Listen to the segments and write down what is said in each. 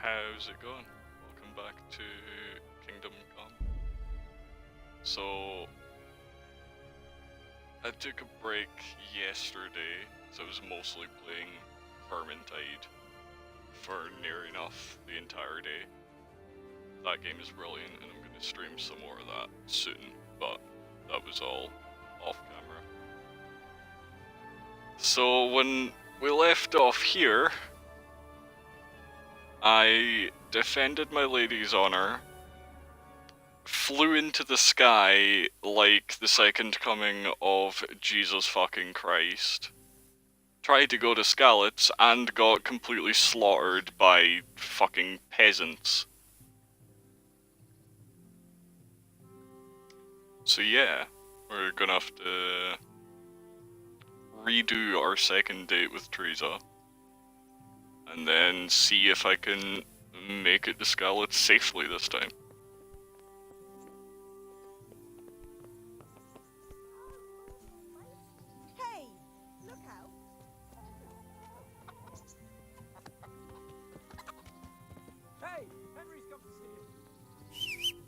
How's it going? Welcome back to Kingdom Come. So, I took a break yesterday, so I was mostly playing Vermintide for near enough the entire day. That game is brilliant, and I'm going to stream some more of that soon, but that was all off camera. So, when we left off here, I defended my lady's honor, flew into the sky like the second coming of Jesus fucking Christ, tried to go to Skalitz, and got completely slaughtered by fucking peasants. So yeah, we're gonna have to redo our second date with Teresa, and then see if I can make it to Skalitz safely this time. Hey, look out. Hey, Henry's come to see you.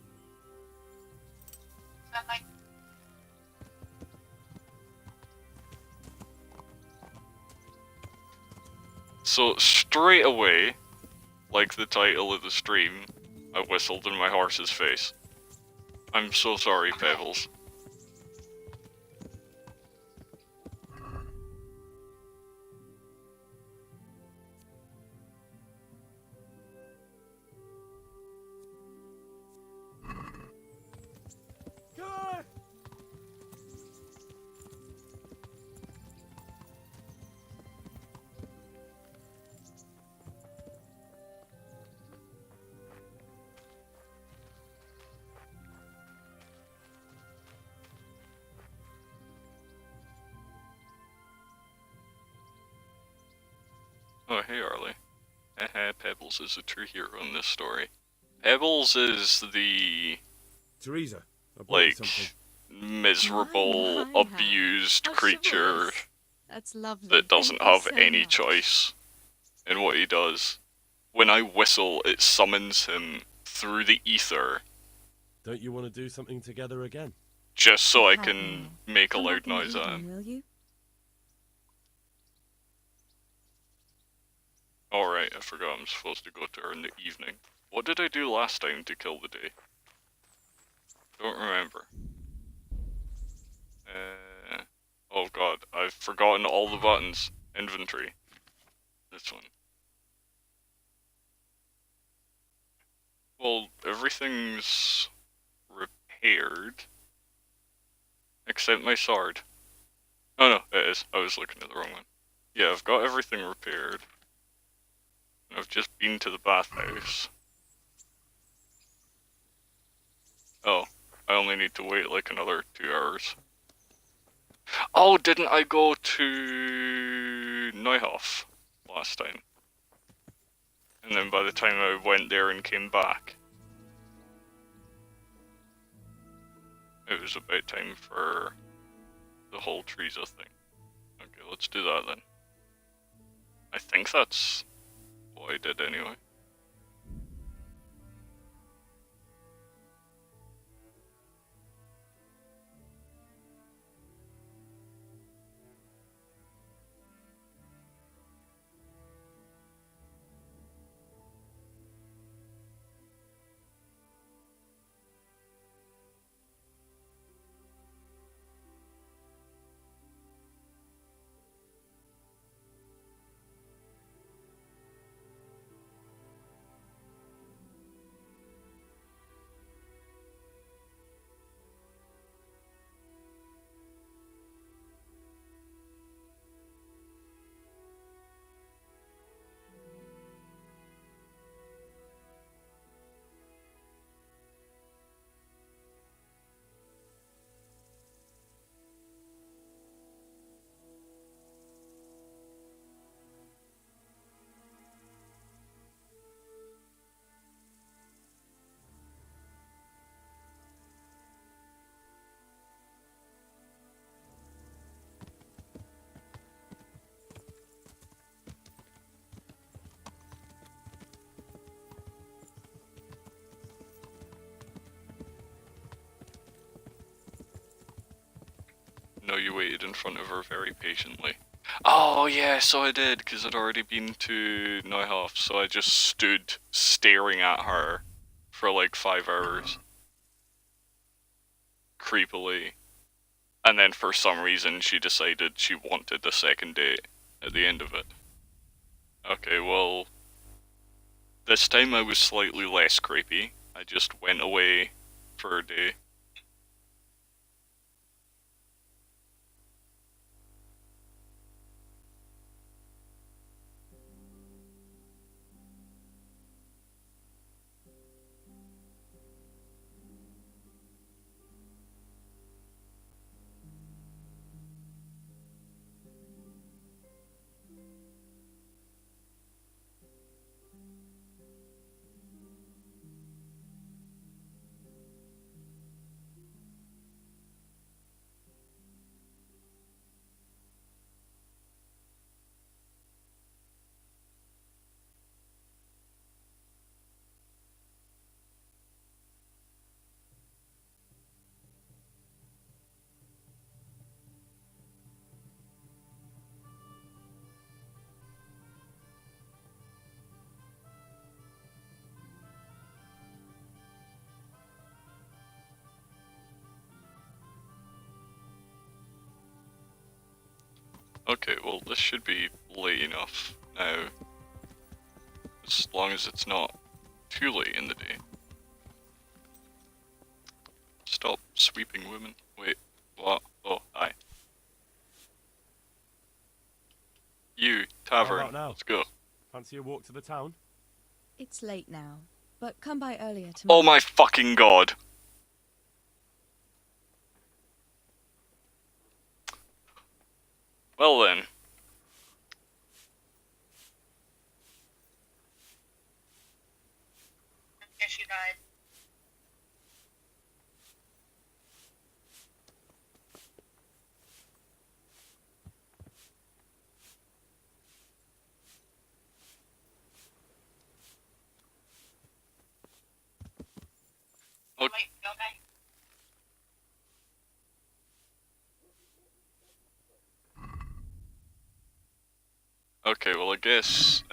So straight away, like the title of the stream, I whistled in my horse's face. I'm so sorry, Pebbles. Good. Oh, hey, Arlie. Pebbles is the true hero in this story. Pebbles is the, Teresa, I brought you like, something. miserable, My, abused how creature chivalrous. That's lovely. that doesn't Thank you have so any much. choice in what he does. When I whistle, it summons him through the ether, Don't you want to do something together again? just so I Have can now. make a Come loud back in the noise at him. evening, will you? Alright, I forgot I'm supposed to go to her in the evening. What did I do last time to kill the day? Don't remember. Oh god, I've forgotten all the buttons. Inventory. This one. Well, everything's repaired. Except my sword. Oh no, it is. I was looking at the wrong one. Yeah, I've got everything repaired. I've just been to the bathhouse. Oh, I only need to wait like another 2 hours. Oh, didn't I go to Neuhof last time? And then by the time I went there and came back, it was about time for the whole Teresa thing. Okay, let's do that then. I think that's what I did anyway. know you waited in front of her very patiently. Oh yeah, so I did, because I'd already been to Neuhof, so I just stood staring at her for like 5 hours. Creepily. And then for some reason she decided she wanted a second date at the end of it. Okay, well, this time I was slightly less creepy. I just went away for a day. Okay, well this should be late enough now. As long as it's not too late in the day. Stop sweeping women. Wait, what? Oh, hi. You, tavern, about now? let's go. Fancy a walk to the town? It's late now, but come by earlier tomorrow. Oh my fucking god. Well then. Yeah, she died. Okay. Wait, okay. Okay, well I guess,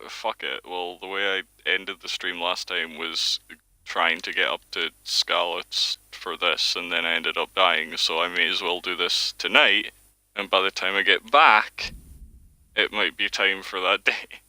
fuck it. Well, the way I ended the stream last time was trying to get up to Scarlet's for this, and then I ended up dying, so I may as well do this tonight, and by the time I get back, it might be time for that day.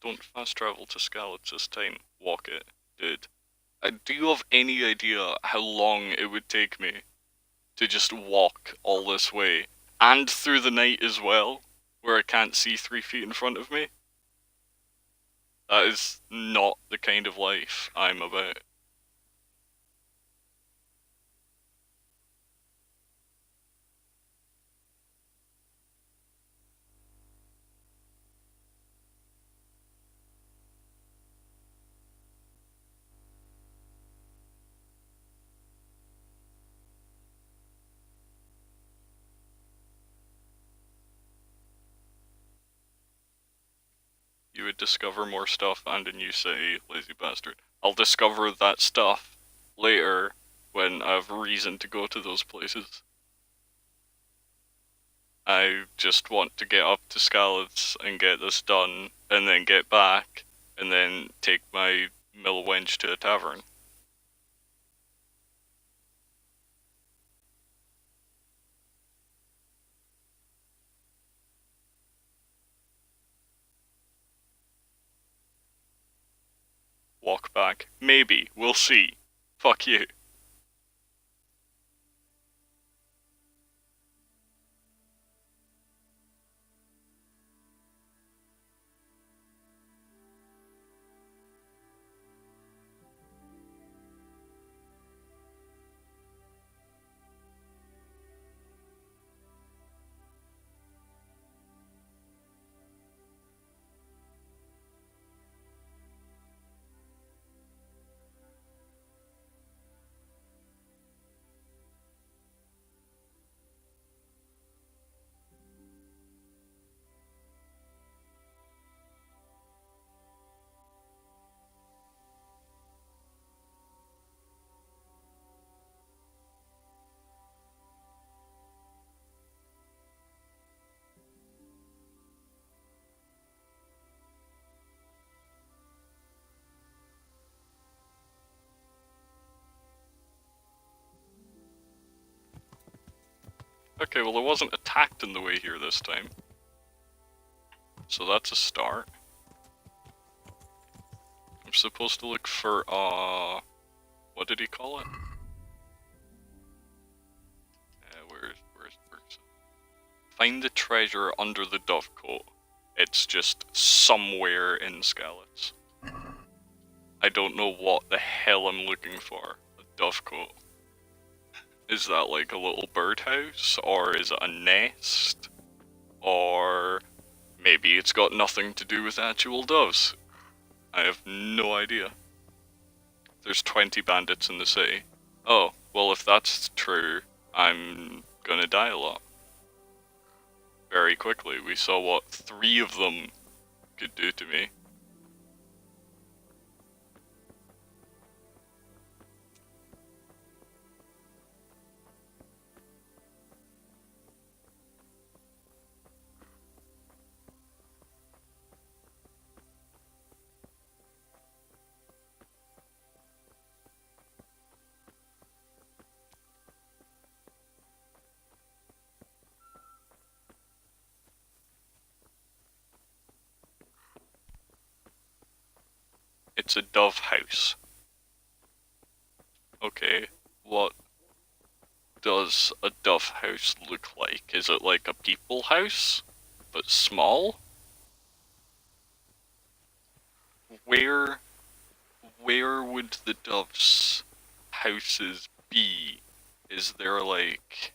Don't fast travel to Scarlet's this time. Walk it, dude. Do you have any idea how long it would take me to just walk all this way? And through the night as well, where I can't see 3 feet in front of me? That is not the kind of life I'm about. You would discover more stuff and a new city, lazy bastard. I'll discover that stuff later when I have reason to go to those places. I just want to get up to Scarlet's and get this done, and then get back, and then take my mill wench to a tavern. Walk back. Maybe. We'll see. Fuck you. Okay, well, it wasn't attacked in the way here this time. So that's a start. I'm supposed to look for, what did he call it? Where's it? Find the treasure under the dovecote. It's just somewhere in Skalitz. I don't know what the hell I'm looking for. A dovecote. Is that like a little birdhouse? Or is it a nest? Or maybe it's got nothing to do with actual doves. I have no idea. There's 20 bandits in the city. Oh, well if that's true, I'm gonna die a lot. Very quickly. We saw what 3 of them could do to me. It's a dove house. Okay, what does a dove house look like? Is it like a people house, but small? Where would the doves' houses be? Is there like...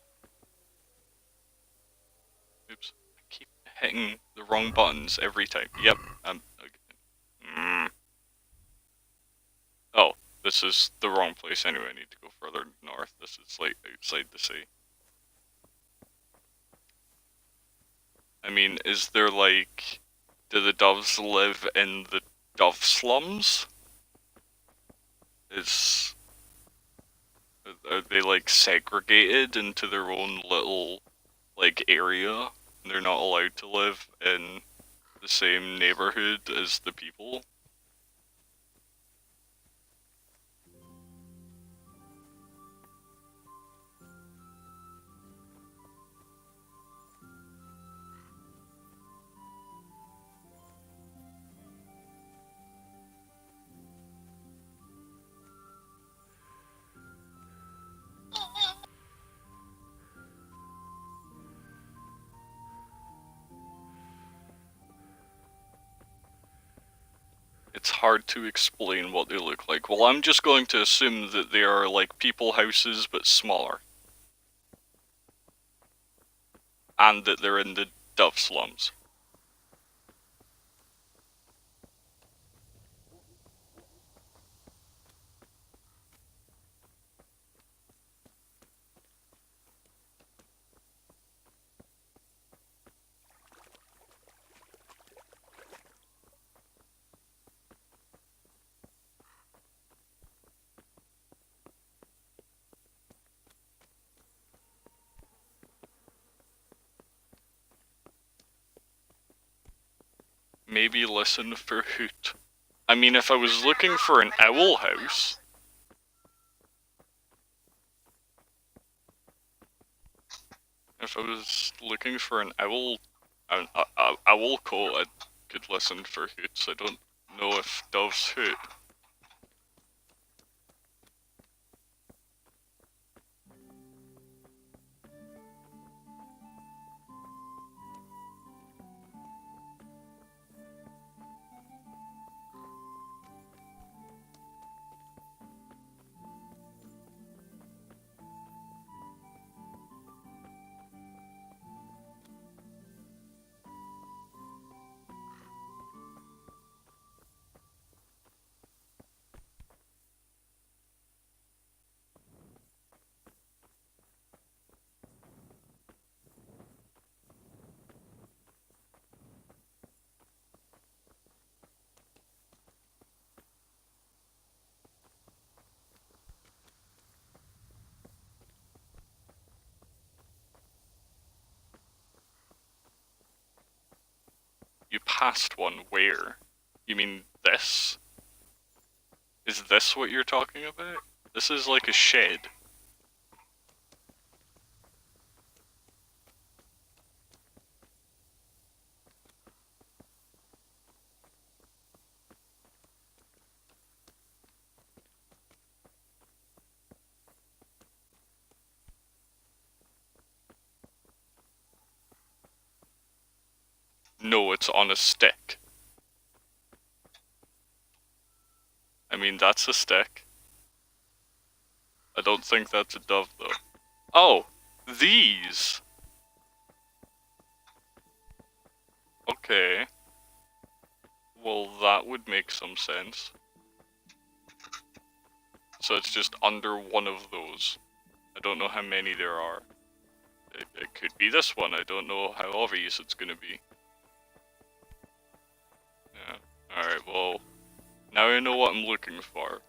Oops, I keep hitting the wrong buttons every time. Yep, okay. Oh, this is the wrong place anyway. I need to go further north. This is like outside the sea. I mean, is there like... Do the doves live in the dove slums? Are they like segregated into their own little like area? And they're not allowed to live in the same neighborhood as the people? It's hard to explain what they look like. Well, I'm just going to assume that they are like people houses but smaller. And that they're in the dove slums. Maybe listen for hoot. I mean, if I was looking for an owl house... If I was looking for an owl coat, I could listen for hoots. I don't know if doves hoot. You passed one. Where? You mean this? Is this what you're talking about? This is like a shed. No, it's on a stick. I mean, that's a stick. I don't think that's a dove, though. Oh! These! Okay. Well, that would make some sense. So it's just under one of those. I don't know how many there are. It could be this one, I don't know how obvious it's gonna be. Yeah. Alright, well, now I know what I'm looking for.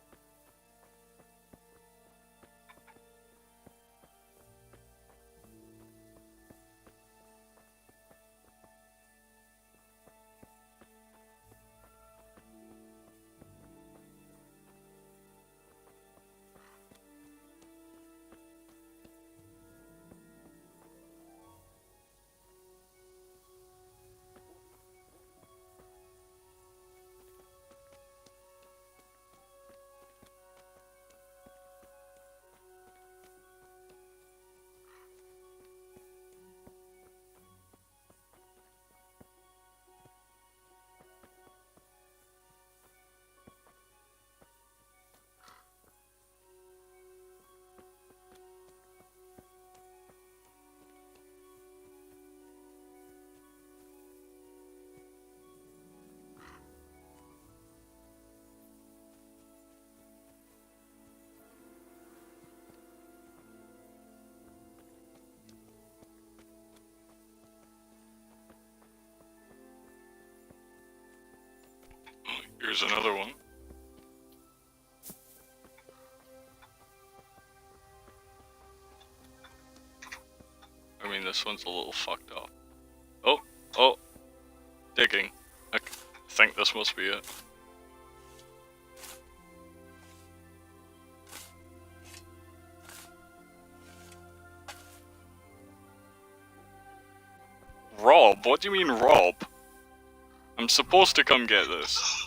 Here's another one. I mean, this one's a little fucked up. Oh, oh, digging. I think this must be it. Rob? What do you mean, Rob? I'm supposed to come get this.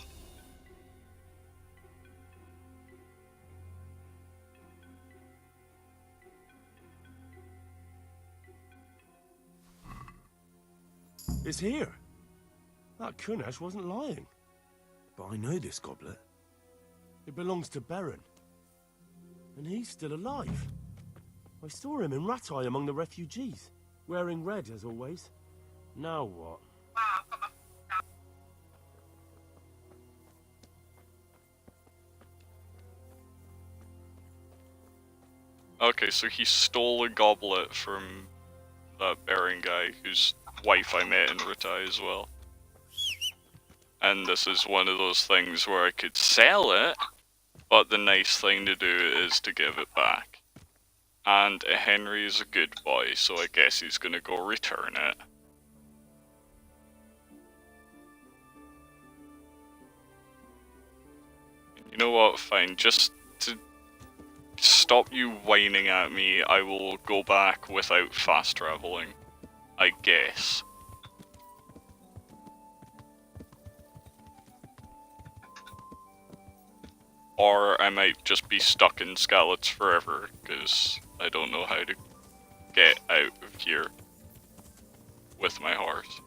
It's here. That Kunash wasn't lying. But I know this goblet. It belongs to Baron. And he's still alive. I saw him in Ratai among the refugees, wearing red as always. Now what? Okay, so he stole a goblet from that Baron guy whose wife I met in Ratai as well. And this is one of those things where I could sell it, but the nice thing to do is to give it back. And Henry is a good boy, so I guess he's gonna go return it. You know what, fine, just to stop you whining at me, I will go back without fast traveling. I guess. Or I might just be stuck in Skalitz forever, because I don't know how to get out of here with my horse.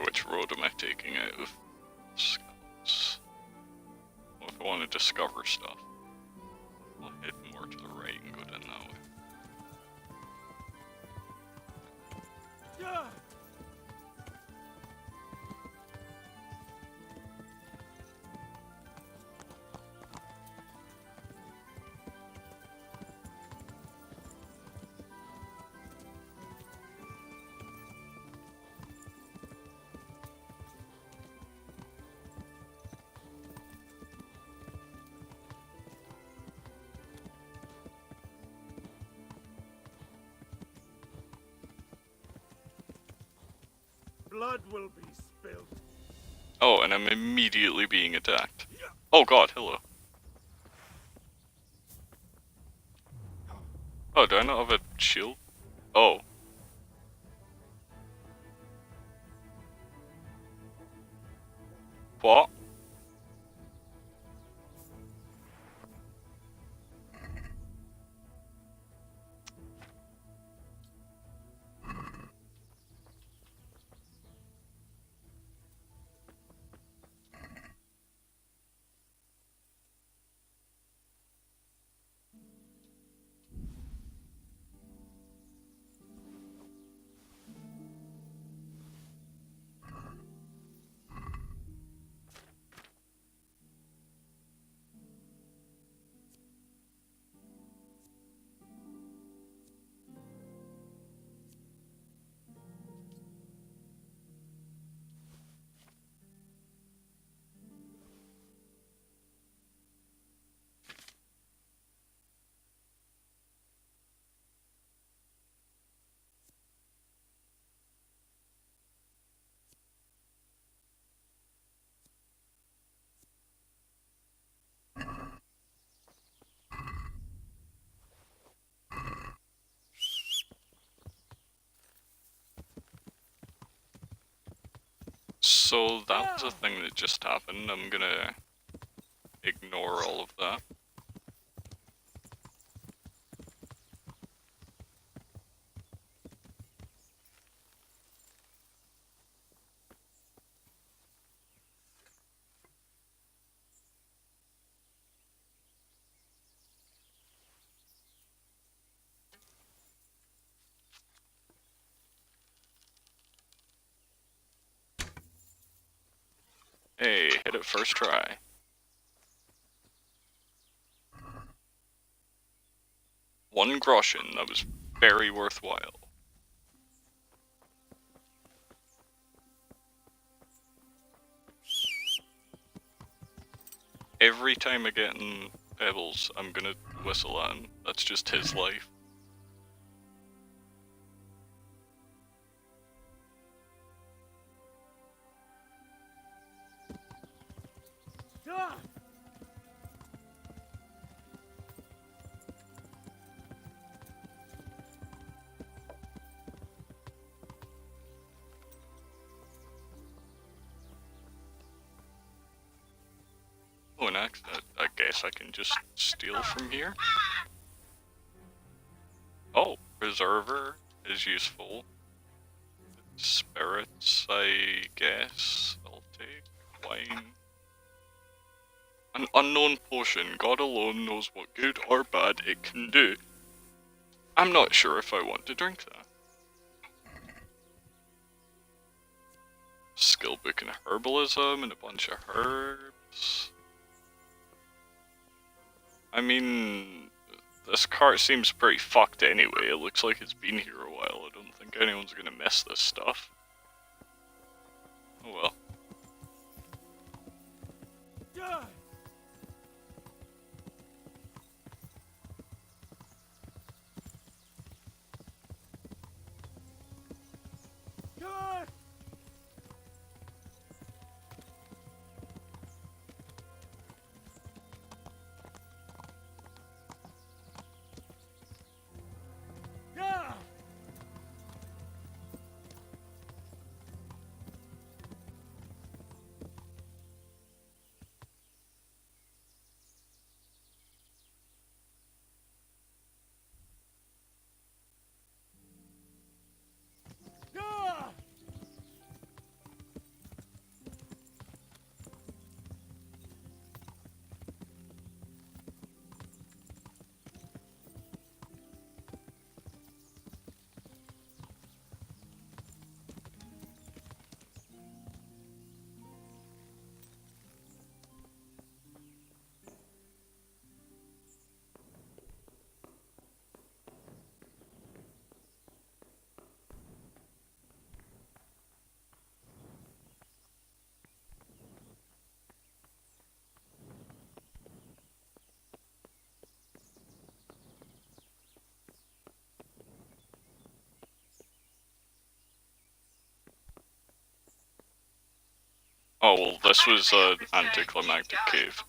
Which road am I taking out of Skalitz? Well, if I want to discover stuff, I'll head more to the right and go down that way. blood will be spilled. Oh, and I'm immediately being attacked. Oh god, hello. Oh, do I not have a shield? Oh. What? So that was a thing that just happened. I'm gonna ignore all of that. Hey, hit it first try. One groschen, that was very worthwhile. Every time I get in Pebbles, I'm gonna whistle at him. That's just his life. Ah! Oh, and I guess I can just steal from here. Oh, Preserver is useful. Spirits, I guess. I'll take wine. An unknown potion. God alone knows what good or bad it can do. I'm not sure if I want to drink that. Skill book in herbalism and a bunch of herbs. I mean, this cart seems pretty fucked anyway. It looks like it's been here a while. I don't think anyone's gonna miss this stuff. Oh well. Ah! Ah! Ah! Oh well, this was an anticlimactic cave.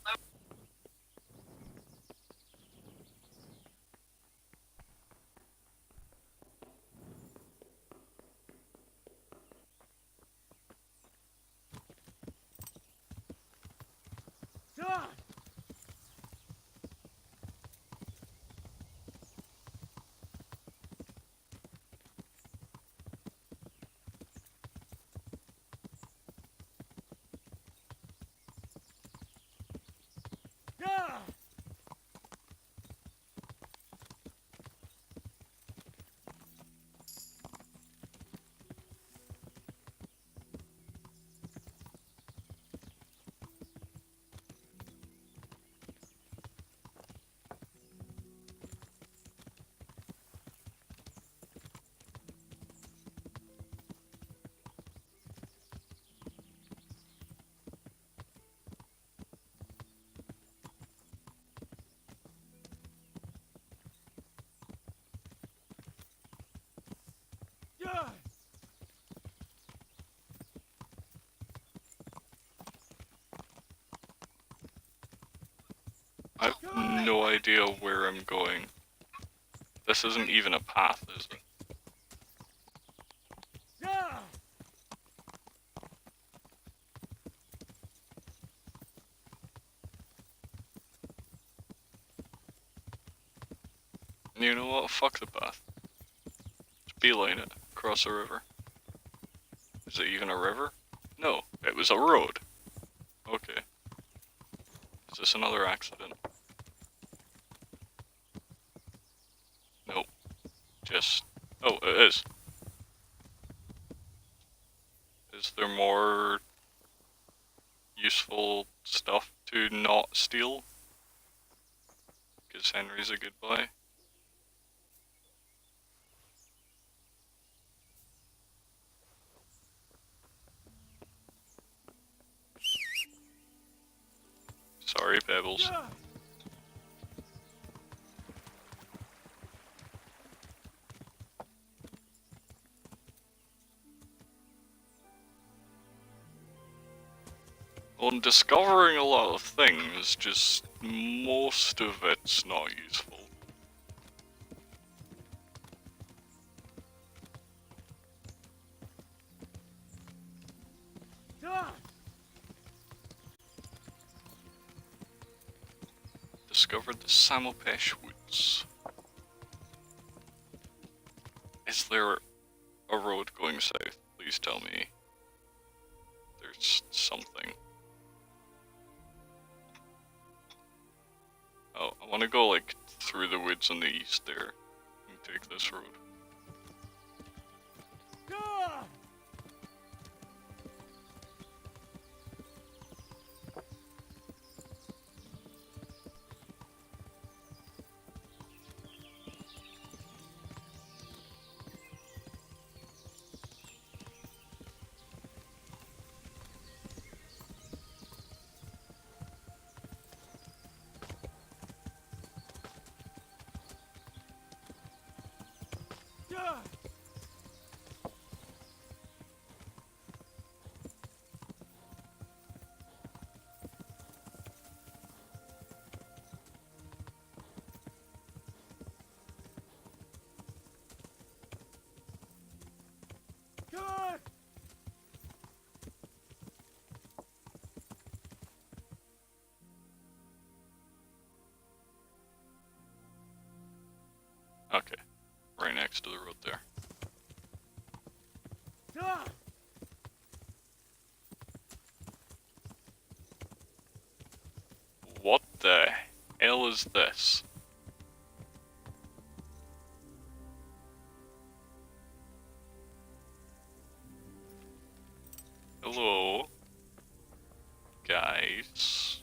Ah! Ah! Ah! I have no idea where I'm going. This isn't even a path, is it? Ah! You know what? Fuck the path. Just beeline it. Cross a river. Is it even a river? No, it was a road. Okay. Is this another accident? Nope. Just... Oh, it is. Is there more useful stuff to not steal? Because Henry's a good boy. Sorry, Pebbles. Ah! On discovering a lot of things, just most of it's not useful. Ah! Discovered the Samopesh Woods. Is there a road going south? Please tell me. There's something. Oh, I want to go like through the woods on the east there and take this road. Ah! Ah! Ah! Okay, right next to the road there. Ah! What the hell is this? Hello, guys.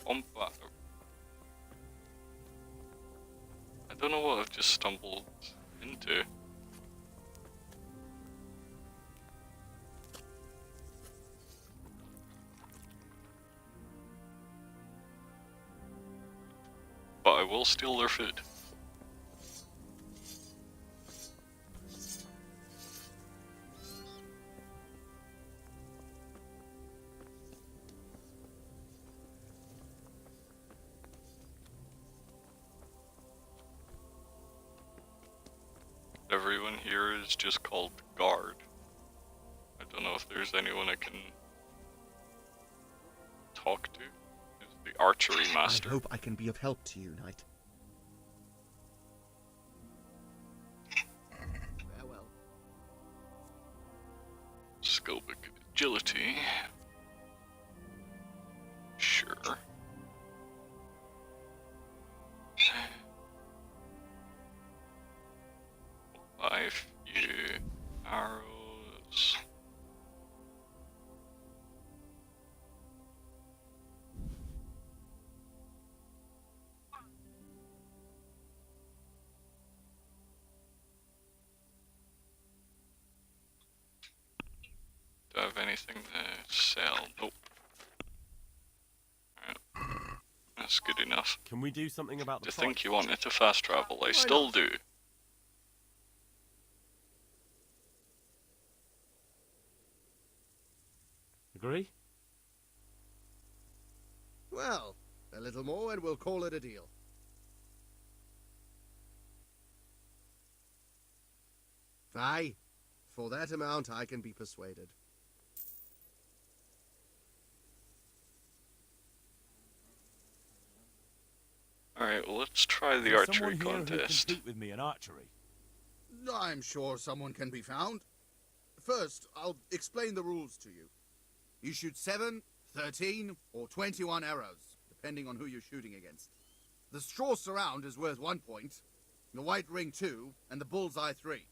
Combat. I don't know what I've just stumbled into. But I will steal their food. Everyone here is just called guard. I don't know if there's anyone I can talk to. It's the archery master. I hope I can be of help to you, Knight. Farewell. Scopic agility. Sure. 5 few arrows. Do I have anything to sell? Nope. Alright. That's good enough. Can we do something about the To think price? you wanted to fast travel, I still do. Agree? Well, a little more and we'll call it a deal. Aye, for that amount I can be persuaded. Alright, well, let's try the There's archery someone here who contest. compete with me in archery. I'm sure someone can be found. First, I'll explain the rules to you. You shoot 7, 13, or 21 arrows, depending on who you're shooting against. The straw surround is worth 1 point, the white ring 2, and the bullseye 3.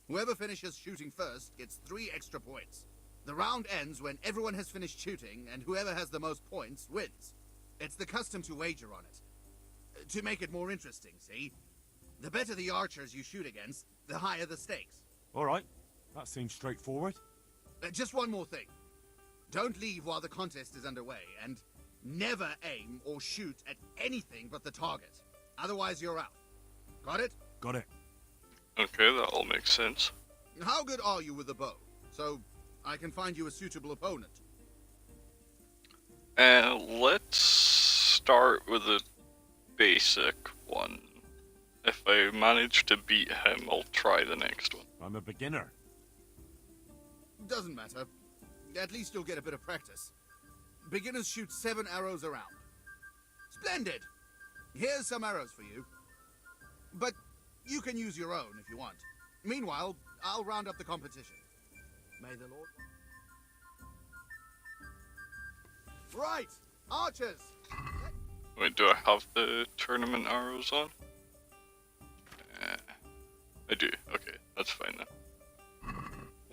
Whoever finishes shooting first gets 3 extra points. The round ends when everyone has finished shooting, and whoever has the most points wins. It's the custom to wager on it. To make it more interesting, see? The better the archers you shoot against, the higher the stakes. All right, that seems straightforward. Just one more thing. Don't leave while the contest is underway, and never aim or shoot at anything but the target. Otherwise, you're out. Got it? Got it. Okay, that all makes sense. How good are you with the bow? So I can find you a suitable opponent. Let's start with a basic one. If I manage to beat him, I'll try the next one. I'm a beginner. Doesn't matter. At least you'll get a bit of practice. Beginners shoot 7 arrows around. Splendid! Here's some arrows for you. But you can use your own if you want. Meanwhile, I'll round up the competition. May the Lord... Right! Archers! Wait, do I have the tournament arrows on? I do. Okay, that's fine then.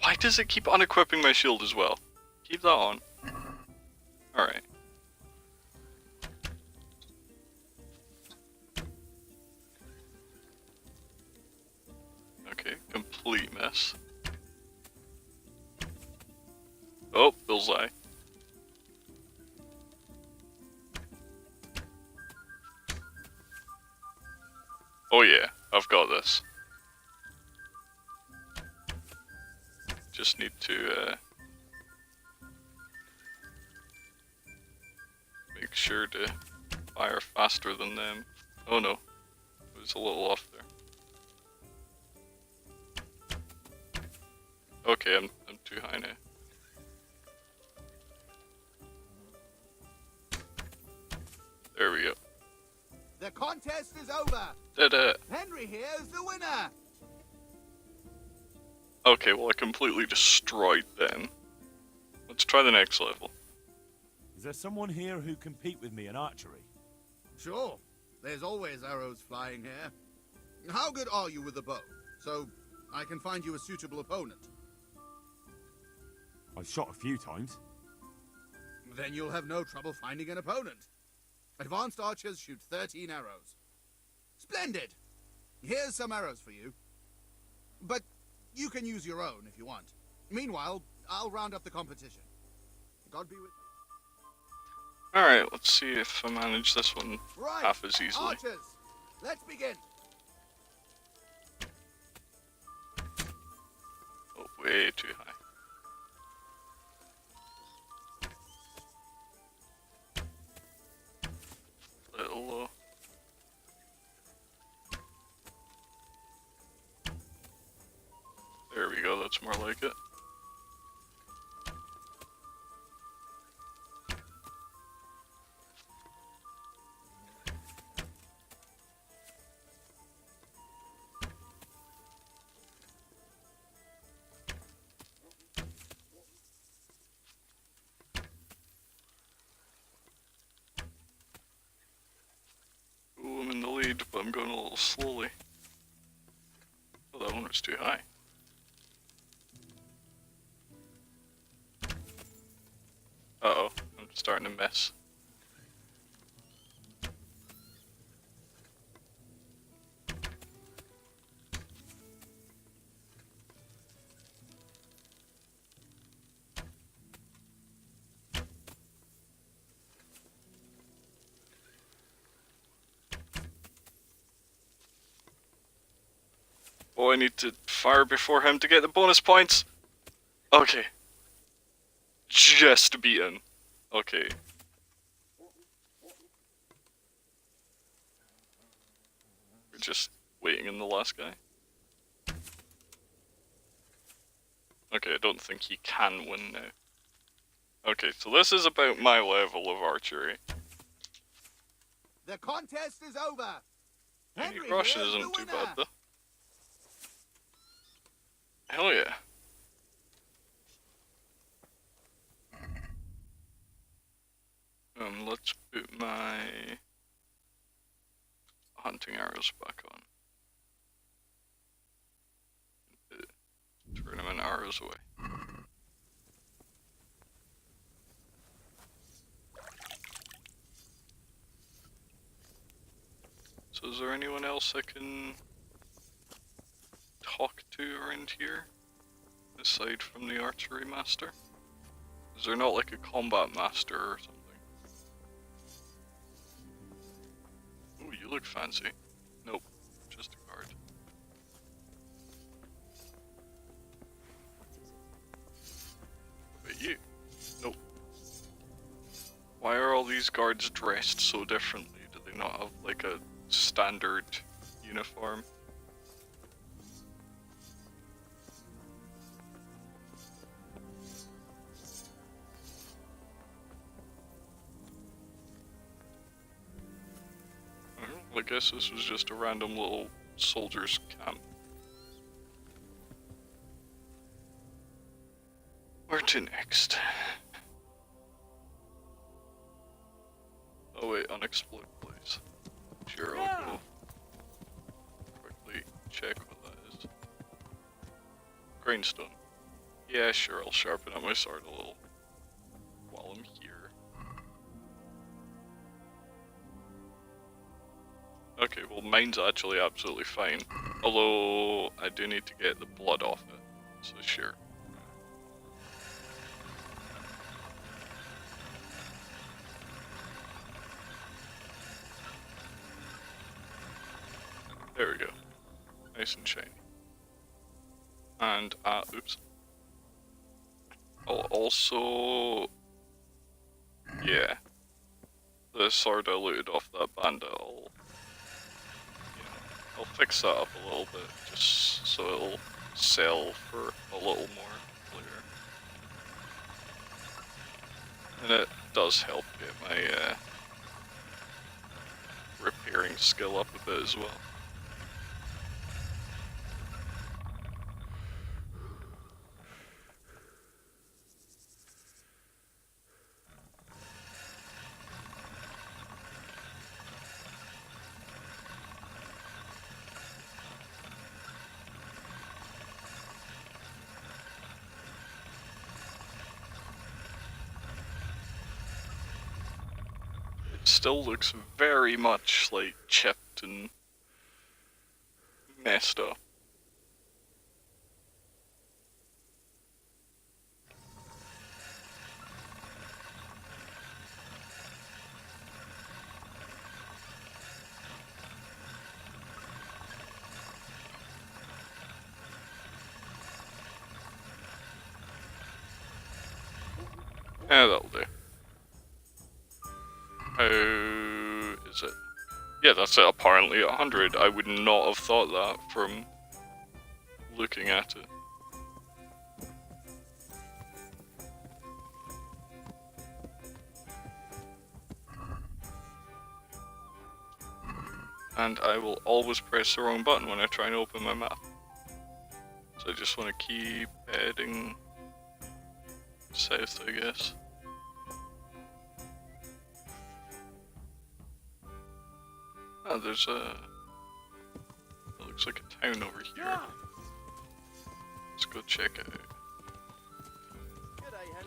Why does it keep unequipping my shield as well? Keep that on. Alright. Okay, complete mess. Oh, bullseye. Oh yeah, I've got this. Just need to make sure to fire faster than them. Oh no, it was a little off there. Okay, I'm too high now. There we go. The contest is over! Did it. Henry here is the winner! Okay, well I completely destroyed them. Let's try the next level. Is there someone here who compete with me in archery? Sure. There's always arrows flying here. How good are you with the bow? So I can find you a suitable opponent. I've shot a few times. Then you'll have no trouble finding an opponent. Advanced archers shoot 13 arrows. Splendid! Here's some arrows for you. But you can use your own if you want. Meanwhile, I'll round up the competition. God be with you. Alright, let's see if I manage this one Right, half as easily. archers, let's begin. Oh, way too high. Little low. Looks more like it. Ooh, I'm in the lead, but I'm going a little slowly. Oh, that one was too high. Uh-oh, I'm starting to miss. Oh, I need to fire before him to get the bonus points! Okay. Just beaten. Okay. We're just waiting on the last guy. Okay, I don't think he can win now. Okay, so this is about my level of archery. The contest is over. Any Henry rush here is the isn't too winner. bad though. Hell yeah. Let's put my hunting arrows back on. Turn them into arrows away. So is there anyone else I can talk to around here? Aside from the archery master? Is there not like a combat master or something? Ooh, you look fancy. Nope, just a guard. But you? Nope. Why are all these guards dressed so differently? Do they not have like a standard uniform? I guess this was just a random little soldier's camp. Where to next? Oh wait, unexplored place. Sure, I'll go quickly check what that is. Grindstone. Yeah, sure, I'll sharpen up my sword a little while I'm here. Okay, well mine's actually absolutely fine. Although, I do need to get the blood off it, so sure. There we go. Nice and shiny. And, oops. I'll also... yeah. The sword I looted off that bandit, I'll fix that up a little bit, just so it'll sell for a little more later. And it does help get my repairing skill up a bit as well. Still looks very much like chipped and messed up. Yeah, that'll do. How is it? Yeah, that's it, apparently 100. I would not have thought that from looking at it. And I will always press the wrong button when I try and open my map. So I just want to keep heading south, I guess. Oh, there's a... It looks like a town over here. Let's go check it out.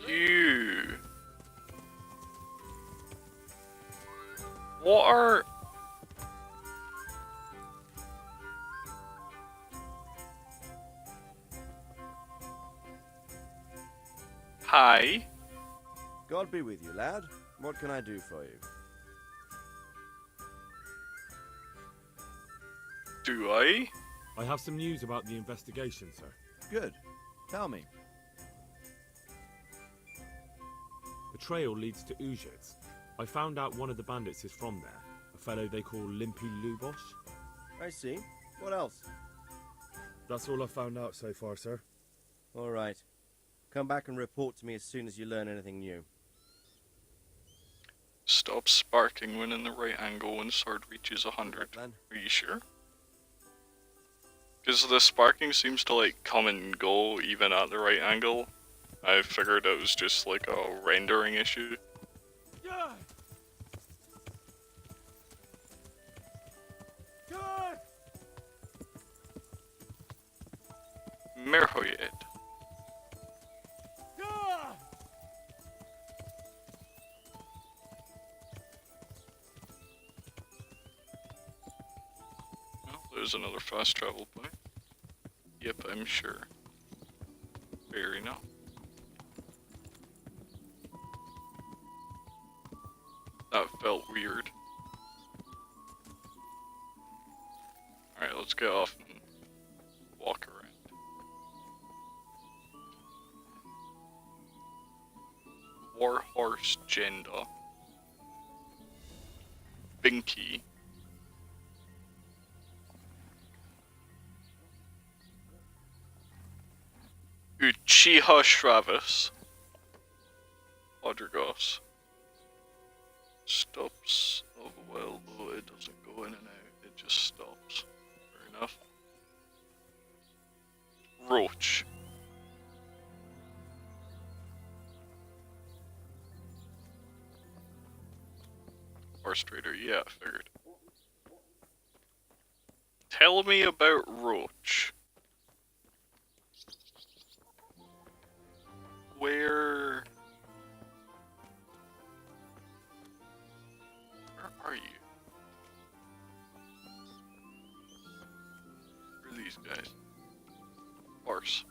You... What are... Hi. God be with you, lad. What can I do for you? Do I? I have some news about the investigation, sir. Good. Tell me. The trail leads to Uzhitz. I found out one of the bandits is from there, a fellow they call Limpy Lubosh. I see. What else? That's all I found out so far, sir. All right. Come back and report to me as soon as you learn anything new. Stop sparking when in the right angle when sword reaches 100. Then. Are you sure? Because the sparking seems to like come and go even at the right angle. I figured it was just like a rendering issue. Yeah. Good. Merhoyed. Yeah. Well, there's another fast travel point. Yep, I'm sure. Fair enough. That felt weird. Alright, let's get off and walk around. Warhorse Genda. Binky. Uchiha Shravis. Quadrigos. Stops of a well, though it doesn't go in and out, it just stops. Fair enough. Roach. Horse trader, yeah, I figured. Tell me about Roach. Where are you? Where are these guys? Horse.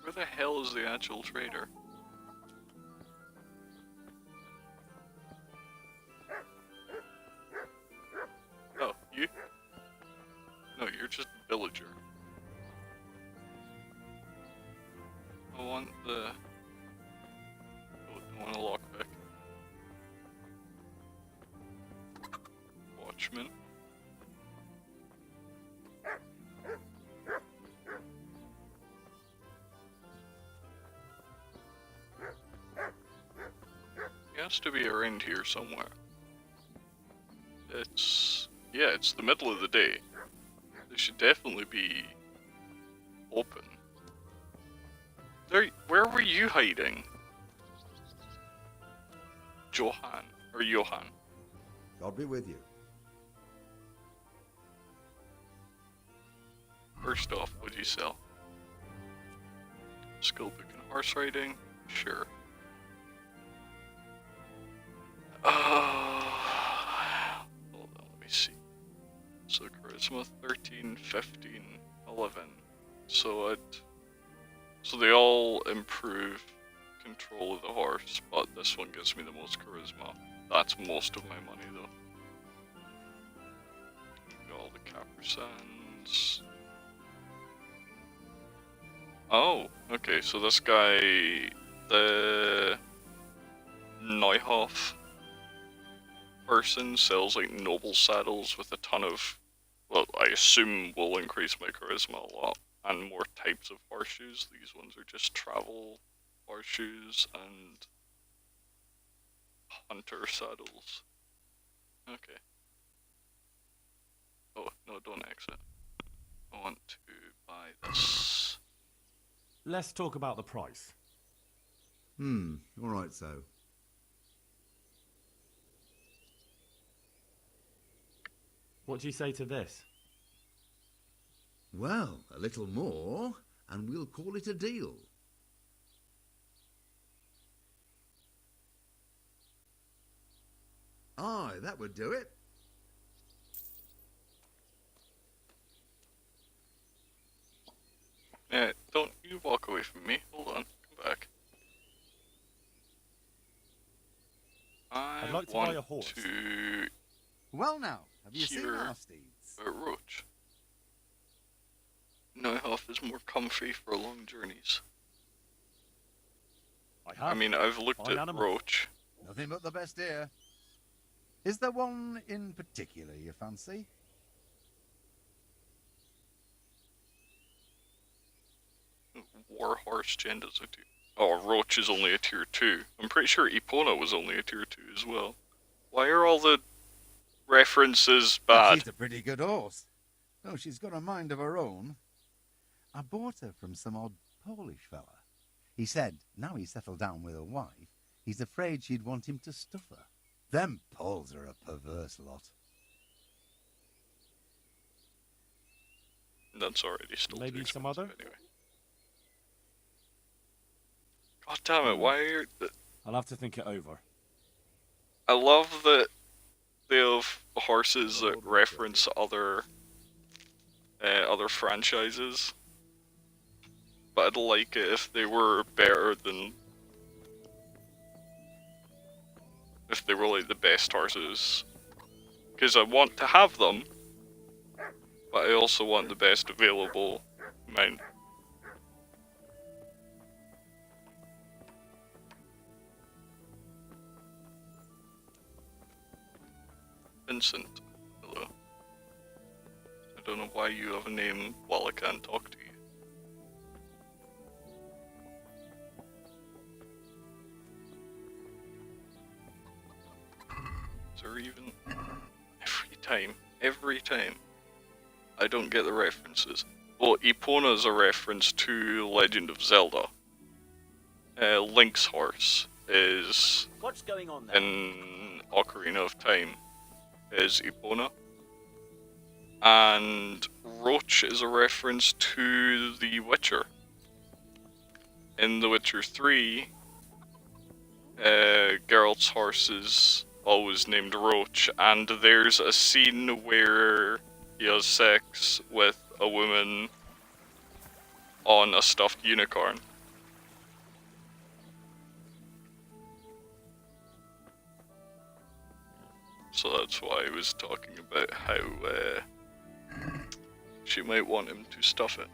Where the hell is the actual trader? Oh, you? No, you're just a villager. I want the... Oh, I want a lockpick. Watchman. He has to be around here somewhere. It's... yeah, it's the middle of the day. They should definitely be open. There, where were you hiding? Johan, or Johan. God be with you. First off, what do you sell? Skill book and horse riding? Sure. Hold on, let me see. So charisma 13, 15, 11. So they all improve control of the horse, but this one gives me the most charisma. That's most of my money though. Got all the Capersons. Oh, okay, so this guy, the Neuhoff person, sells like noble saddles with a ton of well, I assume will increase my charisma a lot, and more types of horseshoes. These ones are just travel horseshoes and hunter saddles. Okay. Oh, no, don't exit. I want to buy this. Let's talk about the price. All right, so. What do you say to this? Well, a little more, and we'll call it a deal. Aye, that would do it. Don't you walk away from me. Hold on. Come back. I'd like to buy a horse. To Well now, have you seen Here. our steeds? a roach. Neuhoff is more comfy for long journeys. I mean, I've looked Fine at animal. roach. Nothing but the best here. Is there one in particular you fancy? Warhorse Genda's a tier. Oh, roach is only a tier 2. I'm pretty sure Epona was only a tier 2 as well. Why are all the references bad? She's a pretty good horse. Though she's got a mind of her own. I bought her from some odd Polish fella. He said, now he's settled down with a wife, he's afraid she'd want him to stuff her. Them Poles are a perverse lot. That's already still Maybe too some expensive other? anyway. God damn it, why are I'll have to think it over. I love that they have horses that reference other franchises, but I'd like it if they were better than, if they were like the best horses, because I want to have them, but I also want the best available mount. Vincent, hello. I don't know why you have a name while I can't talk to you. Is there even... Every time, I don't get the references. Well, Epona is a reference to Legend of Zelda. Link's horse is... What's going on there? in Ocarina of Time is Epona. And Roach is a reference to The Witcher. In The Witcher 3, Geralt's horse is always named Roach, and there's a scene where he has sex with a woman on a stuffed unicorn. So that's why I was talking about how she might want him to stuff it.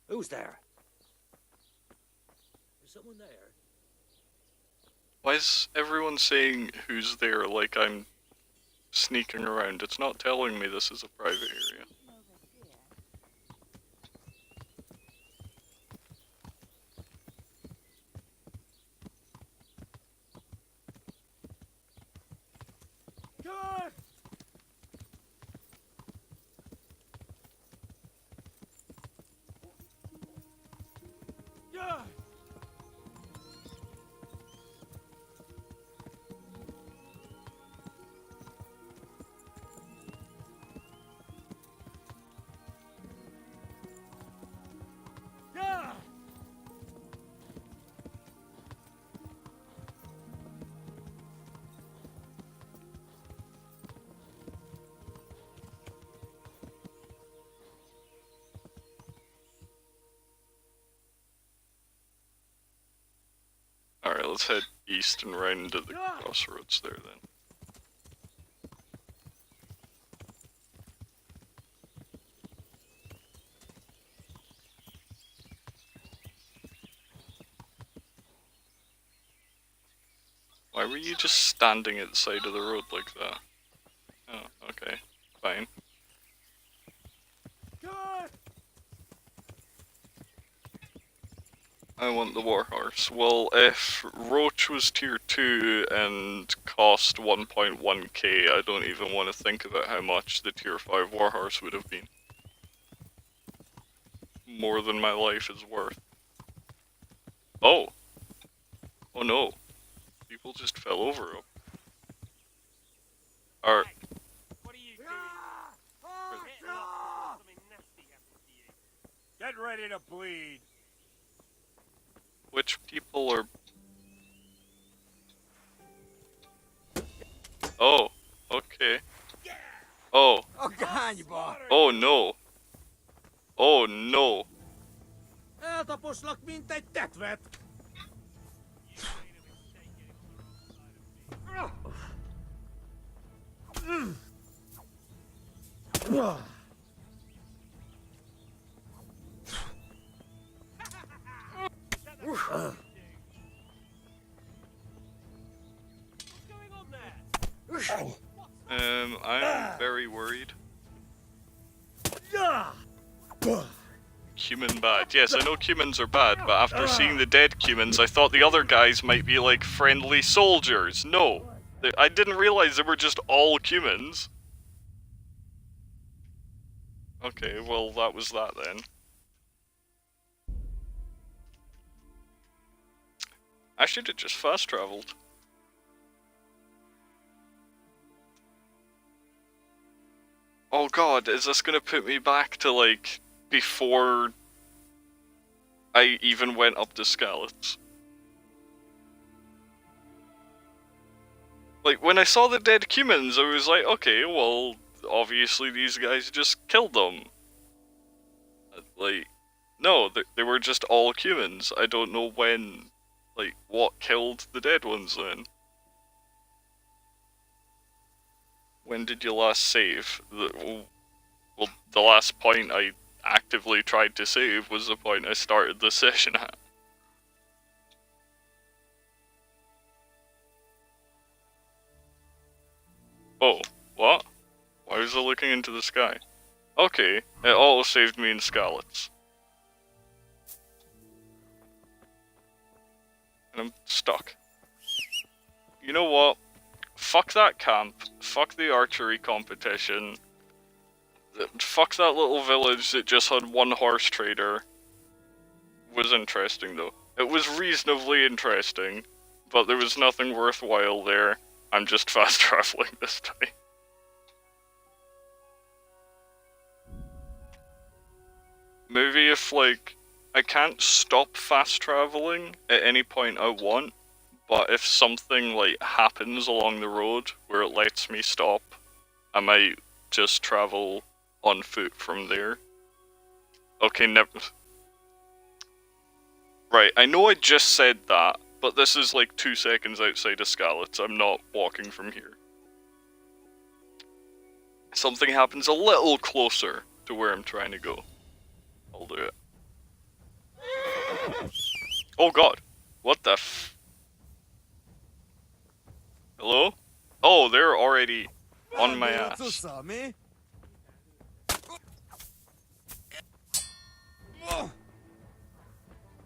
Who's there? Is someone there? Why is everyone saying who's there like I'm sneaking around? It's not telling me this is a private area. Come on! Yeah! Yeah! let's head east and round to the crossroads there then. Why were you just standing at the side of the road like that? Oh, okay. Fine. I want the warhorse. Well, if Roach was tier 2 and cost 1.1k, I don't even want to think about how much the tier 5 warhorse would have been. More than my life is worth. Oh! Oh no. People just fell over him. Or... What are you doing? Something nasty happened to you. Get ready to bleed. Which people are... Oh, okay. Oh. Oh, God, you boy. Oh no. Oh no. Eltaposlak, mint egy tetvet. I'm very worried. Cumin bad. Yes, I know cumins are bad, but after seeing the dead cumins, I thought the other guys might be like friendly soldiers. No. I didn't realize they were just all cumins. Okay, well that was that then. I should have just fast traveled. Oh god, is this gonna put me back to like before I even went up to Skalitz? Like when I saw the dead cumins, I was like, okay, well, obviously these guys just killed them. Like, no, they were just all cumins. I don't know when, like, what killed the dead ones then. When did you last save? Well, the last point I actively tried to save was the point I started the session at. Oh, what? Why was it looking into the sky? Okay, it auto-saved me in Skalitz. And I'm stuck. You know what? Fuck that camp. Fuck the archery competition. Fuck that little village that just had one horse trader. Was interesting though. It was reasonably interesting, but there was nothing worthwhile there. I'm just fast traveling this time. Maybe if, like, I can't stop fast traveling at any point I want, but if something, like, happens along the road where it lets me stop, I might just travel on foot from there. Okay, never... Right, I know I just said that, but this is like 2 seconds outside of Skalitz. I'm not walking from here. Something happens a little closer to where I'm trying to go. I'll do it. Oh god. What the f... Hello? Oh, they're already on my ass.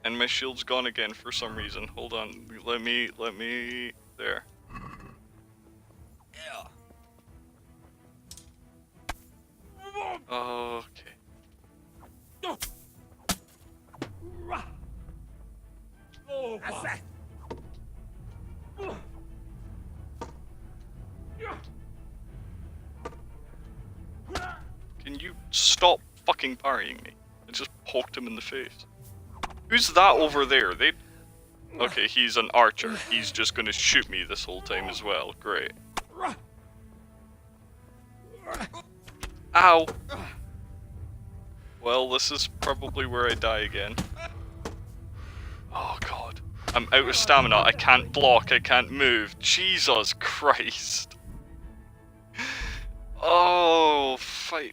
And my shield's gone again for some reason. Hold on. Let me... There. Okay. Can you stop fucking parrying me? I just poked him in the face. Who's that over there? Okay, he's an archer. He's just gonna shoot me this whole time as well. Great. Ow! Well, this is probably where I die again. Oh god. I'm out of stamina, I can't block, I can't move. Jesus Christ. Oh,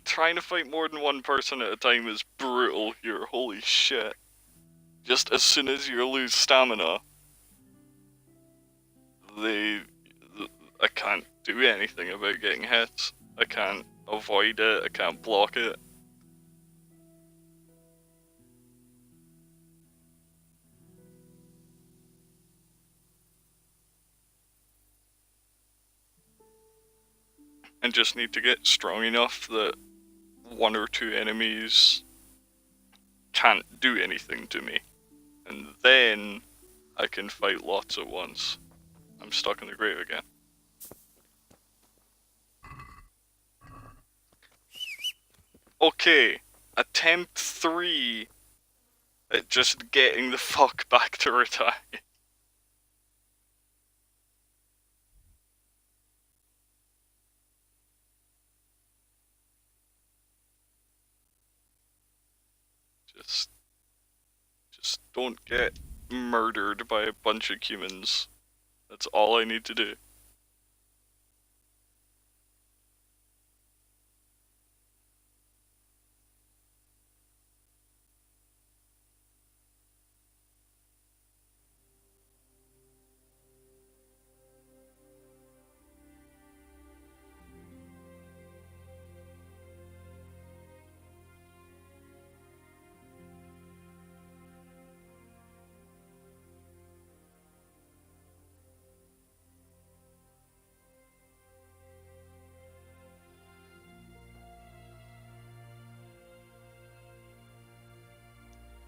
trying to fight more than one person at a time is brutal here, holy shit. Just as soon as you lose stamina, I can't do anything about getting hit. I can't avoid it, I can't block it. I just need to get strong enough that one or two enemies can't do anything to me. And then I can fight lots at once. I'm stuck in the grave again. Okay, attempt 3 at just getting the fuck back to retire. Just don't get murdered by a bunch of humans. That's all I need to do.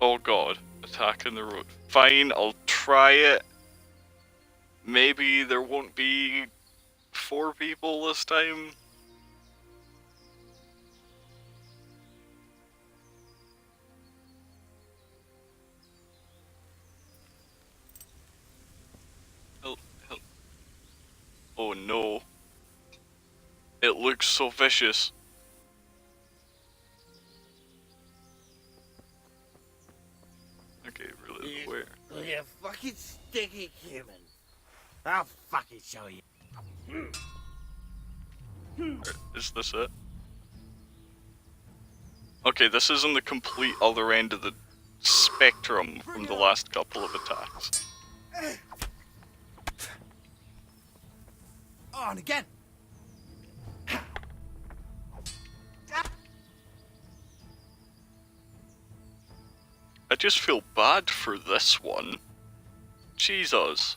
Oh god, attack in the road. Fine, I'll try it. Maybe there won't be 4 people this time. Oh no. It looks so vicious. Okay, really, where? You fucking sticky human. I'll fucking show you. Is this it? Okay, this is on the complete other end of the spectrum from the last couple of attacks. On again. I just feel bad for this one. Jesus.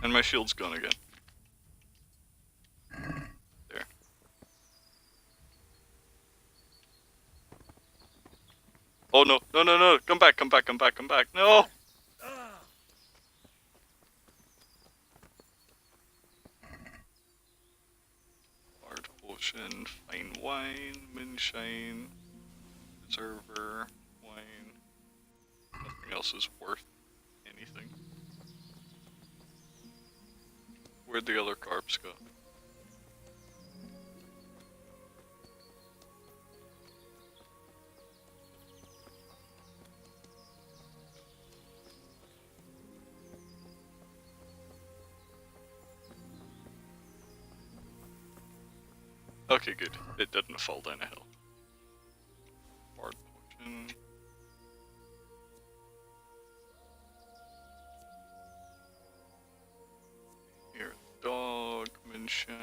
And my shield's gone again. There. Oh no, no, no, no, come back, come back, come back, come back, no! Hard potion, fine wine, moonshine, preserver, wine. Nothing else is worth anything. Where'd the other carbs go? Okay, good. It didn't fall down a hill. Hard potion. Here, dog, moonshine.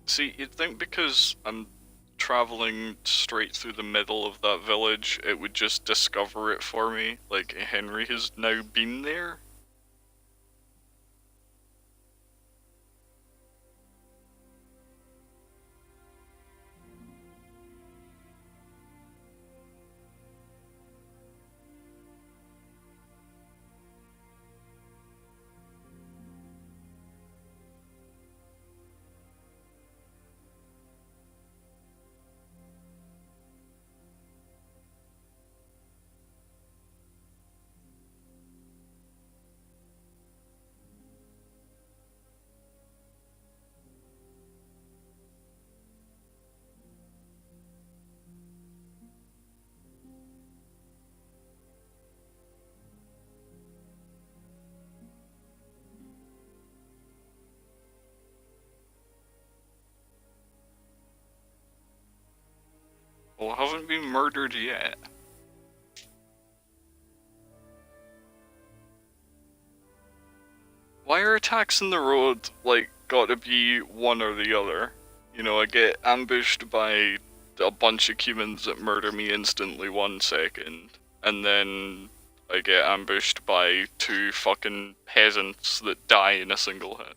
See, you'd think because I'm traveling straight through the middle of that village, it would just discover it for me, like Henry has now been there. Well, I haven't been murdered yet. Why are attacks in the road, like, gotta be one or the other? You know, I get ambushed by a bunch of humans that murder me instantly 1 second, and then I get ambushed by 2 fucking peasants that die in a single hit.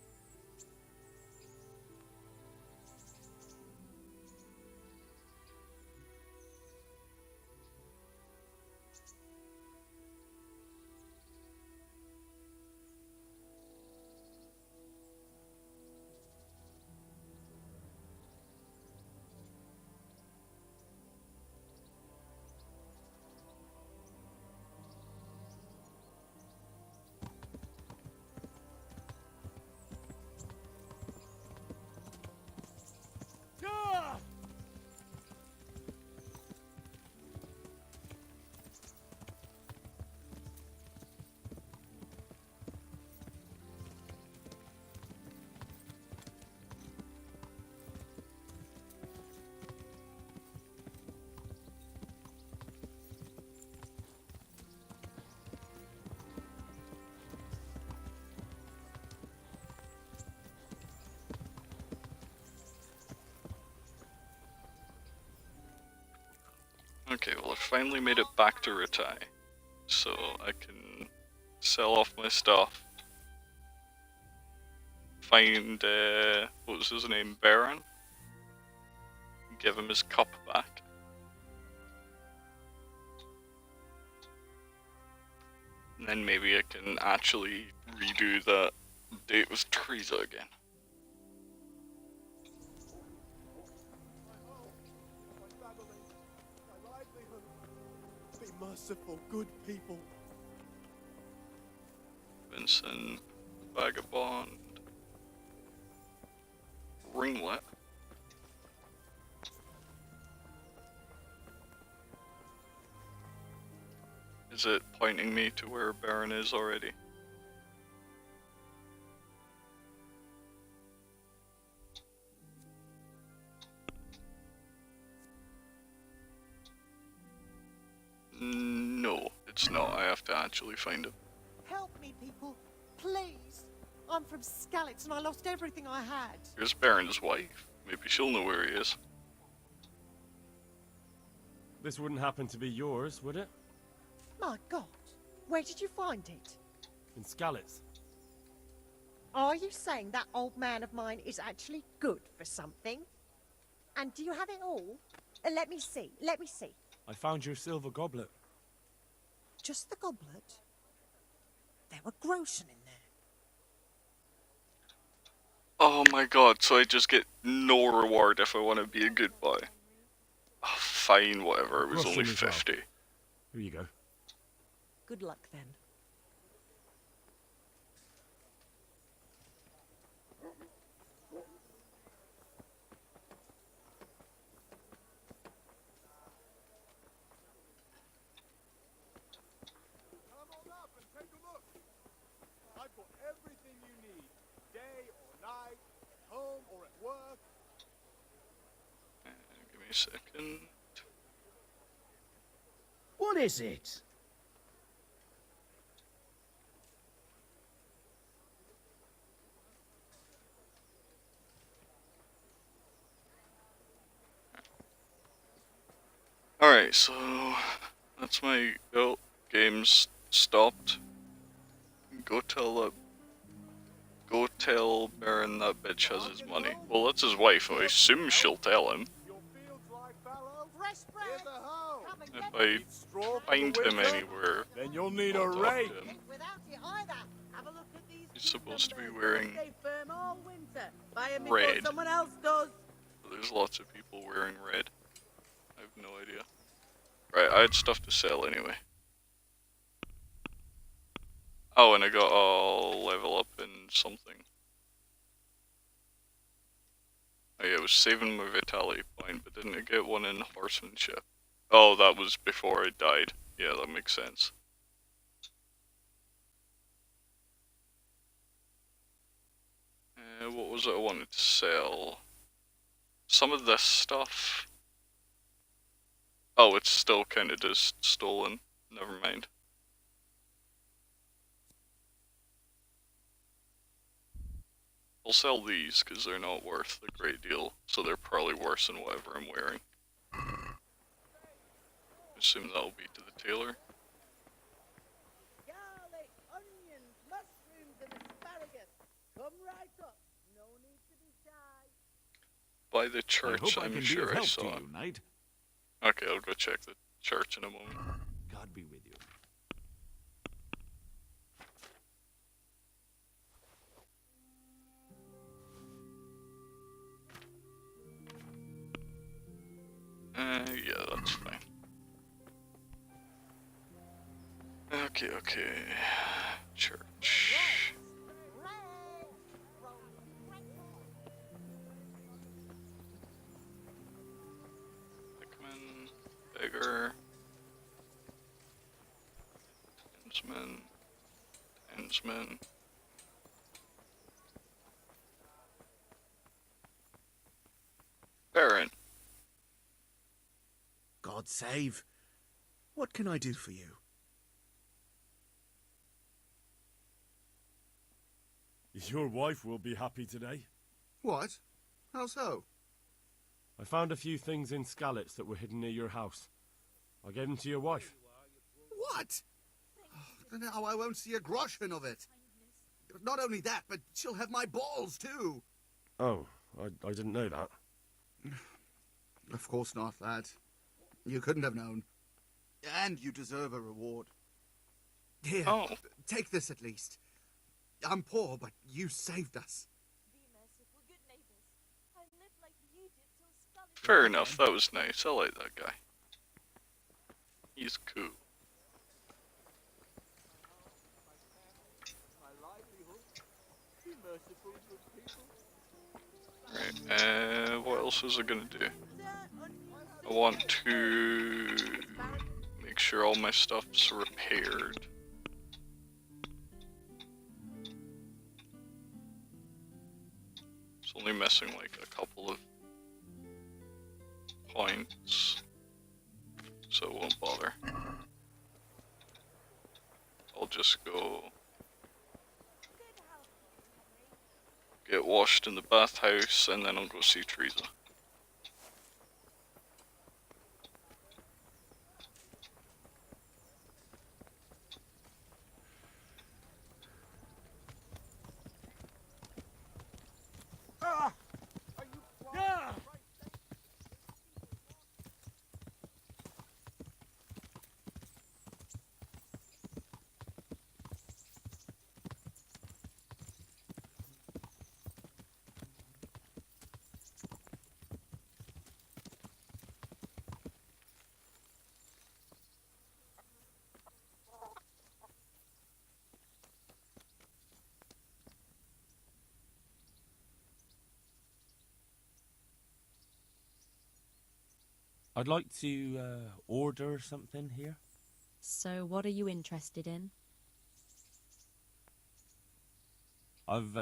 Okay, well I finally made it back to Ratai, so I can sell off my stuff. Find, what was his name, Baron? Give him his cup back. And then maybe I can actually redo that date with Teresa again. Be merciful, good people. Vincent, Vagabond, Ringlet. Is it pointing me to where Baron is already? No, it's not. I have to actually find him. Help me, people. Please. I'm from Skalitz and I lost everything I had. Here's Baron's wife. Maybe she'll know where he is. This wouldn't happen to be yours, would it? My God. Where did you find it? In Skalitz. Are you saying that old man of mine is actually good for something? And do you have it all? Let me see. Let me see. I found your silver goblet. Just the goblet? There were groschen in there. Oh my god, so I just get no reward if I want to be a good boy. Oh, fine, whatever, it was only 50. Here you go. Good luck then. Come on up and take a look. I've got everything you need, day or night, at home or at work. Give me a second. What is it? Alright, so that's my game's stopped. Go tell Baron that bitch has his money. Well, that's his wife, I assume she'll tell him. Your fields lie fallow? Fresh bread. Here's a hoe. Come and If get I Need straw for find the him winter? anywhere, Then you'll need I'll a talk rake. to him. it without it either. Have a look at these. He's supposed to be wearing Stay firm all winter. Buy 'em red. before someone else does. There's lots of people wearing red. I have no idea. Right, I had stuff to sell anyway. Oh, and I got a level up in something. Oh yeah, I was saving my vitality point, but didn't I get one in horsemanship? Oh, that was before I died. Yeah, that makes sense. What was it I wanted to sell? Some of this stuff. Oh, it's still kinda just stolen. Never mind. I'll sell these because they're not worth a great deal, so they're probably worse than whatever I'm wearing. Assume that'll be to the tailor. Garlic, onions, mushrooms, and asparagus. Come right up. No need to be shy. By the church, I'm sure I saw. you, Knight. Okay, I'll go check the church in a moment. God be with you. Yeah, that's fine. Okay. Church. Hickman, beggar. Hensman. Baron. God save. What can I do for you? Your wife will be happy today. What? How so? I found a few things in Skalitz that were hidden near your house. I gave them to your wife. What? Oh, now I won't see a groschen of it. Not only that, but she'll have my balls too. Oh, I didn't know that. Of course not, lad. You couldn't have known. And you deserve a reward. Here, take this at least. I'm poor, but you saved us. Fair enough, that was nice. I like that guy. He's cool. Right, what else was I gonna do? I want to make sure all my stuff's repaired. It's only missing like a couple of points, so it won't bother. I'll just go get washed in the bathhouse and then I'll go see Teresa. I'd like to order something here. So what are you interested in? I've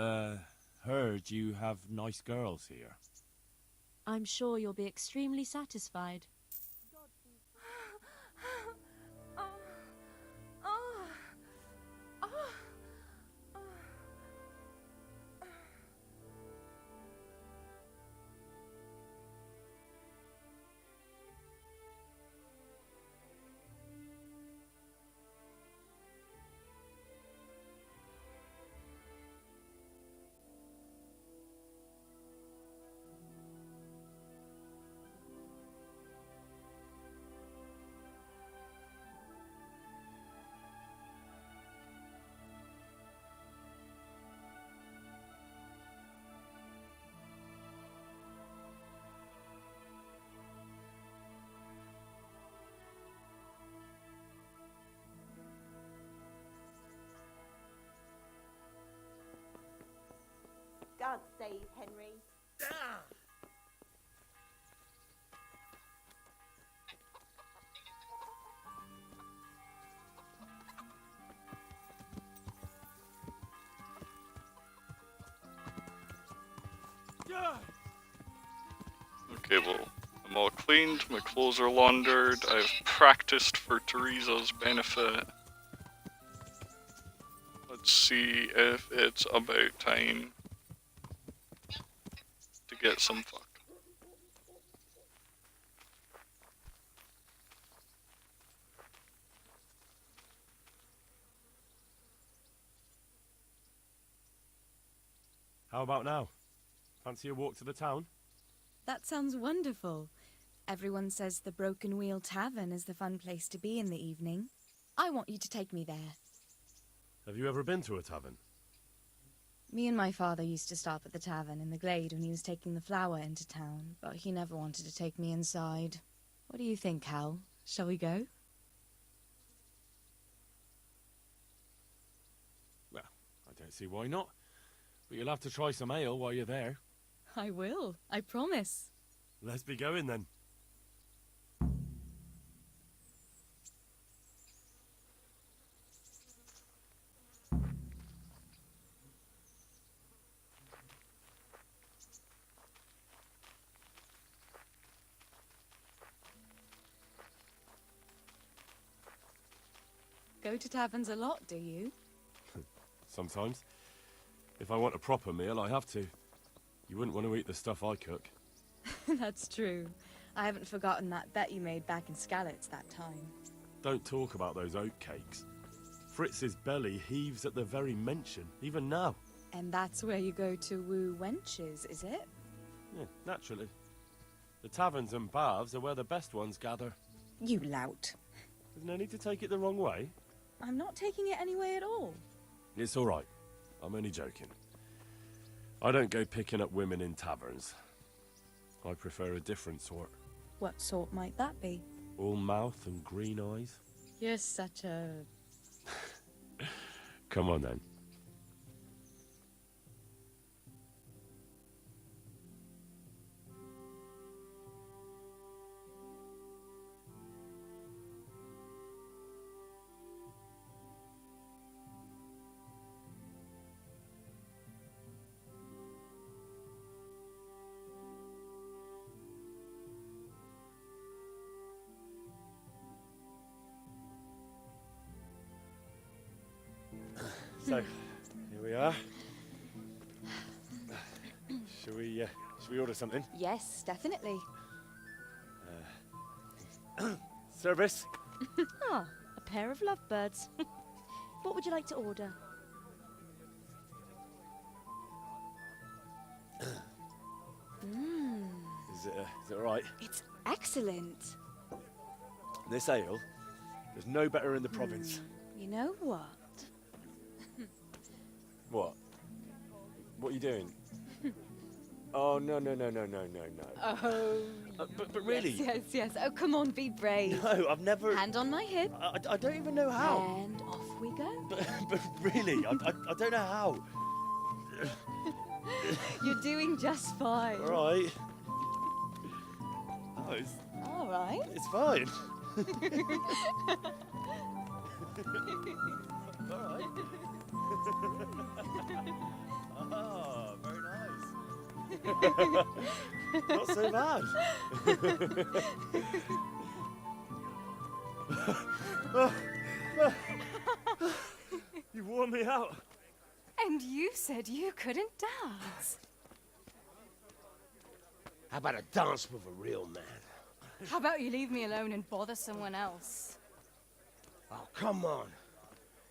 heard you have nice girls here. I'm sure you'll be extremely satisfied. God save Henry. Okay, well, I'm all cleaned, my clothes are laundered, I've practiced for Teresa's benefit. Let's see if it's about time to get some fucked. How about now? Fancy a walk to the town? That sounds wonderful. Everyone says the Broken Wheel Tavern is the fun place to be in the evening. I want you to take me there. Have you ever been to a tavern? Me and my father used to stop at the tavern in the glade when he was taking the flour into town, but he never wanted to take me inside. What do you think, Hal? Shall we go? Well, I don't see why not. But you'll have to try some ale while you're there. I will, I promise. Let's be going then. Go to taverns a lot, do you? Sometimes. If I want a proper meal, I have to. You wouldn't want to eat the stuff I cook. That's true. I haven't forgotten that bet you made back in Skalitz that time. Don't talk about those oat cakes. Fritz's belly heaves at the very mention, even now. And that's where you go to woo wenches, is it? Yeah, naturally. The taverns and baths are where the best ones gather. You lout. There's no need to take it the wrong way. I'm not taking it any way at all. It's all right. I'm only joking. I don't go picking up women in taverns. I prefer a different sort. What sort might that be? All mouth and green eyes. You're such a... Come on then. So, here we are. Shall we order something? Yes, definitely. Service? Ah, a pair of lovebirds. What would you like to order? Is it all right? It's excellent. This ale, there's no better in the province. You know what? What? What are you doing? Oh, no. Oh, But really? Yes. Oh, come on, be brave. No, I've never... Hand on my hip. I don't even know how. And off we go. But really, I don't know how. You're doing just fine. All right. Oh, All right. it's fine. All right. Oh, very nice. Not so bad. You wore me out. And you said you couldn't dance. How about a dance with a real man? How about you leave me alone and bother someone else? Oh, come on.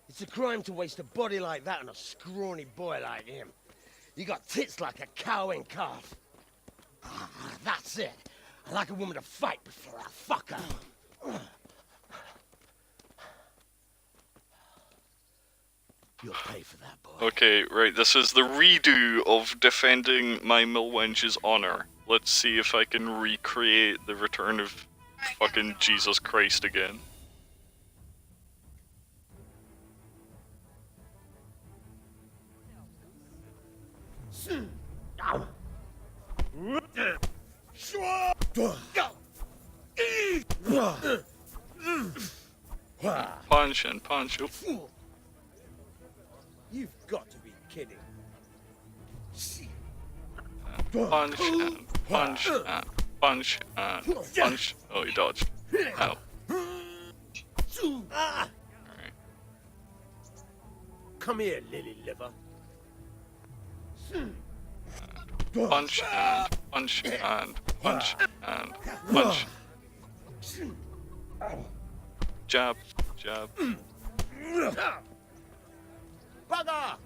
It's a crime to waste a body like that on a scrawny boy like him. You got tits like a cow and calf. That's it. I like a woman to fight before I fuck her. You'll pay for that, boy. Okay, right, this is the redo of defending my Millwench's honor. Let's see if I can recreate the return of fucking Jesus Christ again. Punch and punch. Oop. You've got to be kidding. Punch and punch and punch and punch. Oh, he dodged. Ow. Alright. Come here, lily liver. Punch and punch and punch and punch. Jab, jab. Bugger!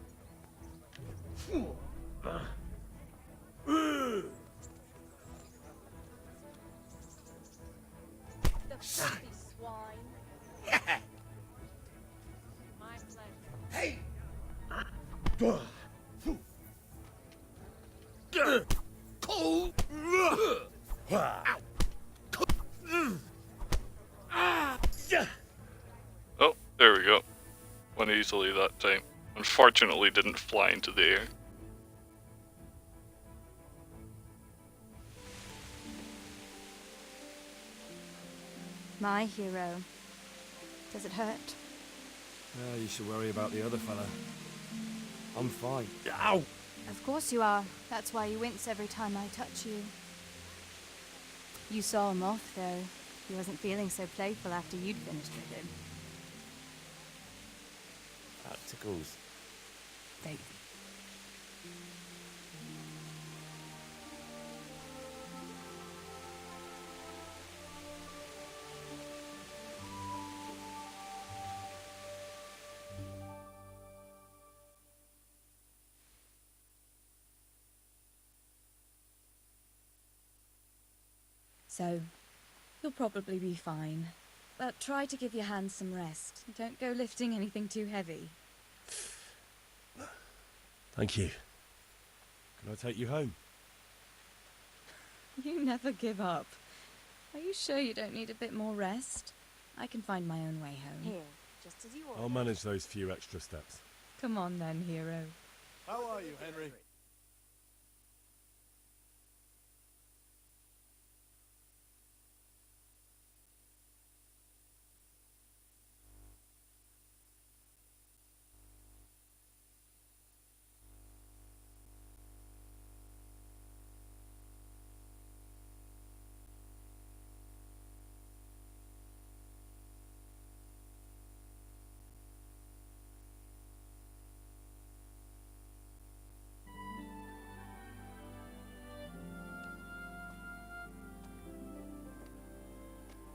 The filthy swine. My pleasure. Hey! Cold! Oh, there we go. Went easily that time. Unfortunately, didn't fly into the air. My hero. Does it hurt? You should worry about the other fella. I'm fine. Ow! Of course you are. That's why you wince every time I touch you. You saw him off, though. He wasn't feeling so playful after you'd finished with him. That tickles. Vaguely. So, you'll probably be fine. But try to give your hands some rest. Don't go lifting anything too heavy. Thank you. Can I take you home? You never give up. Are you sure you don't need a bit more rest? I can find my own way home. Here, just as you ordered. I'll manage those few extra steps. Come on then, hero. How are you, Henry?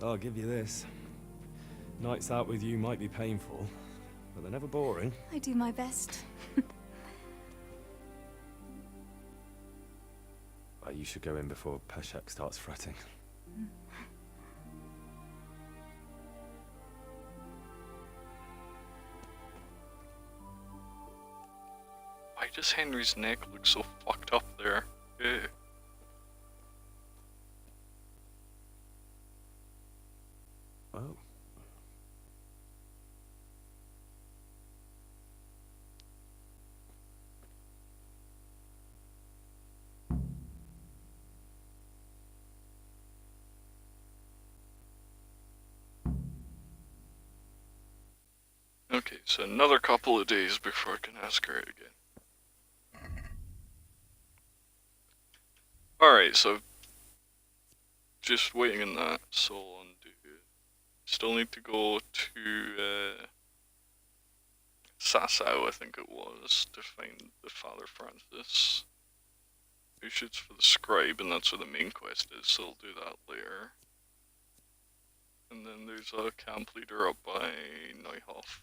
I'll give you this. Nights out with you might be painful, but they're never boring. I do my best. Well, you should go in before Peshek starts fretting. Why does Henry's neck look so fucked up there? Ew. Oh. Okay, so another couple of days before I can ask her out again. Alright, so just waiting on that, so I'll undo it. Still need to go to Sasau, I think it was, to find the Father Francis, who shoots for the scribe, and that's where the main quest is, so I'll do that later. And then there's a camp leader up by Neuhof.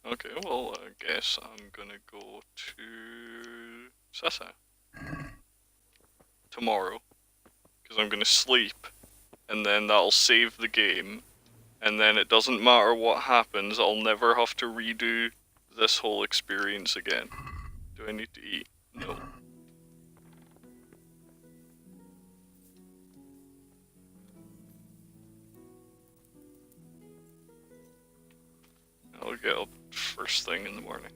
Okay, well, I guess I'm gonna go to Sasau tomorrow, because I'm gonna sleep, and then that'll save the game, and then it doesn't matter what happens, I'll never have to redo this whole experience again. Do I need to eat? No. I'll get up first thing in the morning.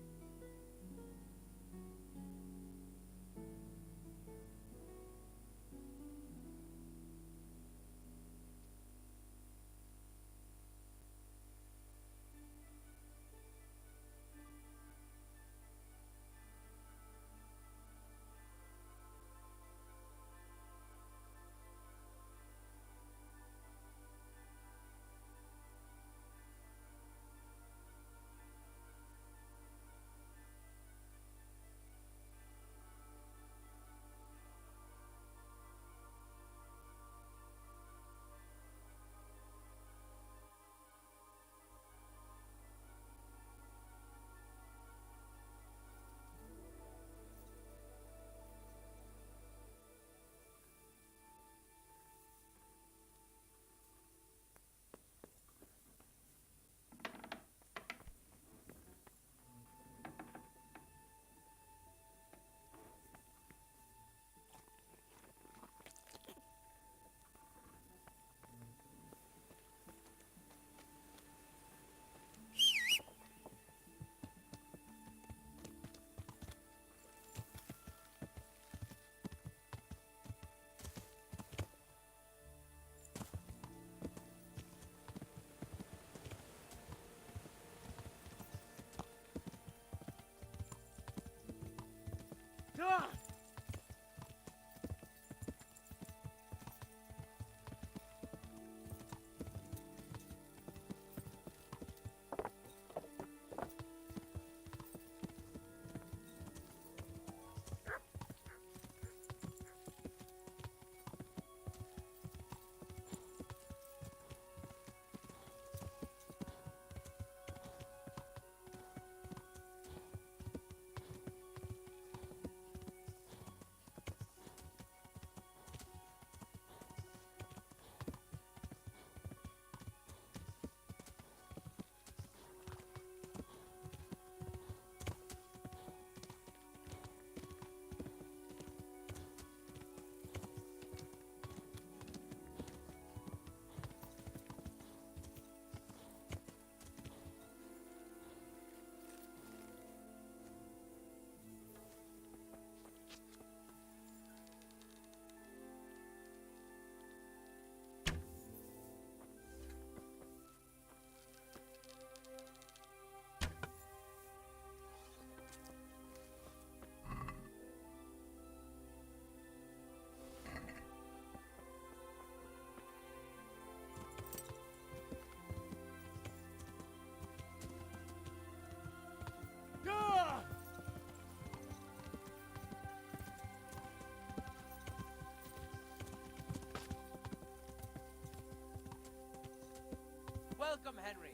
Welcome, Henry.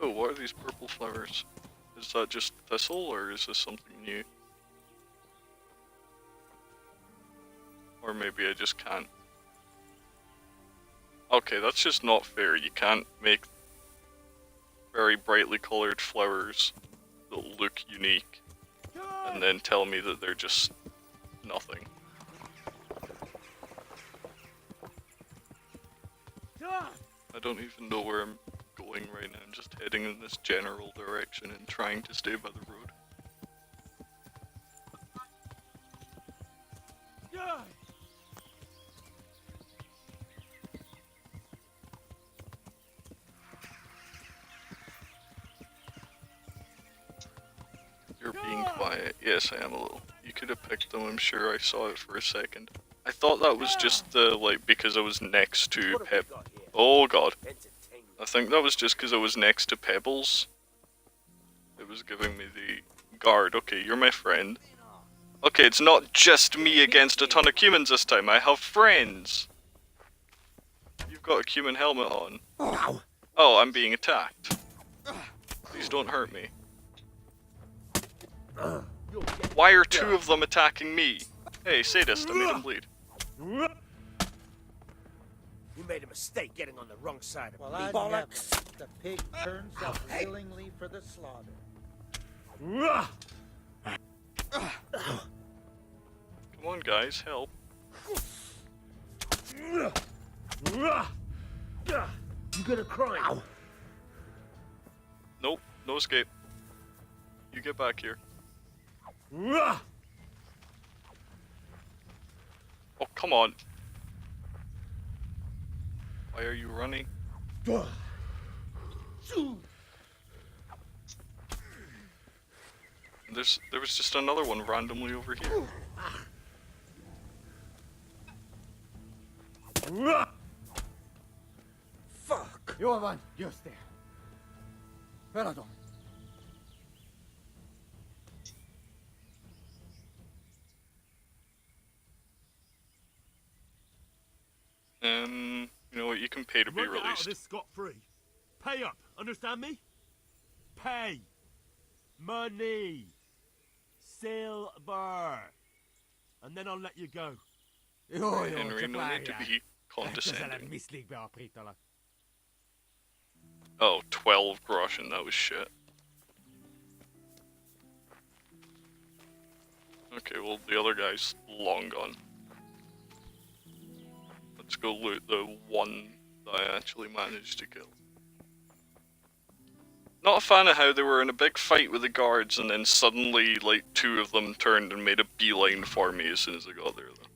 Oh, what are these purple flowers? Is that just thistle, or is this something new? Or maybe I just can't. Okay, that's just not fair. You can't make very brightly colored flowers that look unique and then tell me that they're just nothing. I don't even know where I'm going right now. I'm just heading in this general direction and trying to stay by the road. You're being quiet. Yes, I am a little. You could have picked them, I'm sure. I saw it for a second. I thought that was just the, like, because I was next to Oh god. I think that was just because I was next to Pebbles. It was giving me the guard. Okay, you're my friend. Okay, it's not just me against a ton of humans this time. I have friends. You've got a human helmet on. Oh, I'm being attacked. Please don't hurt me. Why are two of them attacking me? Hey, sadist, I made him bleed. You made a mistake getting on the wrong side of Well, me. I Bollocks. never. The pig turns up willingly for the slaughter. Come on, guys, help. You gonna cry? Nope, no escape. You get back here. Oh, come on. Why are you running? There was just another one randomly over here. Fuck! Jovan, just there. Pardon. You know what? You can pay to be You won't get out of released. this scot-free. Pay up, understand me? Pay. Money. Silver. And then I'll let you go. Henry, no need to be condescending. Oh, 12 groschen, that was shit. Okay, well, the other guy's long gone. Let's go loot the one that I actually managed to kill. Not a fan of how they were in a big fight with the guards and then suddenly, like, two of them turned and made a beeline for me as soon as I got there, though.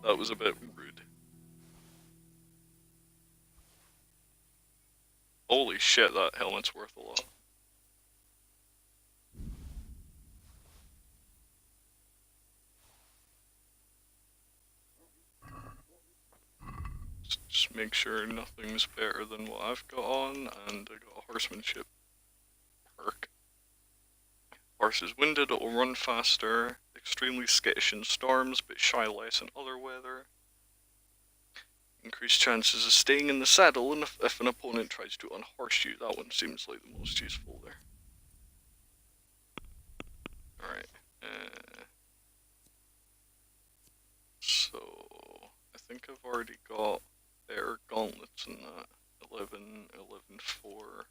That was a bit rude. Holy shit, that helmet's worth a lot. Just make sure nothing's better than what I've got on, and I got a horsemanship perk. Horse is winded, it will run faster, extremely skittish in storms, but shy less in other weather. Increased chances of staying in the saddle, and if an opponent tries to unhorse you, that one seems like the most useful there. Alright, so I think I've already got better gauntlets in that. 11, 11, 4,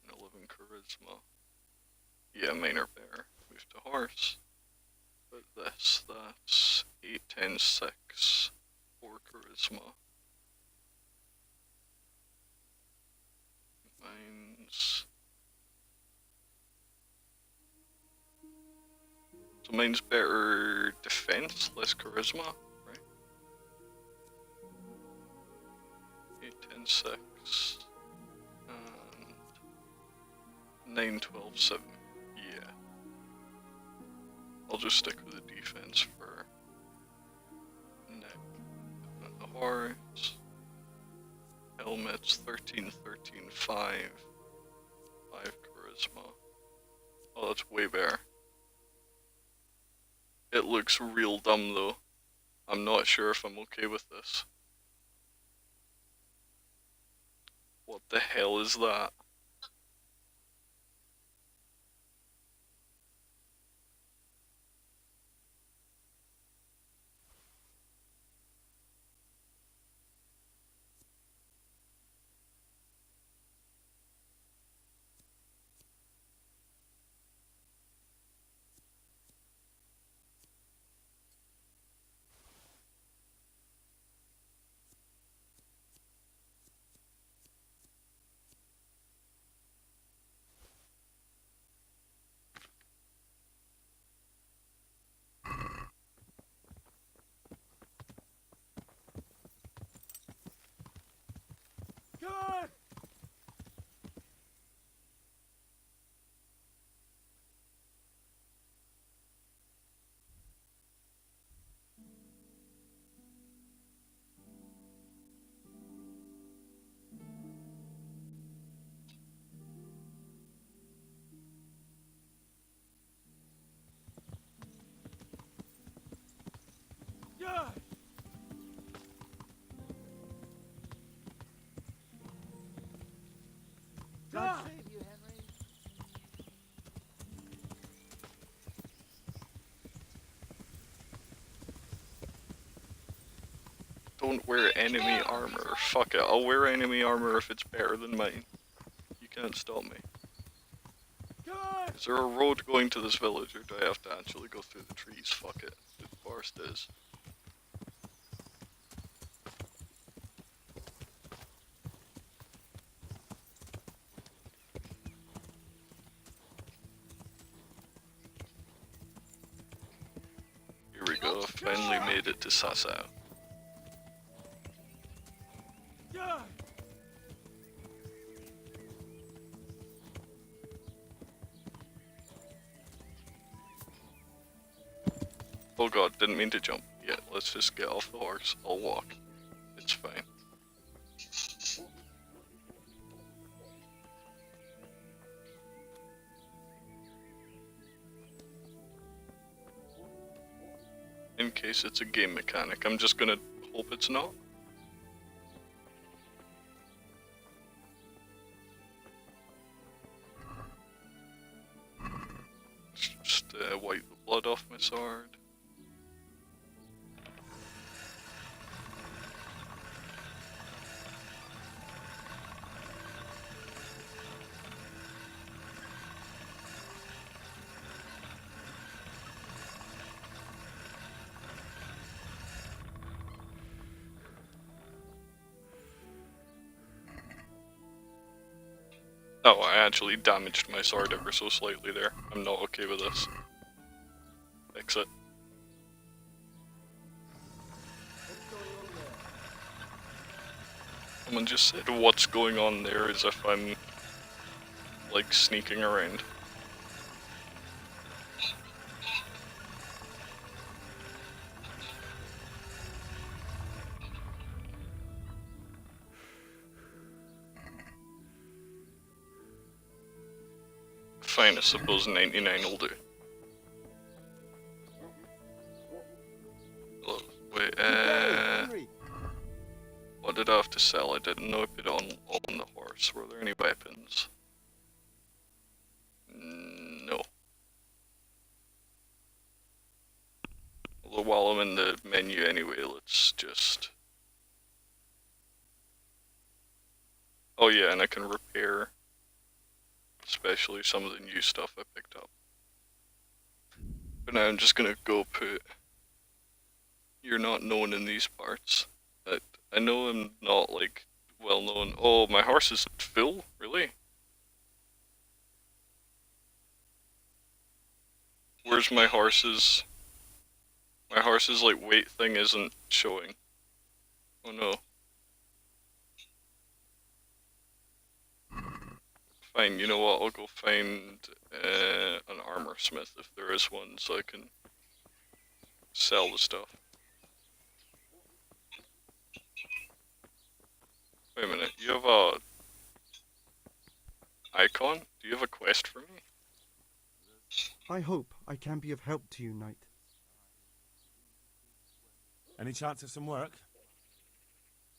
and 11 charisma. Yeah, mine are better. Move to horse. But this, that's 8, 10, 6, 4 charisma. Mine's... So mine's better defense, less charisma, right? 8, 10, 6, and 9, 12, 7. Yeah. I'll just stick with the defense for neck. And the horse. Helmets, 13, 13, 5. 5 charisma. Oh, that's way better. It looks real dumb though. I'm not sure if I'm okay with this. What the hell is that? Good! Yeah! God save you, Henry. Don't wear enemy armor. Fuck it, I'll wear enemy armor if it's better than mine. You can't stop me. Is there a road going to this village, or do I have to actually go through the trees? Fuck it. The forest is. Here we go, finally made it to Sasau. Oh god, didn't mean to jump. Yeah, let's just get off the horse. I'll walk. It's fine. In case it's a game mechanic, I'm just gonna hope it's not. Just wipe the blood off my sword. Oh, I actually damaged my sword ever so slightly there. I'm not okay with this. Fix it. Someone just said, what's going on there, as if I'm, like, sneaking around. Fine, I suppose 99 will do. Oh, wait, what did I have to sell? I didn't know I put it on the horse. Were there any weapons? No. Although while I'm in the menu anyway, let's just... Oh yeah, and I can repair, especially some of the new stuff I picked up. But now I'm just gonna go put... You're not known in these parts. I know I'm not, like, well known. Oh, my horse is full? Really? Where's my horse's... My horse's, like, weight thing isn't showing. Oh no. Fine, you know what, I'll go find an armor smith if there is one, so I can sell the stuff. Wait a minute, you have a icon? Do you have a quest for me? I hope I can be of help to you, knight. Any chance of some work?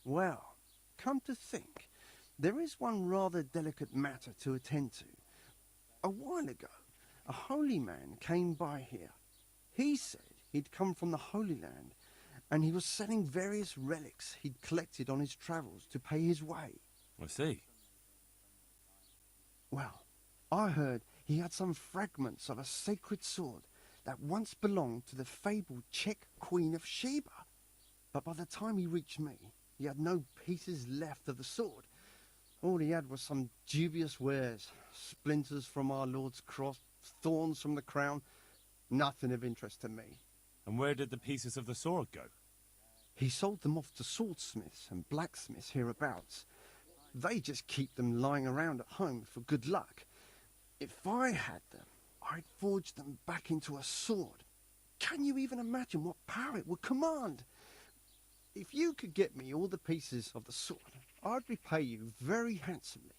Well, come to think, there is one rather delicate matter to attend to. A while ago, a holy man came by here. He said he'd come from the Holy Land, and he was selling various relics he'd collected on his travels to pay his way. I see. Well, I heard he had some fragments of a sacred sword that once belonged to the fabled Czech Queen of Sheba. But by the time he reached me, he had no pieces left of the sword. All he had was some dubious wares, splinters from our Lord's cross, thorns from the crown, nothing of interest to me. And where did the pieces of the sword go? He sold them off to swordsmiths and blacksmiths hereabouts. They just keep them lying around at home for good luck. If I had them, I'd forge them back into a sword. Can you even imagine what power it would command? If you could get me all the pieces of the sword, I'd repay you very handsomely.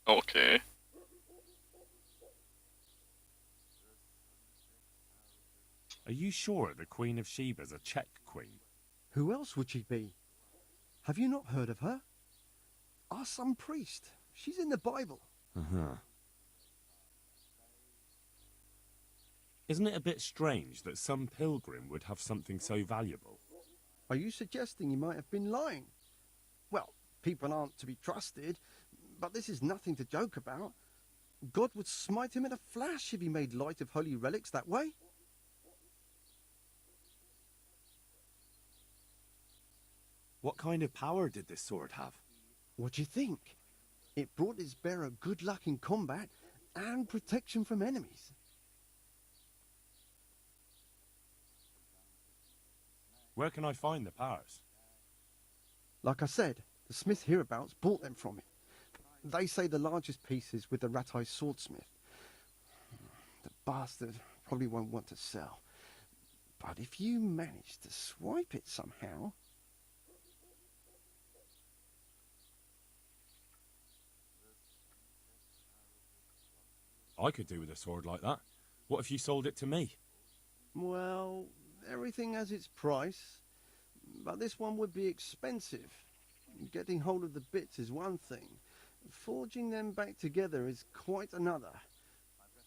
Okay. Are you sure the Queen of Sheba's a Czech queen? Who else would she be? Have you not heard of her? Our some priest. She's in the Bible. Uh-huh. Isn't it a bit strange that some pilgrim would have something so valuable? Are you suggesting he might have been lying? Well, people aren't to be trusted, but this is nothing to joke about. God would smite him in a flash if he made light of holy relics that way. What kind of power did this sword have? What do you think? It brought its bearer good luck in combat and protection from enemies. Where can I find the powers? Like I said, the smith hereabouts bought them from him. They say the largest piece is with the rat-eyed swordsmith. The bastard probably won't want to sell. But if you manage to swipe it somehow... I could do with a sword like that. What if you sold it to me? Well, everything has its price, but this one would be expensive. Getting hold of the bits is one thing. Forging them back together is quite another.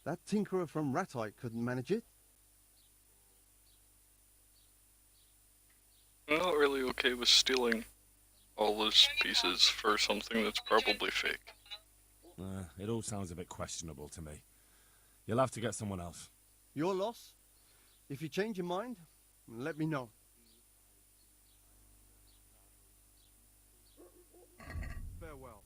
That tinkerer from Ratite couldn't manage it. I'm not really okay with stealing all those pieces for something that's probably fake. It all sounds a bit questionable to me. You'll have to get someone else. Your loss. If you change your mind, let me know. Farewell.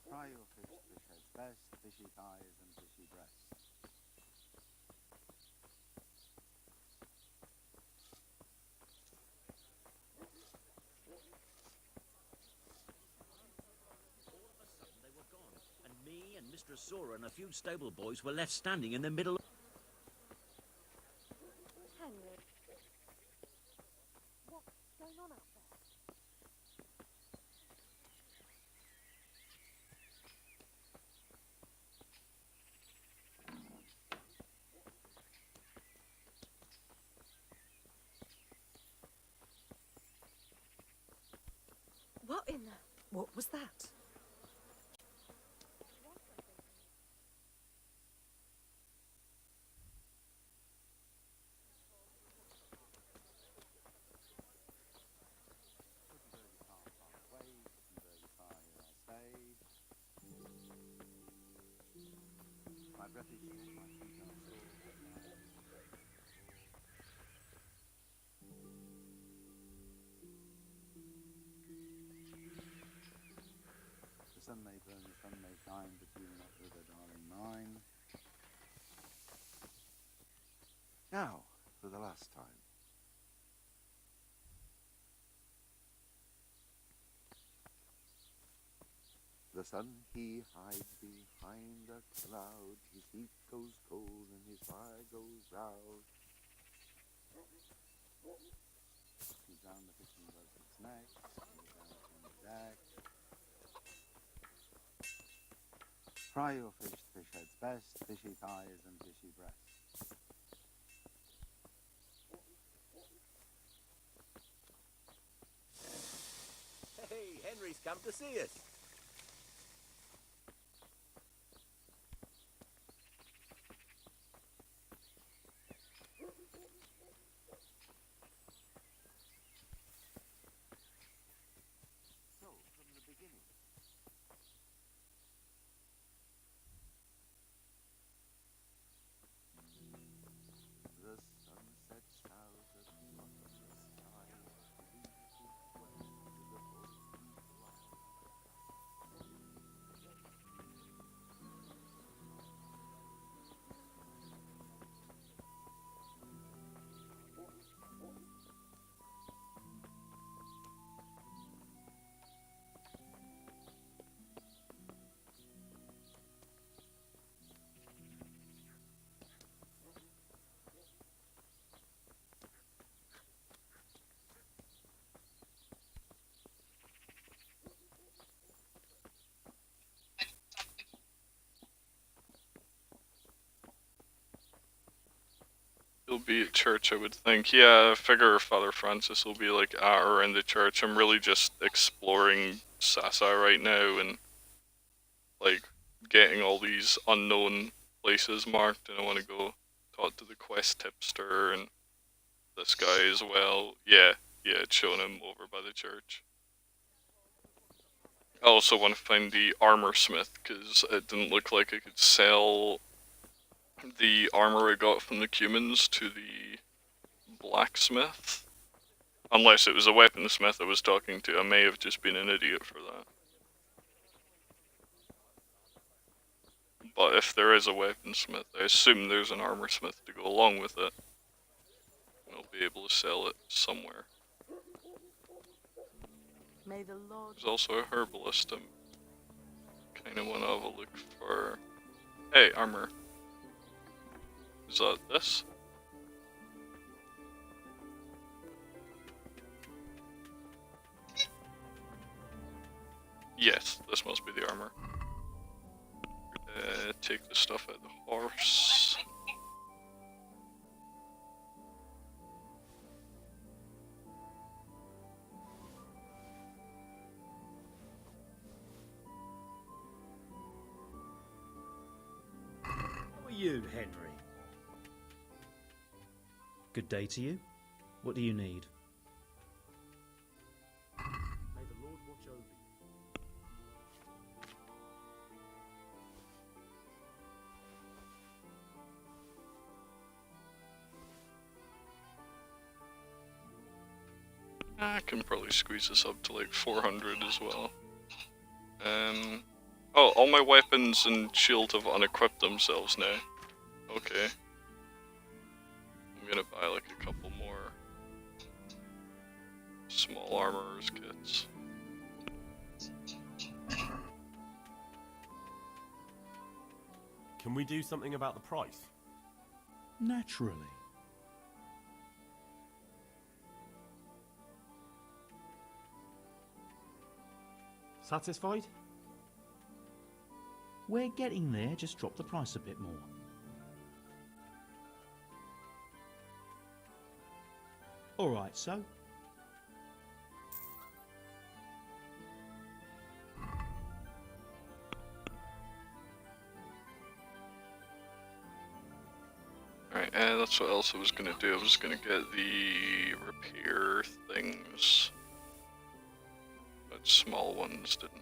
Fry your fish, fish heads best, fishy thighs and fishy breasts. They were gone, and me and Mistress Sora and a few stable boys were left standing in the middle. Henry, what's going on out there? What in the... What was that? My breath is short, my feet are sore. The sun may burn, the sun may shine, but you not wither, darling mine. Now, for the last time. The sun he hides behind a cloud, his heat goes cold and his fire goes round. He drowned the fishing boat its neck, and down from the deck. Fry your fish, fish heads best, fishy thighs and fishy breasts. Hey, Henry's come to see us. So, from the beginning. The sun sets out at the bottomless sky, leaves its way to the holy cloud. He'll be at church, I would think. Yeah, I figure Father Francis will be like at or in the church. I'm really just exploring Sasa right now and like getting all these unknown places marked, and I want to go talk to the quest tipster and this guy as well. Yeah, it's showing him over by the church. I also want to find the armor smith, because it didn't look like I could sell the armor I got from the Cumans to the blacksmith. Unless it was a weaponsmith I was talking to. I may have just been an idiot for that. But if there is a weaponsmith, I assume there's an armor smith to go along with it. I'll be able to sell it somewhere. May the Lord... There's also a herbalist. I kind of want to have a look for... Hey, armor. Is that this? Yes, this must be the armor. Take the stuff out of the horse. How are you, Henry? Good day to you. What do you need? May the Lord watch over you. I can probably squeeze this up to like 400 as well. Oh, all my weapons and shield have unequipped themselves now. Okay. I'm gonna buy like a couple more small armorer's kits. Can we do something about the price? Naturally. Satisfied? We're getting there, just drop the price a bit more. Alright, so? Alright, that's what else I was gonna do. I was gonna get the repair things. But small ones, didn't I?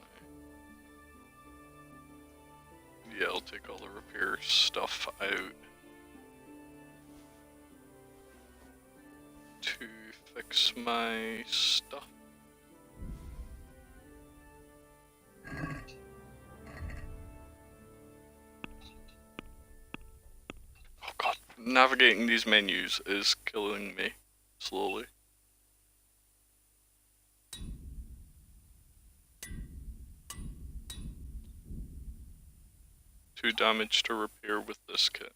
Yeah, I'll take all the repair stuff out. To fix my stuff. Oh god, navigating these menus is killing me slowly. 2 damage to repair with this kit.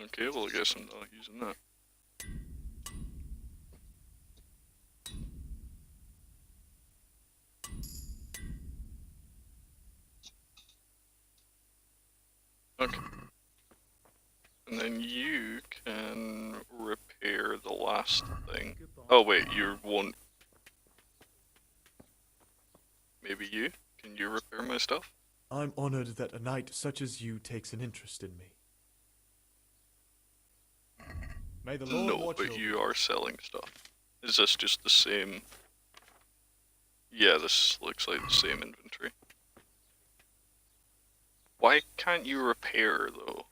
Okay, well I guess I'm not using that. Okay. And then you can repair the last thing. Oh wait, you won't. Maybe you? Can you repair my stuff? I'm honored that a knight such as you takes an interest in me. May the Lord No, watch but over you are selling stuff. Is this just the same? Yeah, this looks like the same inventory. Why can't you repair, though?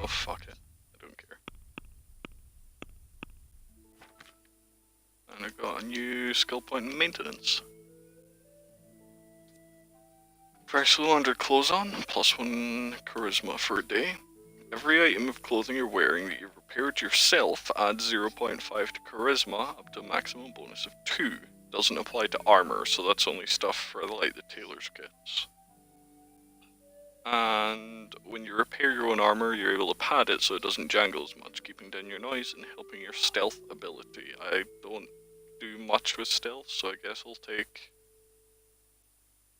Oh, fuck it. I don't care. And I got a new skill point in maintenance. Freshly laundered clothes on, +1 charisma for a day. Every item of clothing you're wearing that you've repaired yourself adds 0.5 to charisma, up to a maximum bonus of 2. Doesn't apply to armor, so that's only stuff for like the tailor's kits. And when you repair your own armor, you're able to pad it so it doesn't jangle as much, keeping down your noise and helping your stealth ability. I don't do much with stealth, so I guess I'll take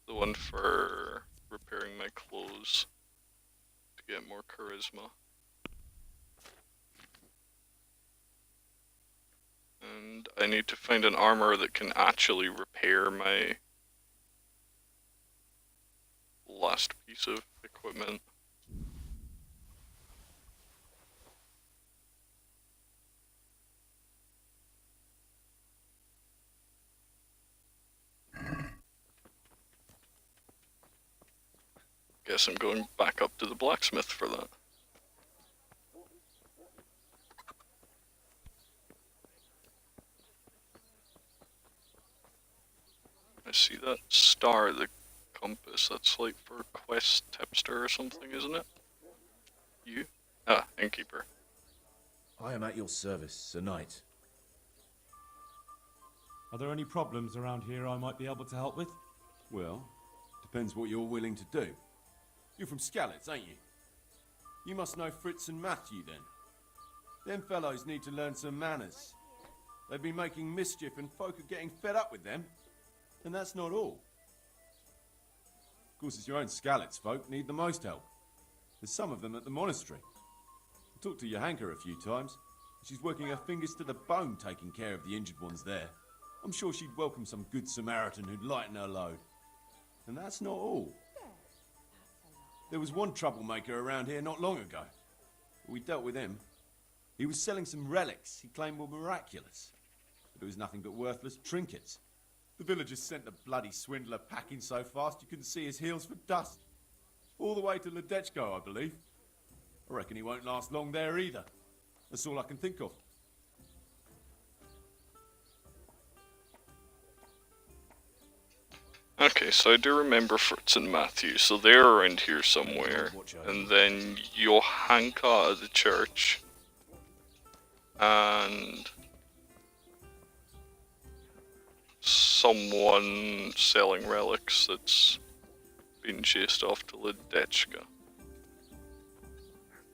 the one for repairing my clothes to get more charisma. And I need to find an armor that can actually repair my last piece of equipment. Guess I'm going back up to the blacksmith for that. I see that star, the compass, that's like for quest tipster or something, isn't it? You? Ah, innkeeper. I am at your service, Sir Knight. Are there any problems around here I might be able to help with? Well, depends what you're willing to do. You're from Skalitz, ain't you? You must know Fritz and Matthew, then. Them fellows need to learn some manners. They've been making mischief and folk are getting fed up with them. And that's not all. Of course, it's your own Skalitz folk need the most help. There's some of them at the monastery. I talked to Johanka a few times. She's working her fingers to the bone taking care of the injured ones there. I'm sure she'd welcome some good Samaritan who'd lighten her load. And that's not all. There was one troublemaker around here not long ago. We dealt with him. He was selling some relics he claimed were miraculous. But it was nothing but worthless trinkets. The villagers sent the bloody swindler packing so fast you couldn't see his heels for dust. All the way to Ledechko, I believe. I reckon he won't last long there either. That's all I can think of. Okay, so I do remember Fritz and Matthew, so they're around here somewhere. And then Johanka at the church. And someone selling relics that's been chased off to Ledechka.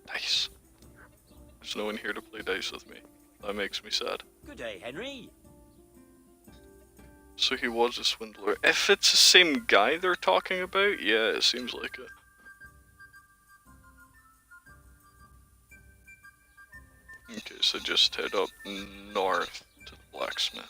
Dice. There's no one here to play dice with me. That makes me sad. Good day, Henry. So he was a swindler. If it's the same guy they're talking about, yeah, it seems like it. Okay, so just head up north to the blacksmith.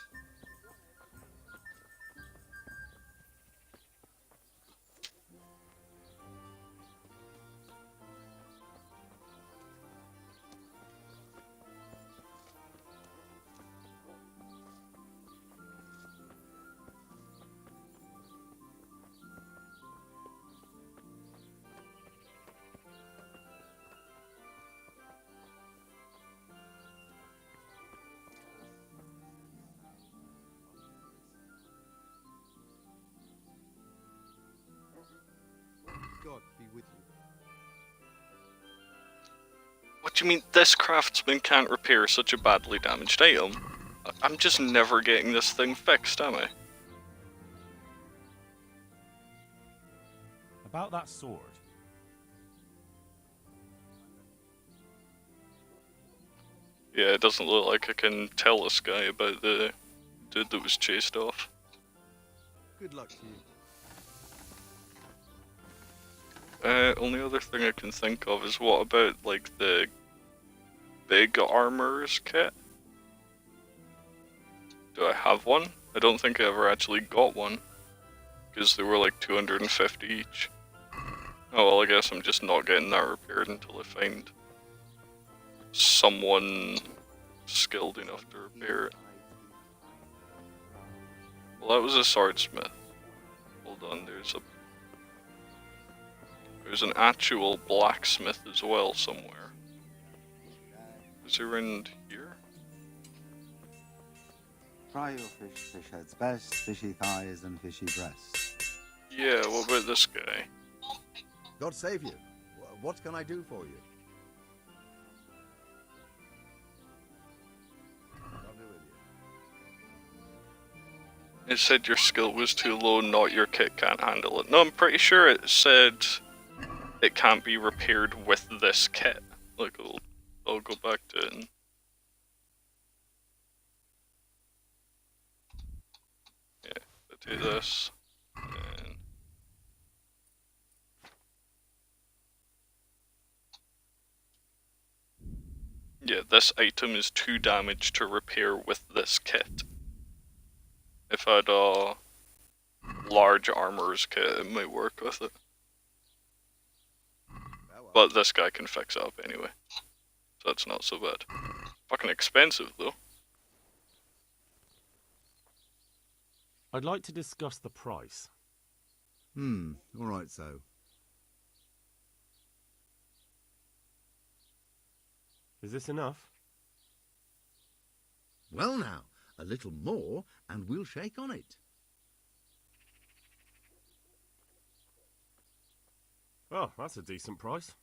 God be with you. What do you mean this craftsman can't repair such a badly damaged item? I'm just never getting this thing fixed, am I? About that sword. Yeah, it doesn't look like I can tell this guy about the dude that was chased off. Good luck to you. Only other thing I can think of is what about, like, the big armor's kit? Do I have one? I don't think I ever actually got one. Because they were like 250 each. Oh well, I guess I'm just not getting that repaired until I find someone skilled enough to repair it. Well, that was a swordsmith. Hold on, there's an actual blacksmith as well somewhere. Is he around here? Fry your fish, fish heads best, fishy thighs and fishy breasts. Yeah, what about this guy? God save you. What can I do for you? I'll be with you. It said your skill was too low, not your kit can't handle it. No, I'm pretty sure it said it can't be repaired with this kit. Like, I'll go back to it and... Yeah, I do this, and... Yeah, this item is 2 damage to repair with this kit. If I had a large armor's kit, it might work with it. But this guy can fix it up anyway. So that's not so bad. Fucking expensive though. I'd like to discuss the price. Alright so. Is this enough? Well now, a little more and we'll shake on it. Oh, that's a decent price.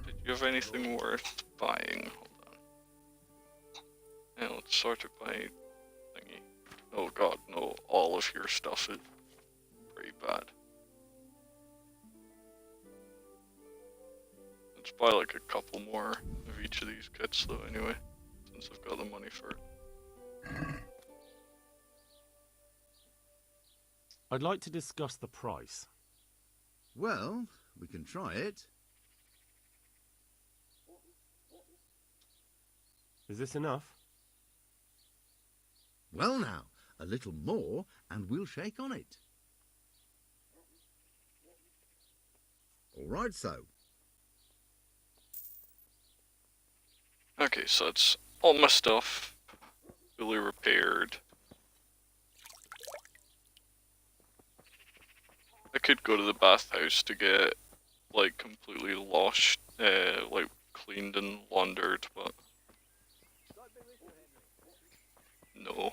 Did you have anything worth buying? Hold on. Yeah, let's sort it by thingy. Oh god, no, all of your stuff is pretty bad. Let's buy like a couple more of each of these kits though anyway, since I've got the money for it. I'd like to discuss the price. Well, we can try it. Is this enough? Well now, a little more and we'll shake on it. Alright so. Okay, so it's all my stuff fully repaired. I could go to the bathhouse to get like completely washed, like cleaned and laundered, but no.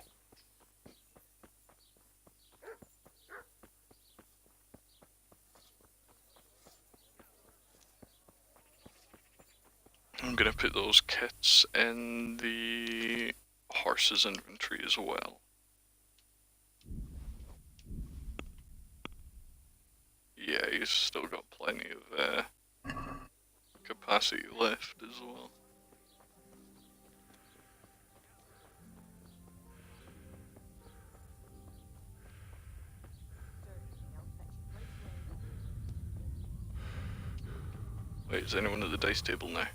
I'm gonna put those kits in the horse's inventory as well. Yeah, he's still got plenty of capacity left as well. Wait, is anyone at the dice table now?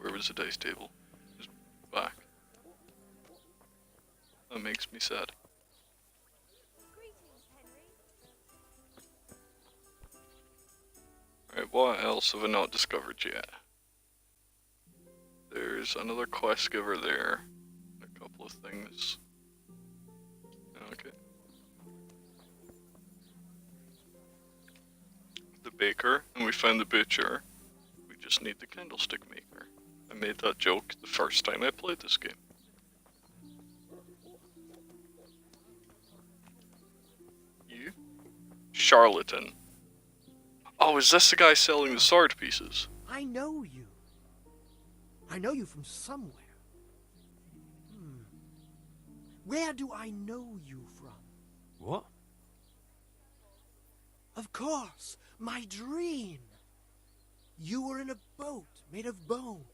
Where was the dice table? It's back. That makes me sad. Alright, what else have I not discovered yet? There's another quest giver there. A couple of things. Okay. The baker, and we found the butcher. We just need the candlestick maker. I made that joke the first time I played this game. You? Charlatan. Oh, is this the guy selling the sword pieces? I know you. I know you from somewhere. Where do I know you from? What? Of course, my dream. You were in a boat made of bones,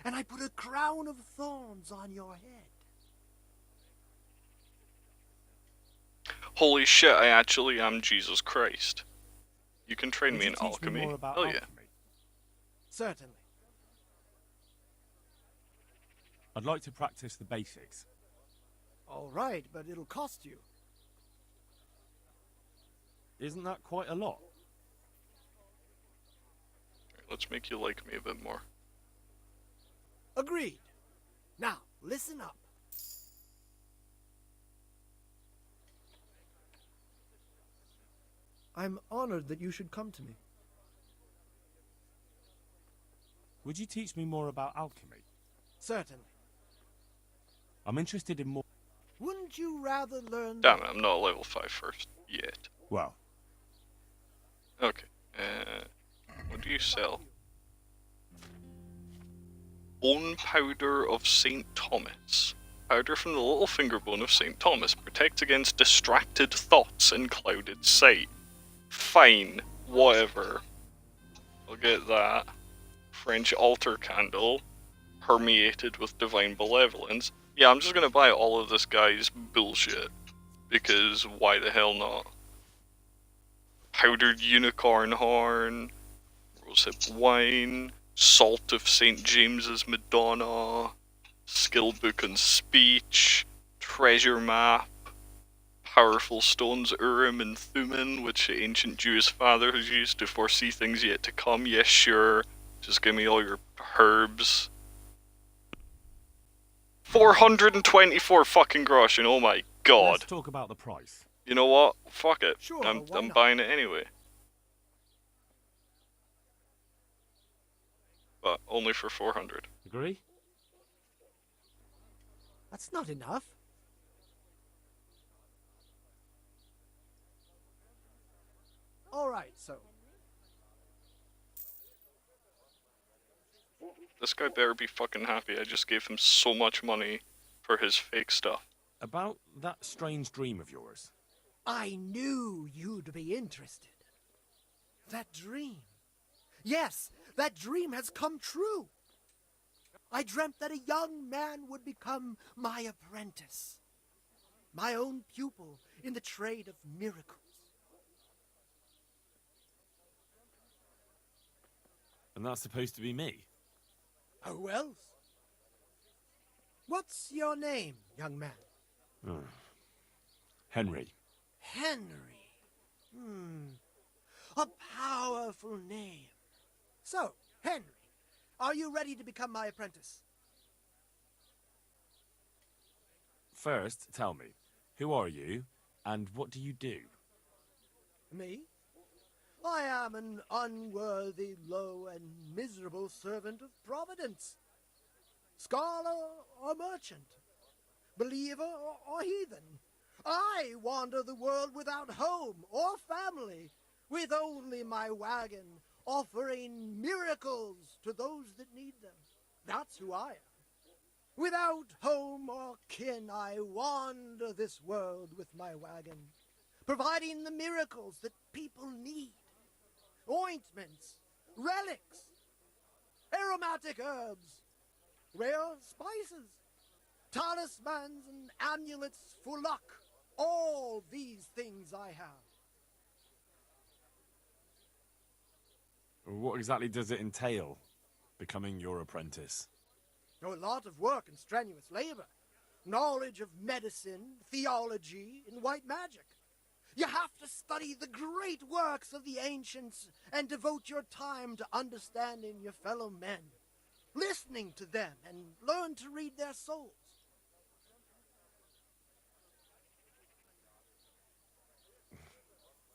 and I put a crown of thorns on your head. Holy shit, I actually am Jesus Christ. You can train Would me you in teach me alchemy. more about Hell yeah. alchemy? Certainly. I'd like to practice the basics. All right, but it'll cost you. Isn't that quite a lot? Let's make you like me a bit more. Agreed. Now, listen up. I'm honored that you should come to me. Would you teach me more about alchemy? Certainly. I'm interested in more. Wouldn't you rather learn... Damn it, I'm not level 5 first yet. Well. Okay. What do you sell? Bone powder of St. Thomas. Powder from the little finger bone of St. Thomas. Protects against distracted thoughts and clouded sight. Fine. Whatever. I'll get that. French altar candle. Permeated with divine benevolence. Yeah, I'm just gonna buy all of this guy's bullshit. because why the hell not? Powdered unicorn horn, rosehip wine, salt of St. James's Madonna, skill book on speech, treasure map, powerful stones Urim and Thummim, which the ancient Jewish fathers used to foresee things yet to come. Yes, sure. Just give me all your herbs. 424 fucking groschen, oh my god. Let's talk about the price. You know what? Fuck it. Sure, I'm why not? buying it anyway. But only for 400. Agree? That's not enough. All right, so This guy better be fucking happy. I just gave him so much money for his fake stuff. About that strange dream of yours. I knew you'd be interested. That dream. Yes, that dream has come true. I dreamt that a young man would become my apprentice, my own pupil in the trade of miracles. And that's supposed to be me. Who else? What's your name, young man? Oh. Henry. Henry. A powerful name. So, Henry, are you ready to become my apprentice? First, tell me, who are you, and what do you do? Me? I am an unworthy, low, and miserable servant of Providence. Scholar or merchant, believer or heathen, I wander the world without home or family, with only my wagon, offering miracles to those that need them. That's who I am. Without home or kin, I wander this world with my wagon, providing the miracles that people need. Ointments, relics, aromatic herbs, rare spices, talismans and amulets for luck. All these things I have. What exactly does it entail, becoming your apprentice? A lot of work and strenuous labor. Knowledge of medicine, theology, and white magic. You have to study the great works of the ancients and devote your time to understanding your fellow men, listening to them, and learn to read their souls.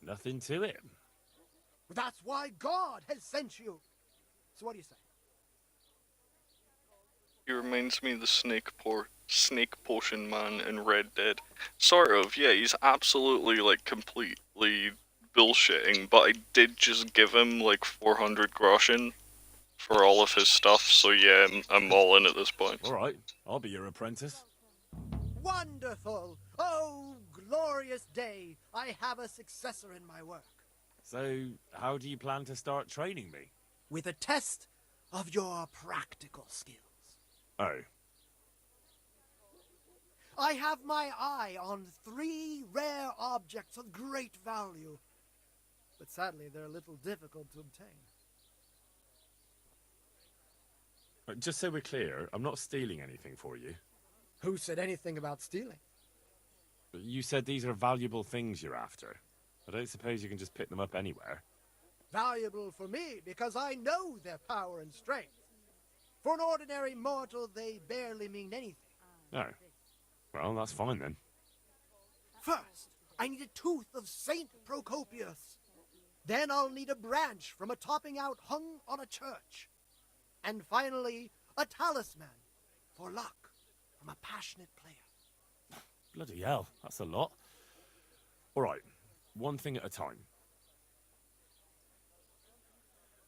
Nothing to it. That's why God has sent you. So what do you say? He reminds me of the snake potion man in Red Dead. Sort of, yeah, he's absolutely, like, completely bullshitting, but I did just give him, like, 400 groschen for all of his stuff, so yeah, I'm all in at this point. Alright, I'll be your apprentice. Wonderful! Oh, glorious day! I have a successor in my work. So, how do you plan to start training me? With a test of your practical skills. Oh. I have my eye on 3 rare objects of great value, but sadly they're a little difficult to obtain. Just so we're clear, I'm not stealing anything for you. Who said anything about stealing? You said these are valuable things you're after. I don't suppose you can just pick them up anywhere. Valuable for me because I know their power and strength. For an ordinary mortal, they barely mean anything. Oh. Well, that's fine then. First, I need a tooth of Saint Procopius. Then I'll need a branch from a topping out hung on a church. And finally, a talisman for luck from a passionate player. Bloody hell, that's a lot. Alright, one thing at a time.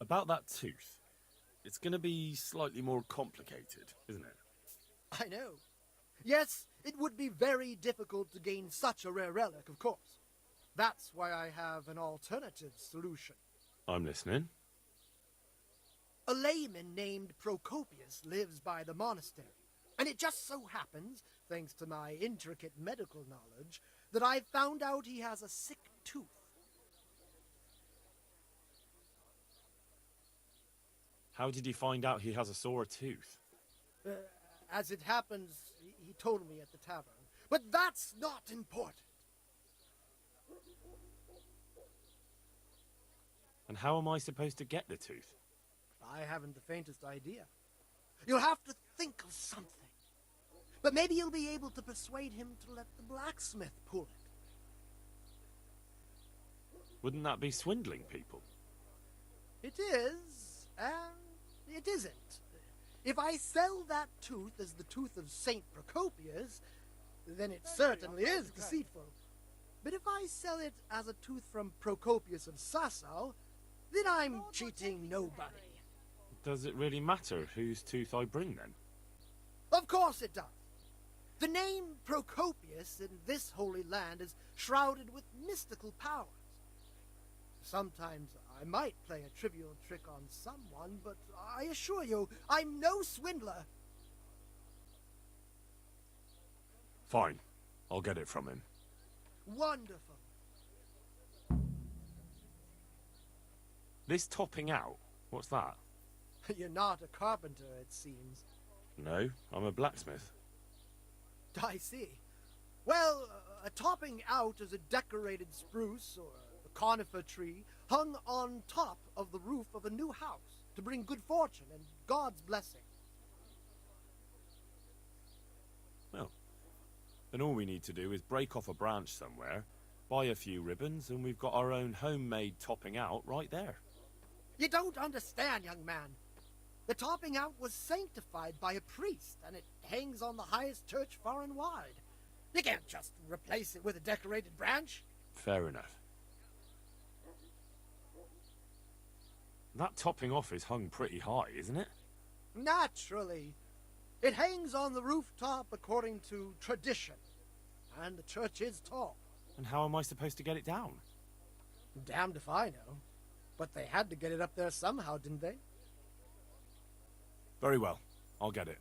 About that tooth. It's going to be slightly more complicated, isn't it? I know. Yes, it would be very difficult to gain such a rare relic, of course. That's why I have an alternative solution. I'm listening. A layman named Procopius lives by the monastery, and it just so happens, thanks to my intricate medical knowledge, that I found out he has a sick tooth. How did you find out he has a sore tooth? As it happens, he told me at the tavern. But that's not important. And how am I supposed to get the tooth? I haven't the faintest idea. You'll have to think of something. But maybe you'll be able to persuade him to let the blacksmith pull it. Wouldn't that be swindling people? It is, and it isn't. If I sell that tooth as the tooth of Saint Procopius, then it certainly is deceitful. But if I sell it as a tooth from Procopius of Sasau, then I'm cheating nobody. Does it really matter whose tooth I bring then? Of course it does. The name Procopius in this holy land is shrouded with mystical powers. Sometimes I might play a trivial trick on someone, but I assure you, I'm no swindler. Fine. I'll get it from him. Wonderful. This topping out, what's that? You're not a carpenter, it seems. No, I'm a blacksmith. I see. Well, a topping out is a decorated spruce or a conifer tree hung on top of the roof of a new house to bring good fortune and God's blessing. Well, then all we need to do is break off a branch somewhere, buy a few ribbons, and we've got our own homemade topping out right there. You don't understand, young man. The topping out was sanctified by a priest, and it hangs on the highest church far and wide. You can't just replace it with a decorated branch. Fair enough. That topping off is hung pretty high, isn't it? Naturally. It hangs on the rooftop according to tradition, and the church is tall. And how am I supposed to get it down? Damned if I know. But they had to get it up there somehow, didn't they? Very well. I'll get it.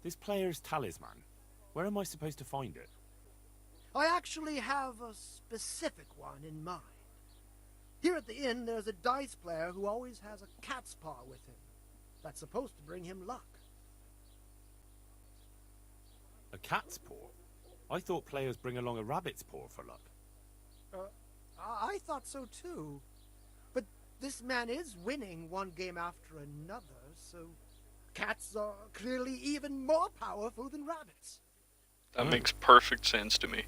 This player's talisman. Where am I supposed to find it? I actually have a specific one in mind. Here at the inn, there's a dice player who always has a cat's paw with him. That's supposed to bring him luck. A cat's paw? I thought players bring along a rabbit's paw for luck. I thought so too. But this man is winning one game after another, so cats are clearly even more powerful than rabbits. That makes perfect sense to me.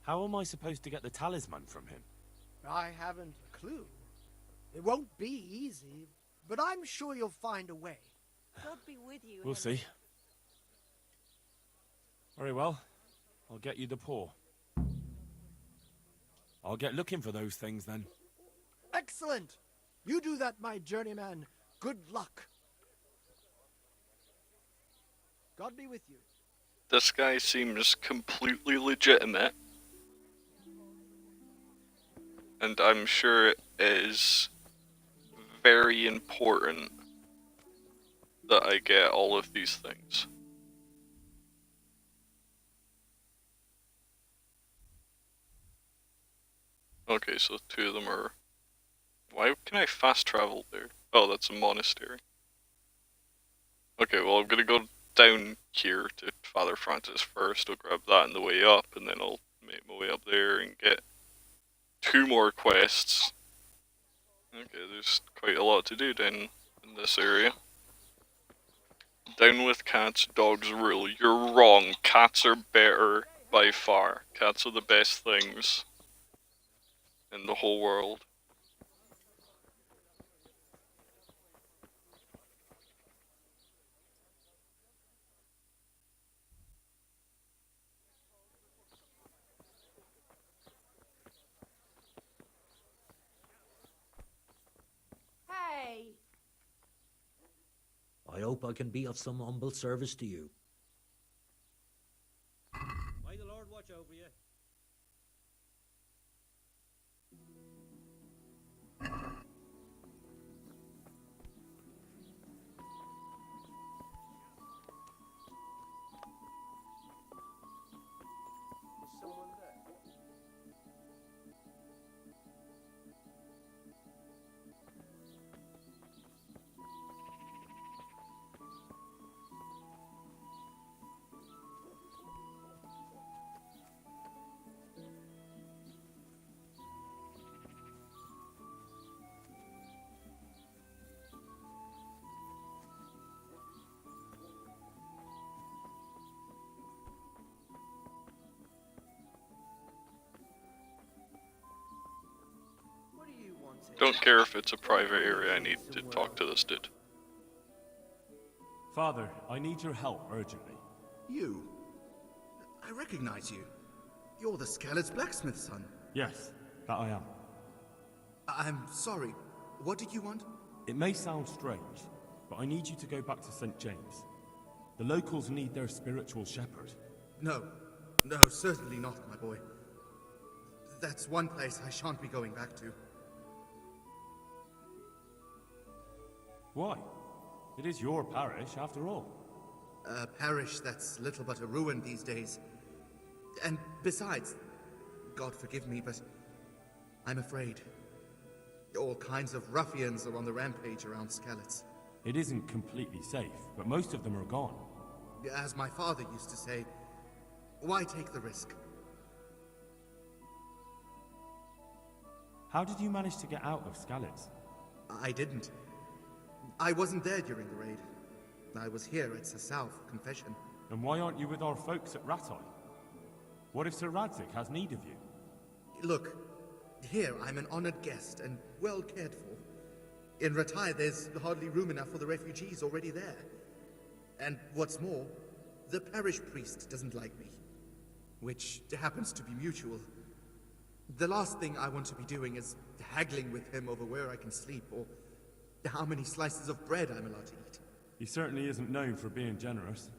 How am I supposed to get the talisman from him? I haven't a clue. It won't be easy, but I'm sure you'll find a way. God be with you. We'll see. Very well. I'll get you the paw. I'll get looking for those things then. Excellent! You do that, my journeyman. Good luck. God be with you. This guy seems completely legitimate. And I'm sure it is very important that I get all of these things. Okay, so two of them are... Why can I fast travel there? Oh, that's a monastery. Okay, well I'm gonna go down here to Father Francis first. I'll grab that on the way up, and then I'll make my way up there and get 2 more quests. Okay, there's quite a lot to do down in this area. Down with cats, dogs rule. You're wrong. Cats are better by far. Cats are the best things in the whole world. Hey! I hope I can be of some humble service to you. May the Lord watch over you. Don't care if it's a private area, I need to talk to this dude. Father, I need your help urgently. You? I recognize you. You're the Skalit's blacksmith's son. Yes, that I am. I'm sorry. What did you want? It may sound strange, but I need you to go back to St. James. The locals need their spiritual shepherd. No, certainly not, my boy. That's one place I shan't be going back to. Why? It is your parish, after all. A parish that's little but a ruin these days. And besides, God forgive me, but I'm afraid. All kinds of ruffians are on the rampage around Skalit's. It isn't completely safe, but most of them are gone. As my father used to say, why take the risk? How did you manage to get out of Skalit's? I didn't. I wasn't there during the raid. I was here at Sasau for confession. And why aren't you with our folks at Rattay? What if Sir Radzig has need of you? Look, here I'm an honored guest and well cared for. In Rattay, there's hardly room enough for the refugees already there. And what's more, the parish priest doesn't like me. Which happens to be mutual. The last thing I want to be doing is haggling with him over where I can sleep or how many slices of bread I'm allowed to eat. He certainly isn't known for being generous.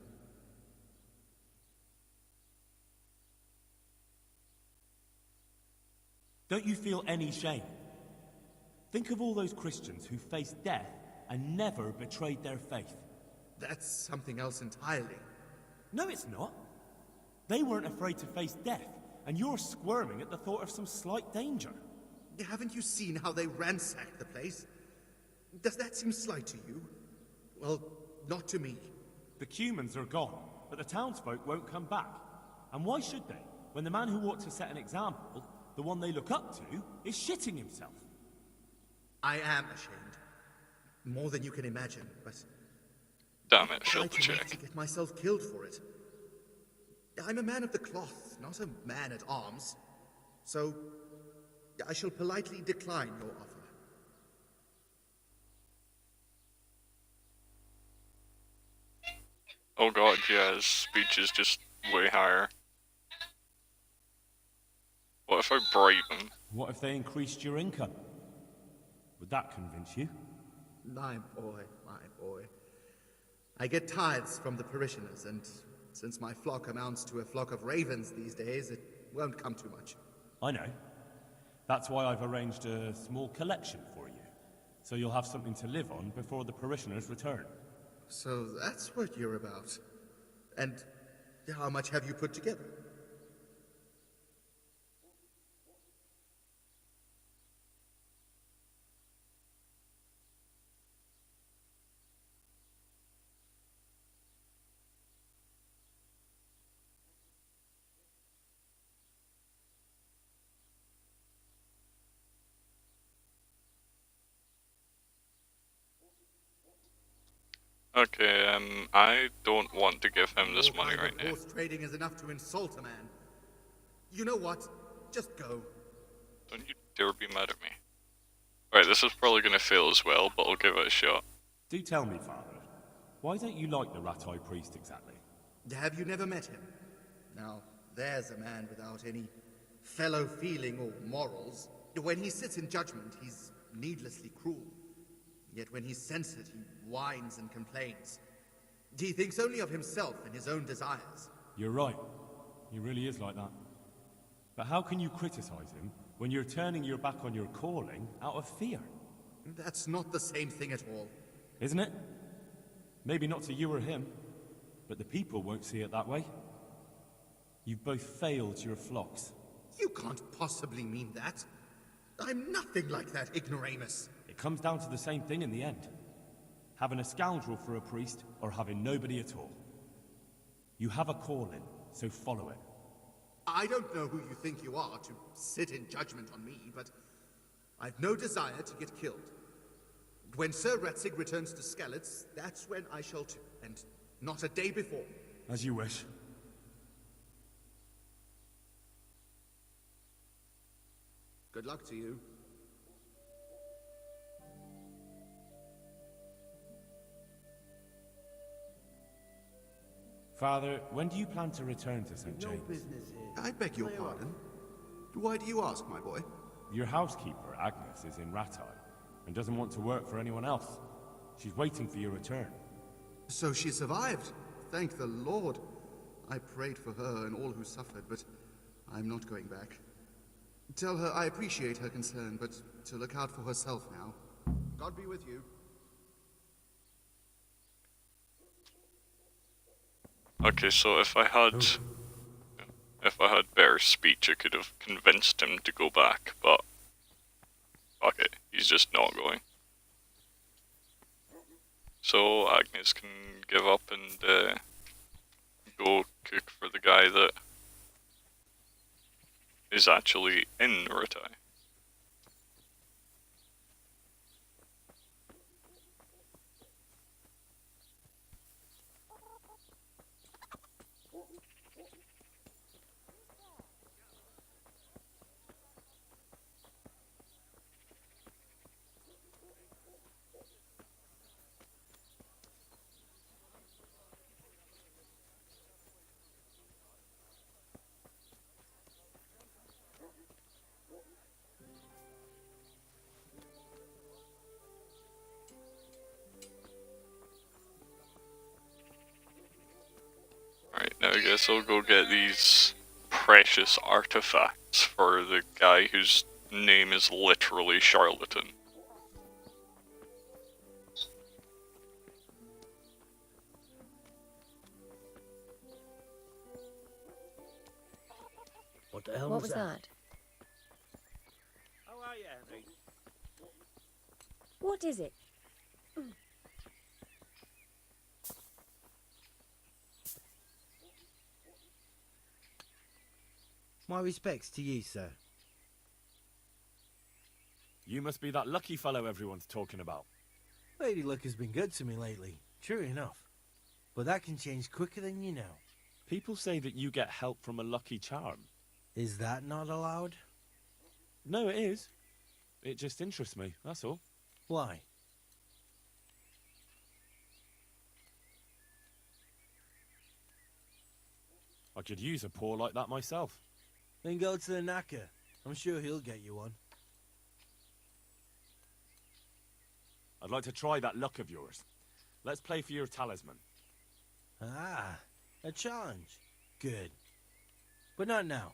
Don't you feel any shame? Think of all those Christians who faced death and never betrayed their faith. That's something else entirely. No, it's not. They weren't afraid to face death, and you're squirming at the thought of some slight danger. Haven't you seen how they ransacked the place? Does that seem slight to you? Well, not to me. The Cumans are gone, but the townsfolk won't come back. And why should they, when the man who ought to set an example, the one they look up to, is shitting himself? I am ashamed. More than you can imagine, but... Damn it, I filter try check. to get myself killed for it. I'm a man of the cloth, not a man at arms. So, I shall politely decline your offer. Oh god, yeah, his speech is just way higher. What if I bribe him? What if they increased your income? Would that convince you? My boy, my boy. I get tithes from the parishioners, and since my flock amounts to a flock of ravens these days, it won't come too much. I know. That's why I've arranged a small collection for you, so you'll have something to live on before the parishioners return. So that's what you're about. And how much have you put together? Okay, I don't want to give him this money right now. Horse trading is enough to insult a man. You know what? Just go. Don't you dare be mad at me. Alright, this is probably gonna fail as well, but I'll give it a shot. Do tell me, Father, why don't you like the Rattay priest exactly? Have you never met him? Now, there's a man without any fellow feeling or morals. When he sits in judgment, he's needlessly cruel. Yet when he's censored, he whines and complains. He thinks only of himself and his own desires. You're right. He really is like that. But how can you criticize him when you're turning your back on your calling out of fear? That's not the same thing at all. Isn't it? Maybe not to you or him, but the people won't see it that way. You've both failed your flocks. You can't possibly mean that. I'm nothing like that ignoramus. It comes down to the same thing in the end. Having a scoundrel for a priest, or having nobody at all. You have a calling, so follow it. I don't know who you think you are to sit in judgment on me, but I've no desire to get killed. When Sir Radzig returns to Skalit's, that's when I shall too, and not a day before. As you wish. Good luck to you. Father, when do you plan to return to St. James? I beg your pardon. Why do you ask, my boy? Your housekeeper, Agnes, is in Rattay and doesn't want to work for anyone else. She's waiting for your return. So she survived. Thank the Lord. I prayed for her and all who suffered, but I'm not going back. Tell her I appreciate her concern, but to look out for herself now. God be with you. Okay, so if I had better speech, I could have convinced him to go back, but fuck it, he's just not going. So Agnes can give up and go cook for the guy that is actually in Rattay. Alright, now I guess I'll go get these precious artifacts for the guy whose name is literally Charlatan. What the hell What was was that? that? How are you, Henry? What is it? My respects to you, sir. You must be that lucky fellow everyone's talking about. Lady Luck has been good to me lately, true enough. But that can change quicker than you know. People say that you get help from a lucky charm. Is that not allowed? No, it is. It just interests me, that's all. Why? I could use a paw like that myself. Then go to the knacker. I'm sure he'll get you one. I'd like to try that luck of yours. Let's play for your talisman. Ah, a challenge. Good. But not now.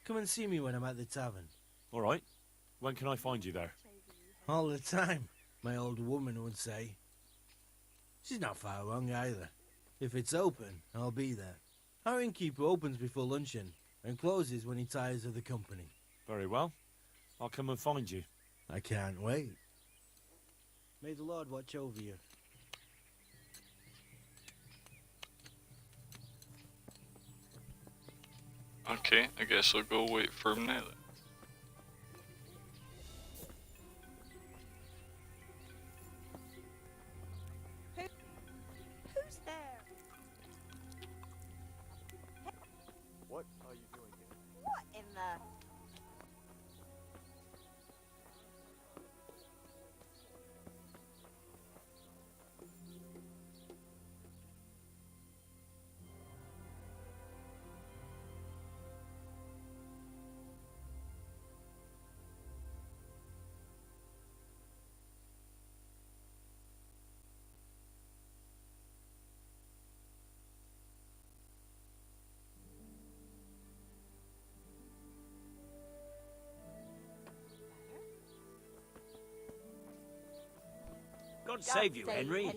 Come and see me when I'm at the tavern. All right. When can I find you there? All the time, my old woman would say. She's not far wrong either. If it's open, I'll be there. Our innkeeper opens before luncheon and closes when he tires of the company. Very well. I'll come and find you. I can't wait. May the Lord watch over you. Okay, I guess I'll go wait for him now then. Who's there? What are you doing here? What in the... God save you, Henry.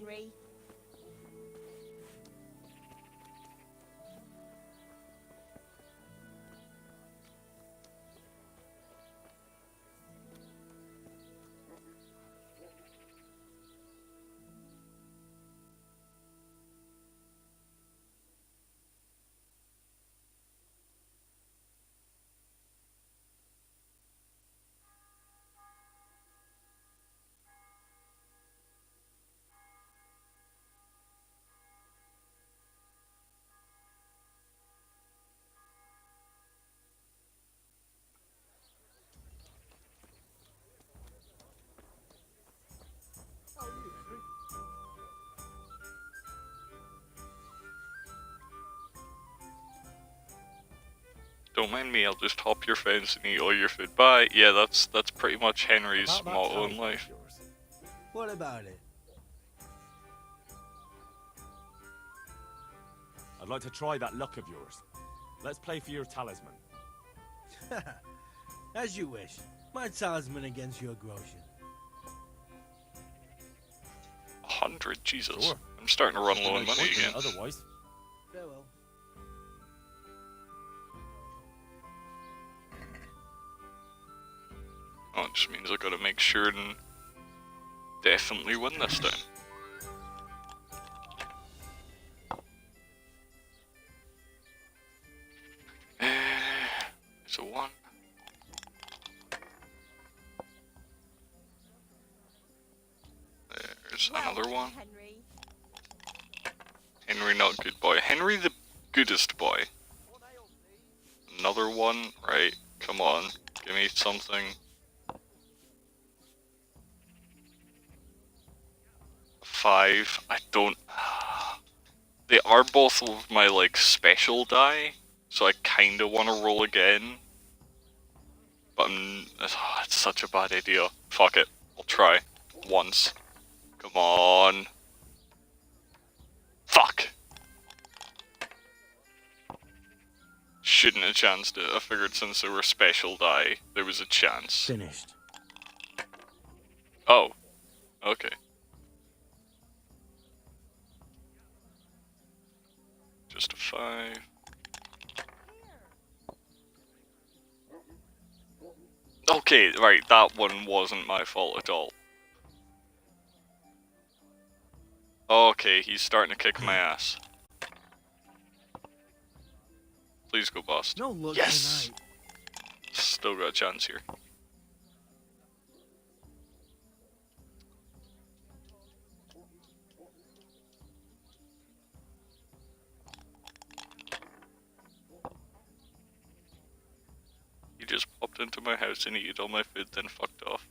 Don't mind me, I'll just hop your fence and eat all your food. Bye. Yeah, that's pretty much Henry's About that motto in talisman life. of yours. What about it? I'd like to try that luck of yours. Let's play for your talisman. As you wish. My talisman against your groschen. 100, Jesus. Sure. I'm starting to run low on No money point in again. it otherwise. Farewell. Oh, it just means I gotta make sure and definitely win this time. It's a 1. There's another one. Henry, not good boy. Henry, the goodest boy. Another one, right? Come on, give me something. 5. I don't. They are both of my like special die, so I kind of want to roll again. But it's such a bad idea. Fuck it, I'll try once. Come on. Fuck. Shouldn't have chanced it. I figured since they were special die, there was a chance. Finished. Oh. Okay. Just a 5. Okay, right, that one wasn't my fault at all. Okay, he's starting to kick my ass. Please go bust. No luck Yes! tonight. Still got a chance here. He just popped into my house and ate all my food, then fucked off.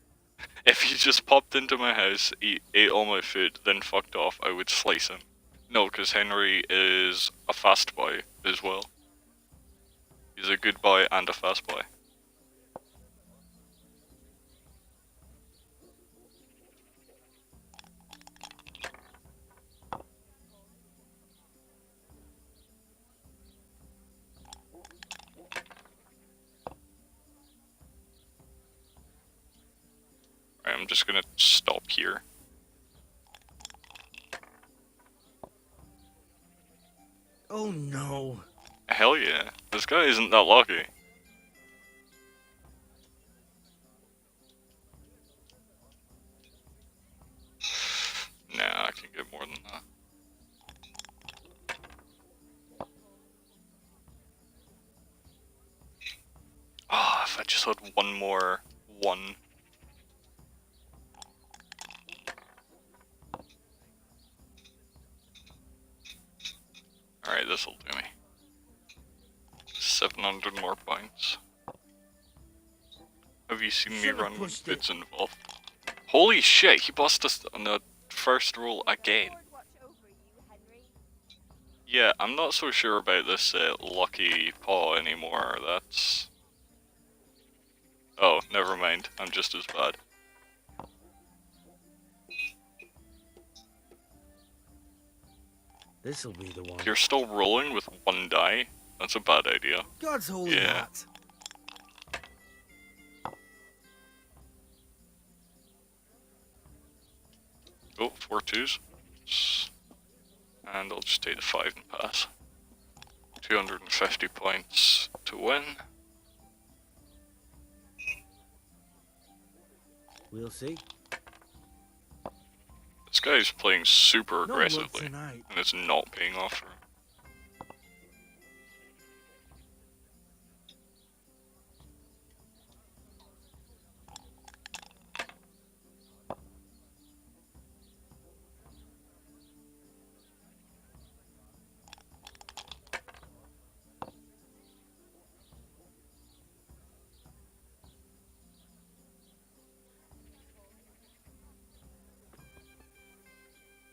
If he just popped into my house, ate all my food, then fucked off, I would slice him. No, because Henry is a fast boy as well. He's a good boy and a fast boy. Alright, I'm just gonna stop here. Oh no. Hell yeah, this guy isn't that lucky. Nah, I can get more than that. Ah, if I just had one more 1. Alright, this'll do me. 700 more points. Have you seen me run when it's involved? Holy shit, he bossed us on the first roll again. Yeah, I'm not so sure about this lucky paw anymore. That's... Oh, never mind. I'm just as bad. This'll be the one. You're still rolling with 1 die? That's a bad idea. God's holy hat. Oh, 4 2s. And I'll just take the 5 and pass. 250 points to win. We'll see. This guy's playing super No aggressively, luck tonight. and it's not paying off for him.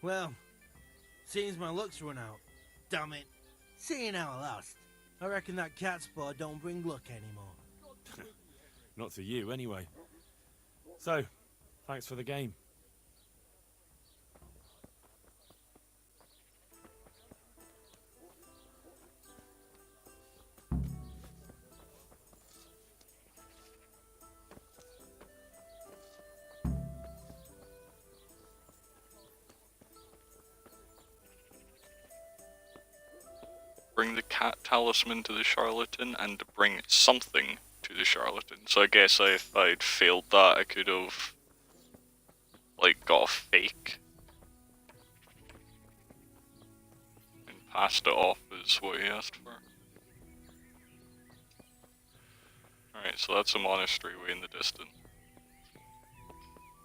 Well, seems my luck's run out. Damn it. Seeing how I lost. I reckon that cat's paw don't bring luck anymore. Not to you, anyway. So, thanks for the game. Bring the cat talisman to the charlatan and bring something to the charlatan. So I guess if I'd failed that, I could have, like, got a fake and passed it off as what he asked for. Alright, so that's a monastery way in the distance.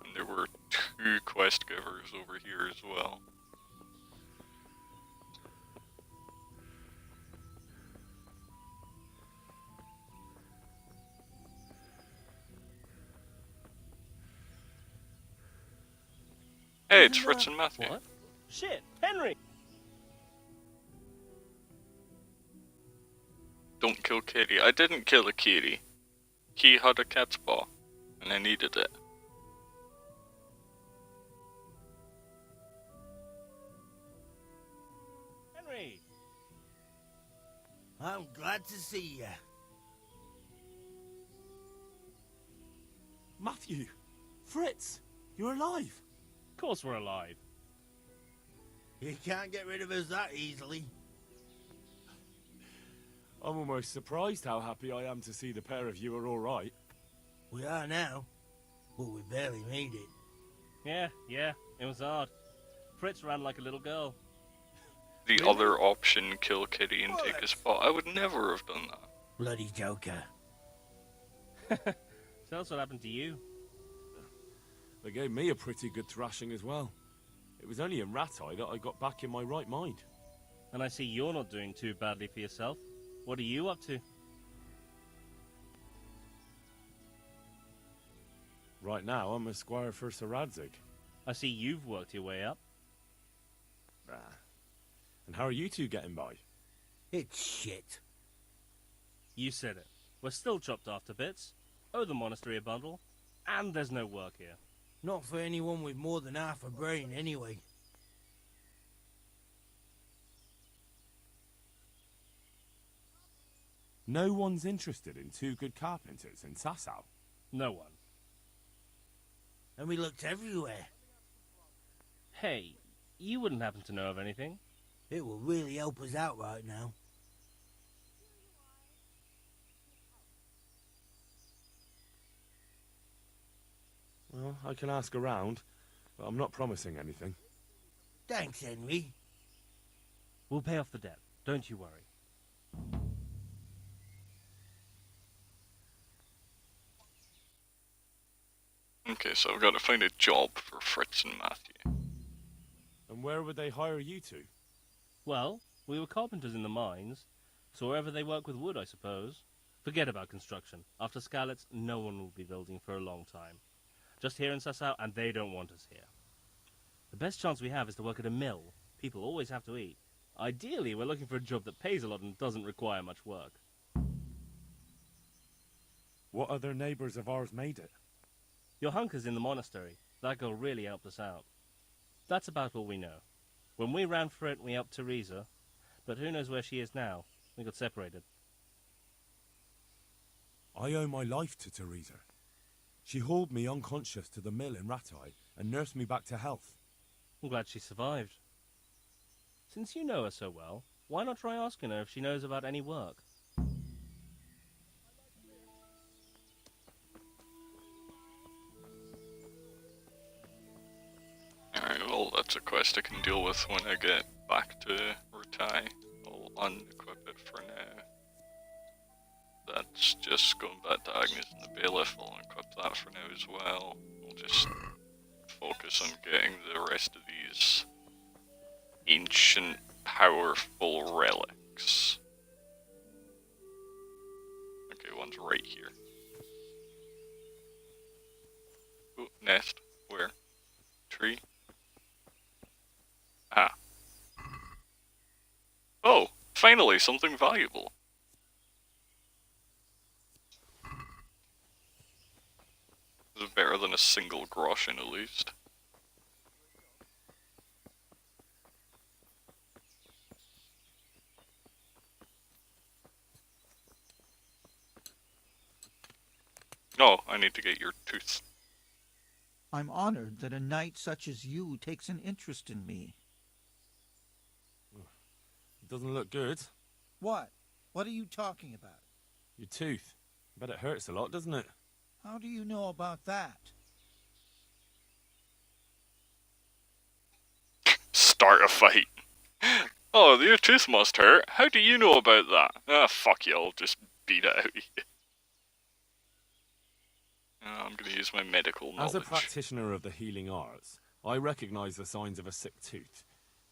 And there were 2 quest givers over here as well. Hey, it's Fritz and Matthew. What? Shit, Henry! Don't kill Kitty. I didn't kill a kitty. He had a cat's paw, and I needed it. Henry! I'm glad to see you. Matthew! Fritz! You're alive! Of course we're alive. You can't get rid of us that easily. I'm almost surprised how happy I am to see the pair of you are alright. We are now, but we barely made it. Yeah, it was hard. Fritz ran like a little girl. The other option, kill Kitty and take his paw. I would never have done that. Bloody Joker. So that's what happened to you. They gave me a pretty good thrashing as well. It was only in Rat-Eye that I got back in my right mind. And I see you're not doing too badly for yourself. What are you up to? Right now, I'm a squire for Sir Radzig. I see you've worked your way up. And how are you two getting by? It's shit. You said it. We're still chopped off to bits. Owe the monastery a bundle. And there's no work here. Not for anyone with more than half a brain, anyway. No one's interested in 2 good carpenters in Sasau. No one. And we looked everywhere. Hey, you wouldn't happen to know of anything? It will really help us out right now. Well, I can ask around, but I'm not promising anything. Thanks, Henry. We'll pay off the debt. Don't you worry. Okay, so I've got to find a job for Fritz and Matthew. And where would they hire you to? Well, we were carpenters in the mines, so wherever they work with wood, I suppose. Forget about construction. After Skalitz, no one will be building for a long time. Just here in Sasau, and they don't want us here. The best chance we have is to work at a mill. People always have to eat. Ideally, we're looking for a job that pays a lot and doesn't require much work. What other neighbours of ours made it? Your hunker's in the monastery. That girl really helped us out. That's about all we know. When we ran for it, we helped Teresa. But who knows where she is now? We got separated. I owe my life to Teresa. She hauled me unconscious to the mill in Rat-Eye and nursed me back to health. I'm glad she survived. Since you know her so well, why not try asking her if she knows about any work? Alright, well, that's a quest I can deal with when I get back to Rutai. I'll unequip it for now. That's just going back to Agnes and the Bailiff. I'll unequip that for now as well. We'll just focus on getting the rest of these ancient, powerful relics. Okay, one's right here. Ooh, nest. Where? Tree? Ah. Oh, finally, something valuable. than a single groschen at least. Oh, I need to get your tooth. I'm honored that a knight such as you takes an interest in me. It doesn't look good. What? What are you talking about? Your tooth. I bet it hurts a lot, doesn't it? How do you know about that? Start a fight. Oh, your tooth must hurt. How do you know about that? Ah, fuck you, I'll just beat it out of you. I'm gonna use my medical knowledge. As a practitioner of the healing arts, I recognize the signs of a sick tooth.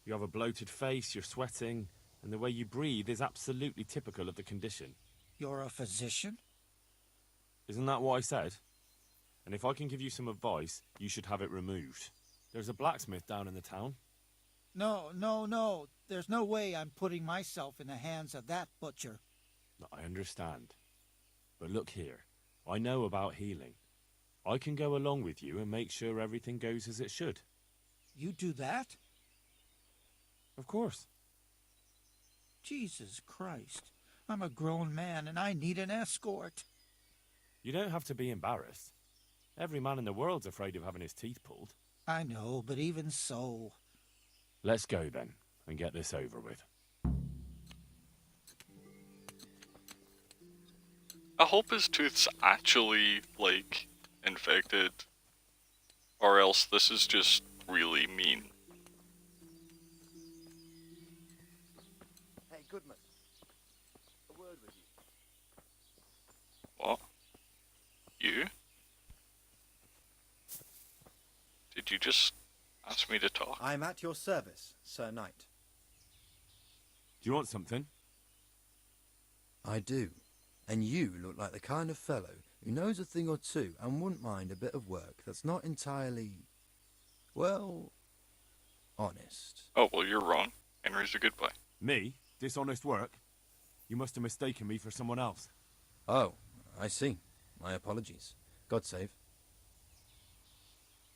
You have a bloated face, you're sweating, and the way you breathe is absolutely typical of the condition. You're a physician? Isn't that what I said? And if I can give you some advice, you should have it removed. There's a blacksmith down in the town. No. There's no way I'm putting myself in the hands of that butcher. I understand. But look here, I know about healing. I can go along with you and make sure everything goes as it should. You do that? Of course. Jesus Christ. I'm a grown man and I need an escort. You don't have to be embarrassed. Every man in the world's afraid of having his teeth pulled. I know, but even so... Let's go then, and get this over with. I hope his tooth's actually, like, infected. Or else this is just really mean. Hey, Goodman. A word with you. What? You? Did you just ask me to talk? I'm at your service, Sir Knight. Do you want something? I do. And you look like the kind of fellow who knows a thing or two and wouldn't mind a bit of work that's not entirely, well, honest. Oh, well, you're wrong. Henry's a good boy. Me? Dishonest work? You must have mistaken me for someone else. Oh, I see. My apologies. God save.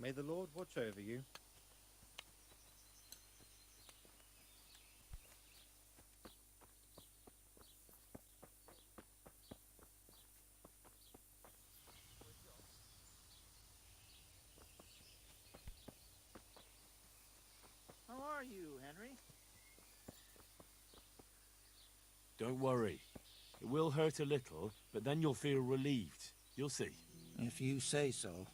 May the Lord watch over you. How are you, Henry? Don't worry. It will hurt a little, but then you'll feel relieved. You'll see. If you say so.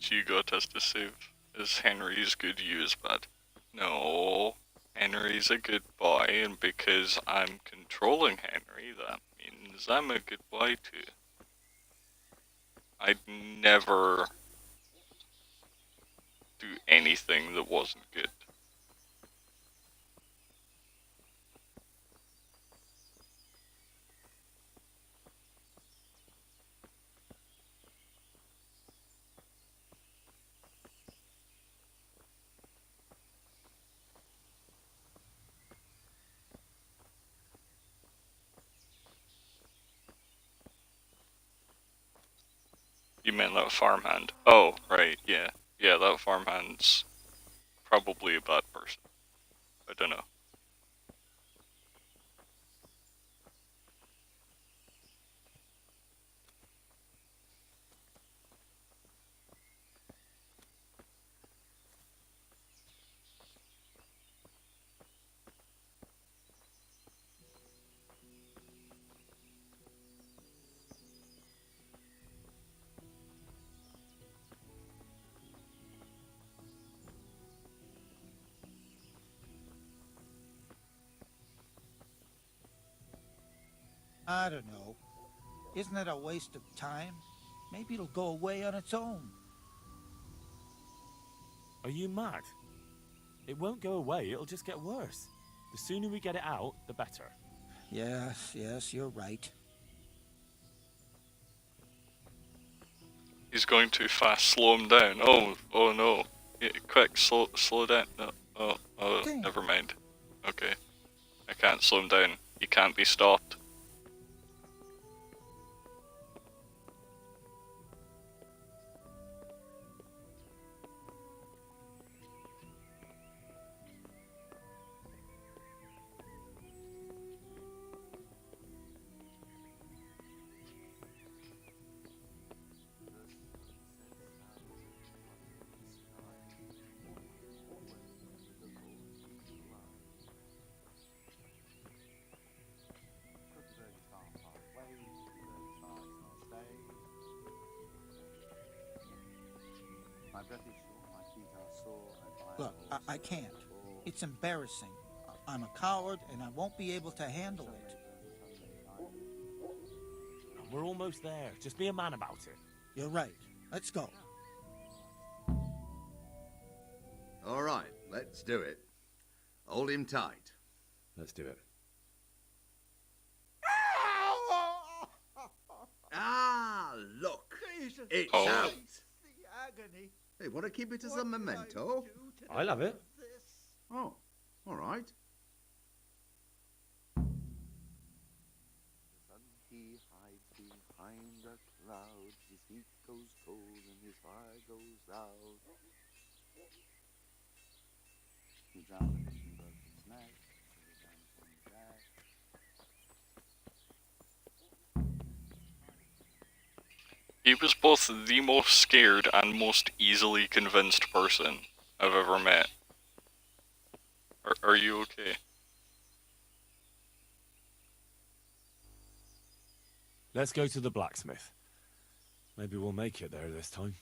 You got us to save. Is Henry's good, you is bad? No, Henry's a good boy, and because I'm controlling Henry, that means I'm a good boy too. I'd never do anything that wasn't good. You meant that farmhand. Oh, right, yeah. Yeah, that farmhand's probably a bad person. I don't know. I don't know. Isn't it a waste of time? Maybe it'll go away on its own. Are you mad? It won't go away, it'll just get worse. The sooner we get it out, the better. Yes, you're right. He's going too fast. Slow him down. Oh no. Yeah, quick, slow down. No. Oh, never mind. Okay. I can't slow him down. He can't be stopped. My breath is short, my feet are sore, and Look, I can't. It's embarrassing. I'm a coward, and I won't be able to handle it. We're almost there. Just be a man about it. You're right. Let's go. All right, let's do it. Hold him tight. Let's do it. Ah, look. Jesus It's Oh. out. The agony. Hey, want to keep it as a memento? I love it. Oh, all right. He hides behind the clouds, his heat goes cold and his fire goes out. He drowned a fish and broke its neck, so he ran from death. He was both the most scared and most easily convinced person I've ever met. Are you okay? Let's go to the blacksmith. Maybe we'll make it there this time.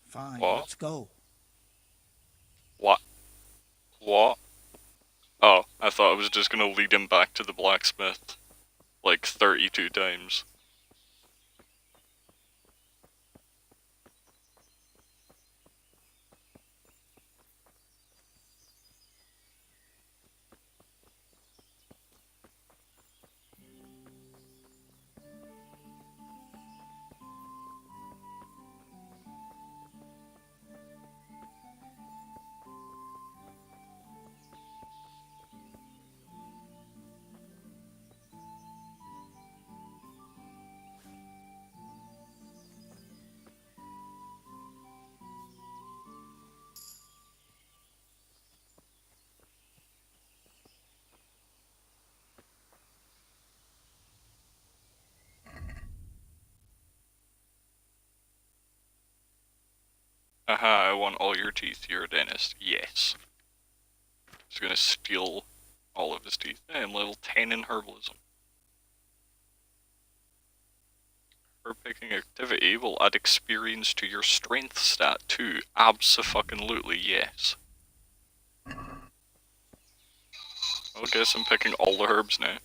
Fine, What? let's go. What? Oh, I thought I was just gonna lead him back to the blacksmith. Like 32 times. Aha, I want all your teeth, you're a dentist. Yes. He's gonna steal all of his teeth. Hey, I'm level 10 in herbalism. Herb picking activity will add experience to your strength stat too. Abso-fucking-lutely, yes. I guess I'm picking all the herbs now.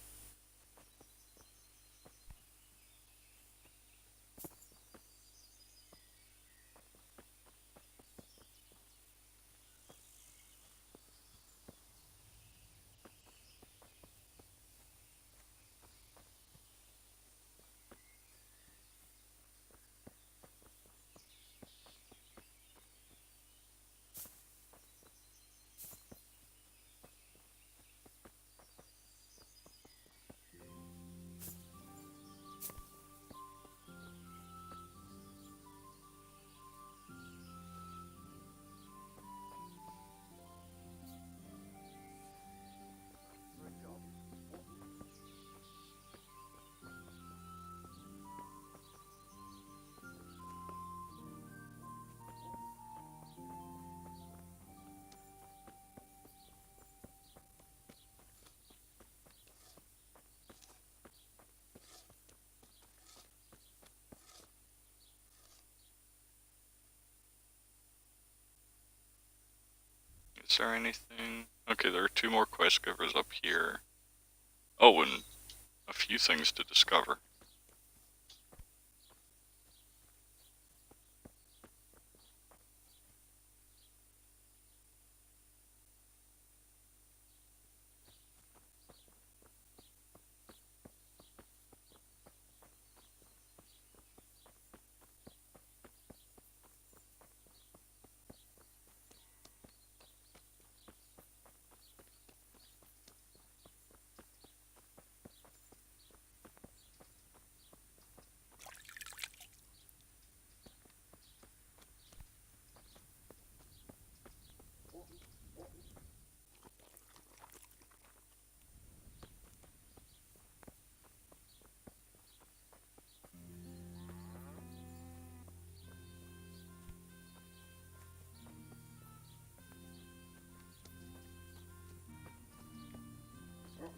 Is there anything? Okay, there are 2 more quest givers up here. Oh, and a few things to discover.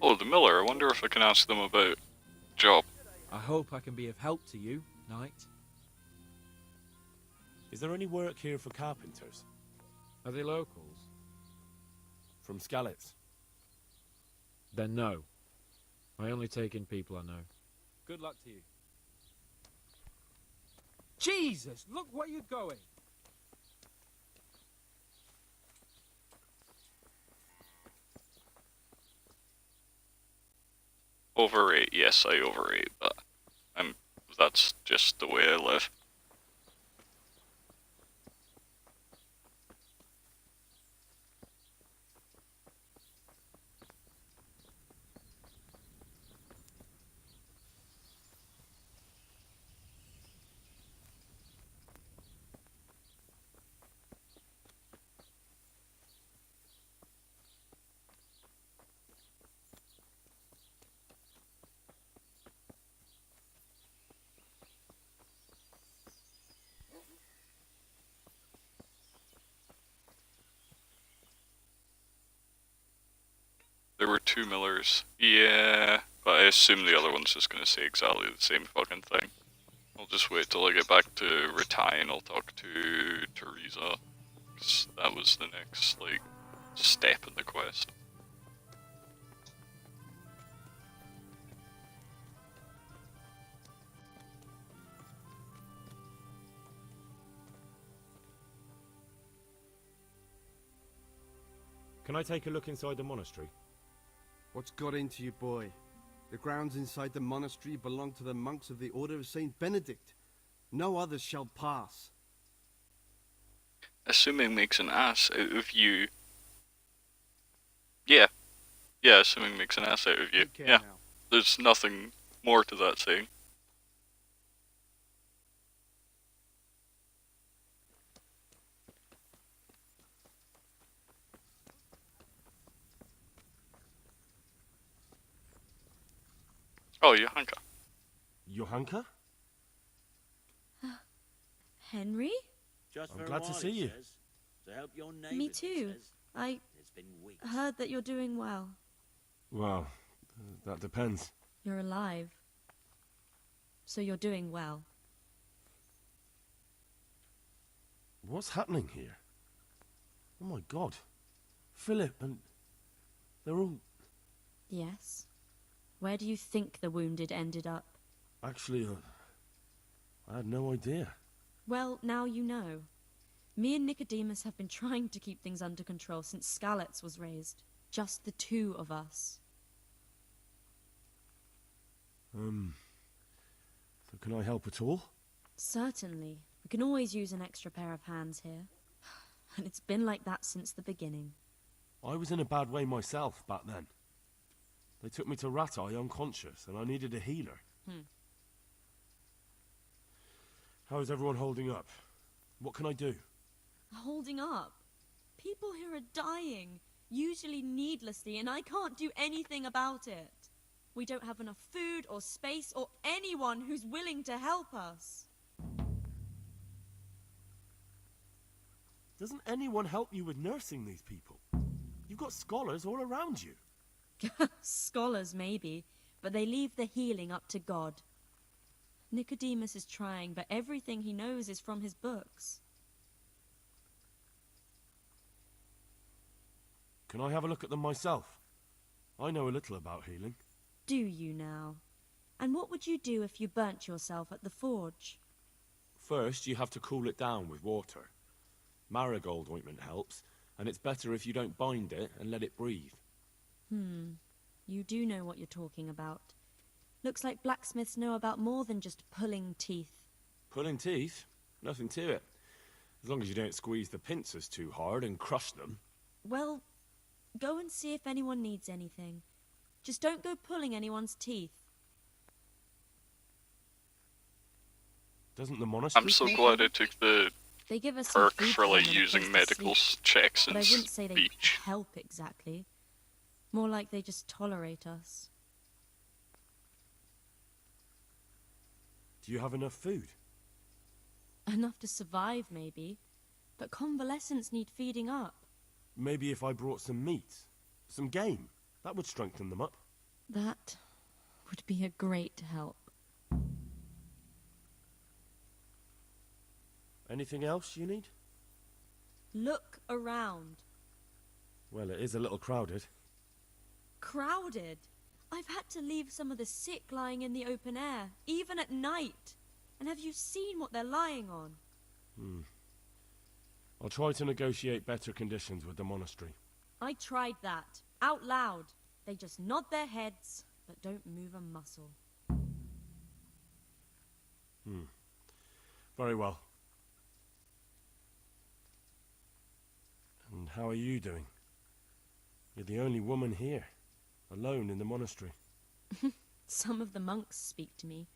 Oh, the miller. I wonder if I can ask them about job. I hope I can be of help to you, knight. Is there any work here for carpenters? Are they locals? From Skalitz. Then no. I only take in people I know. Good luck to you. Jesus, look where you're going! Overrate, yes, I overrate, but that's just the way I live. There were 2 millers. Yeah, but I assume the other one's just gonna say exactly the same fucking thing. I'll just wait till I get back to Ratai and I'll talk to Teresa. Because that was the next, like, step in the quest. Can I take a look inside the monastery? What's got into you, boy? The grounds inside the monastery belong to the monks of the Order of Saint Benedict. No others shall pass. Assuming makes an ass out of you. Yeah. Yeah, assuming makes an ass out of you. Okay, Yeah. now. There's nothing more to that saying. Oh, Johanka. Johanka? Henry? Just I'm for a glad to while, see it you. says. To help your neighbours, Me it too. says. I It's been weeks. heard that you're doing well. Well, that depends. You're alive. So you're doing well. What's happening here? Oh my god. Philip and... they're all... Yes. Where do you think the wounded ended up? Actually, I had no idea. Well, now you know. Me and Nicodemus have been trying to keep things under control since Skalitz was raised. Just the 2 of us. So can I help at all? Certainly. We can always use an extra pair of hands here. And it's been like that since the beginning. I was in a bad way myself back then. They took me to Ratai unconscious, and I needed a healer. How is everyone holding up? What can I do? Holding up? People here are dying, usually needlessly, and I can't do anything about it. We don't have enough food or space or anyone who's willing to help us. Doesn't anyone help you with nursing these people? You've got scholars all around you. Scholars, maybe, but they leave the healing up to God. Nicodemus is trying, but everything he knows is from his books. Can I have a look at them myself? I know a little about healing. Do you now? And what would you do if you burnt yourself at the forge? First, you have to cool it down with water. Marigold ointment helps, and it's better if you don't bind it and let it breathe. You do know what you're talking about. Looks like blacksmiths know about more than just pulling teeth. Pulling teeth? Nothing to it. As long as you don't squeeze the pincers too hard and crush them. Well, go and see if anyone needs anything. Just don't go pulling anyone's teeth. Doesn't the monastery... I'm so glad I took the They give us some perk food for, like, and a using place to medical sleep, checks but and I wouldn't say they speech. help exactly. More like they just tolerate us. Do you have enough food? Enough to survive, maybe. But convalescents need feeding up. Maybe if I brought some meat, some game, that would strengthen them up. That would be a great help. Anything else you need? Look around. Well, it is a little crowded. Crowded? I've had to leave some of the sick lying in the open air, even at night. And have you seen what they're lying on? I'll try to negotiate better conditions with the monastery. I tried that, out loud. They just nod their heads, but don't move a muscle. Very well. And how are you doing? You're the only woman here, alone in the monastery. Some of the monks speak to me,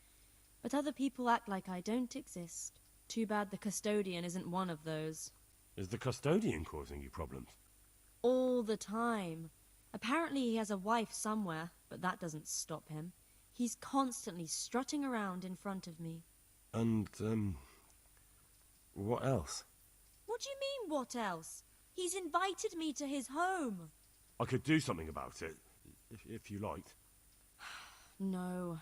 but other people act like I don't exist. Too bad the custodian isn't one of those. Is the custodian causing you problems? All the time. Apparently he has a wife somewhere, but that doesn't stop him. He's constantly strutting around in front of me. And, what else? What do you mean, what else? He's invited me to his home. I could do something about it, if you liked. No,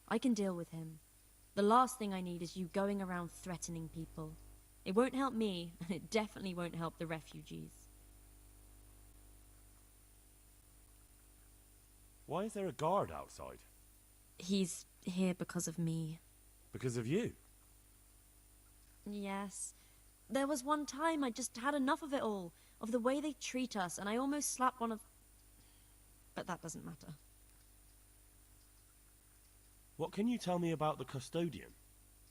I can deal with him. The last thing I need is you going around threatening people. It won't help me, and it definitely won't help the refugees. Why is there a guard outside? He's here because of me. Because of you? Yes. There was one time I just had enough of it all, of the way they treat us, and I almost slapped one of... But that doesn't matter. What can you tell me about the custodian?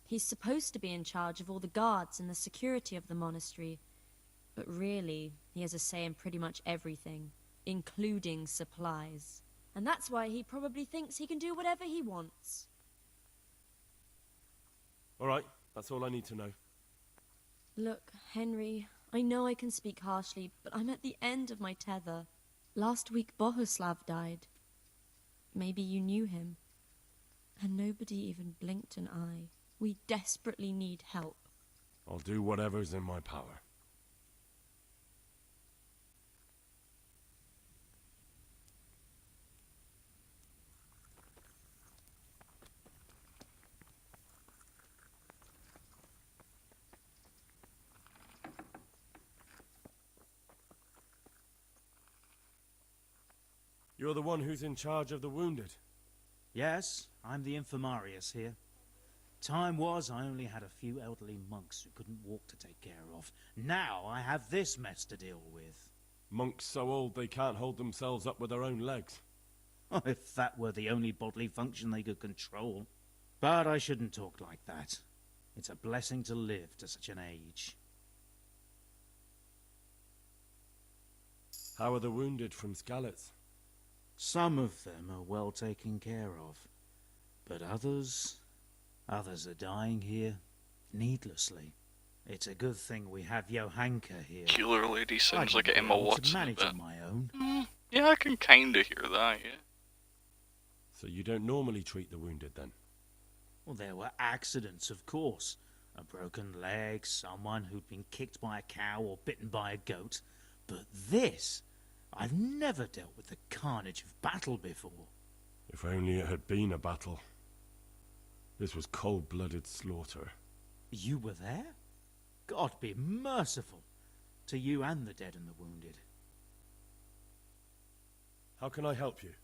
He's supposed to be in charge of all the guards and the security of the monastery. But really, he has a say in pretty much everything, including supplies. And that's why he probably thinks he can do whatever he wants. All right, that's all I need to know. Look, Henry, I know I can speak harshly, but I'm at the end of my tether. Last week Bohuslav died. Maybe you knew him. And nobody even blinked an eye. We desperately need help. I'll do whatever's in my power. You're the one who's in charge of the wounded. Yes, I'm the infirmarius here. Time was I only had a few elderly monks who couldn't walk to take care of. Now I have this mess to deal with. Monks so old they can't hold themselves up with their own legs. Oh, if that were the only bodily function they could control. But I shouldn't talk like that. It's a blessing to live to such an age. How are the wounded from Skalitz? Some of them are well taken care of. But others are dying here needlessly. It's a good thing we have Johanka here. Healer lady sounds I like didn't Emma know what to Watson a manage bit. on my own. Yeah, I can kinda hear that, yeah. So you don't normally treat the wounded then? Well, there were accidents, of course. A broken leg, someone who'd been kicked by a cow or bitten by a goat. But this... I've never dealt with the carnage of battle before. If only it had been a battle. This was cold-blooded slaughter. You were there? God be merciful to you and the dead and the wounded. How can I help you?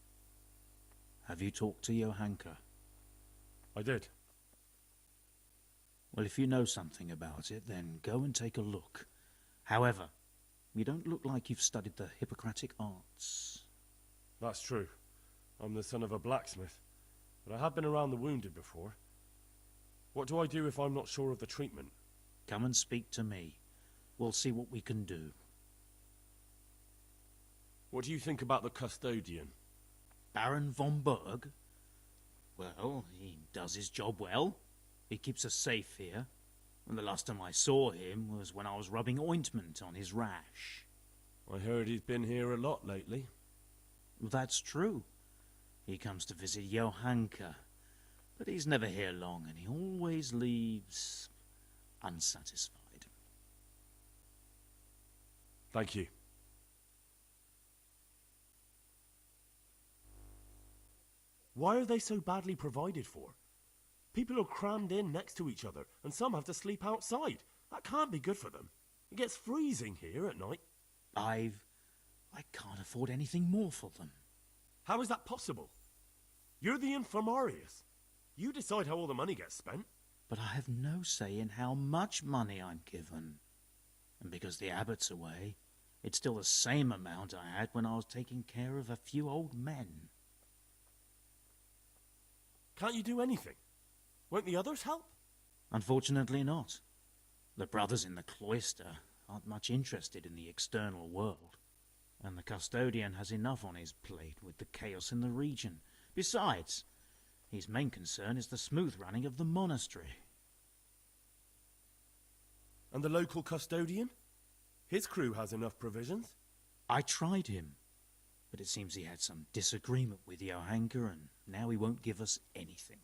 Have you talked to Johanka? I did. Well, if you know something about it, then go and take a look. However, you don't look like you've studied the Hippocratic arts. That's true. I'm the son of a blacksmith. But I have been around the wounded before. What do I do if I'm not sure of the treatment? Come and speak to me. We'll see what we can do. What do you think about the custodian? Baron von Berg? Well, he does his job well. He keeps us safe here. And the last time I saw him was when I was rubbing ointment on his rash. I heard he's been here a lot lately. Well, that's true. He comes to visit Johanka. But he's never here long, and he always leaves unsatisfied. Thank you. Why are they so badly provided for? People are crammed in next to each other, and some have to sleep outside. That can't be good for them. It gets freezing here at night. I can't afford anything more for them. How is that possible? You're the infirmarius. You decide how all the money gets spent. But I have no say in how much money I'm given. And because the abbot's away, it's still the same amount I had when I was taking care of a few old men. Can't you do anything? Won't the others help? Unfortunately not. The brothers in the cloister aren't much interested in the external world. And the custodian has enough on his plate with the chaos in the region. Besides, his main concern is the smooth running of the monastery. And the local custodian? His crew has enough provisions. I tried him, but it seems he had some disagreement with Johanka, and now he won't give us anything.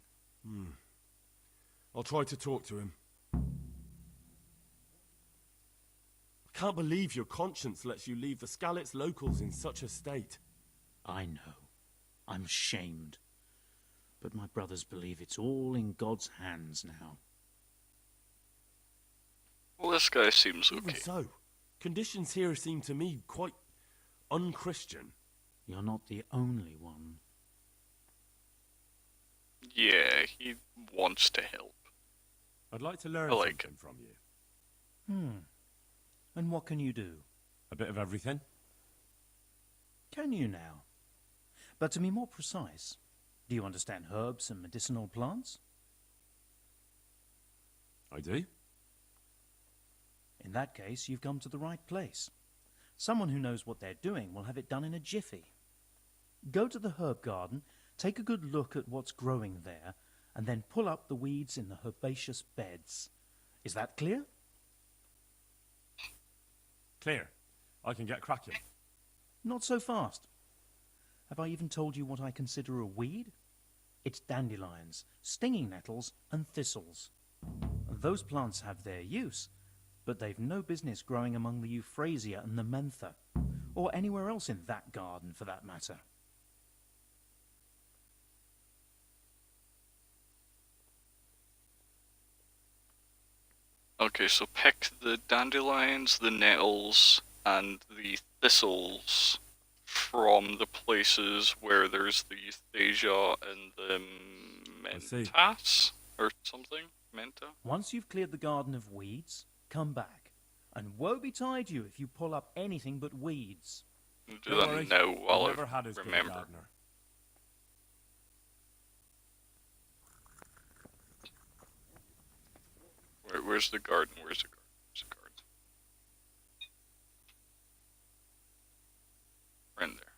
I'll try to talk to him. I can't believe your conscience lets you leave the Skalitz locals in such a state. I know. I'm ashamed. But my brothers believe it's all in God's hands now. Well, this guy seems Even okay. so, conditions here seem to me quite un-Christian. You're not the only one. Yeah, he wants to help. I'd like to learn I like something from you. And what can you do? A bit of everything. Can you now? But to be more precise, do you understand herbs and medicinal plants? I do. In that case, you've come to the right place. Someone who knows what they're doing will have it done in a jiffy. Go to the herb garden, take a good look at what's growing there, and then pull up the weeds in the herbaceous beds. Is that clear? Clear. I can get cracking. Not so fast. Have I even told you what I consider a weed? It's dandelions, stinging nettles, and thistles. Those plants have their use, but they've no business growing among the euphrasia and the mentha, or anywhere else in that garden for that matter. Okay, so pick the dandelions, the nettles, and the thistles from the places where there's the euthanasia and the mentas, or something? Menta? Once you've cleared the garden of weeds, come back. And woe betide you if you pull up anything but weeds. Do that now while I've never had as good a remember. gardener. Where's the garden? Where's the garden? Where's the garden? Right in there.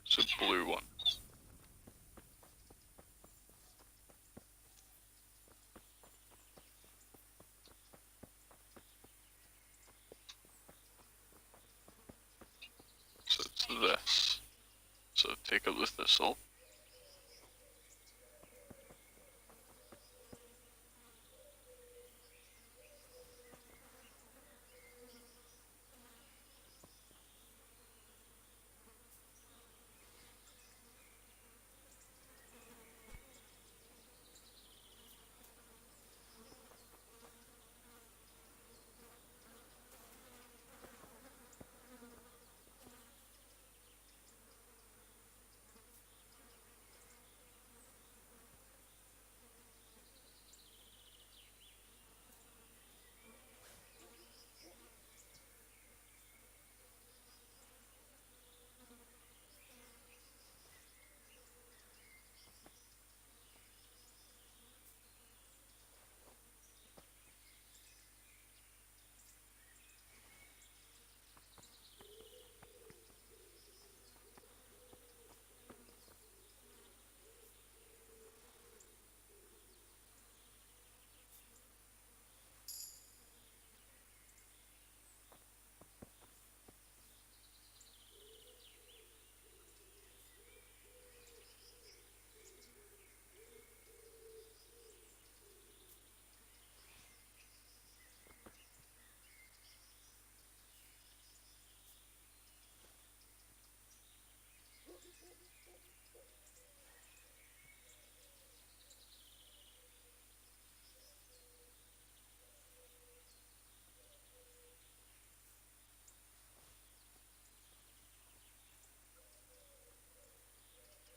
It's a blue one. So it's this. So take out the thistle.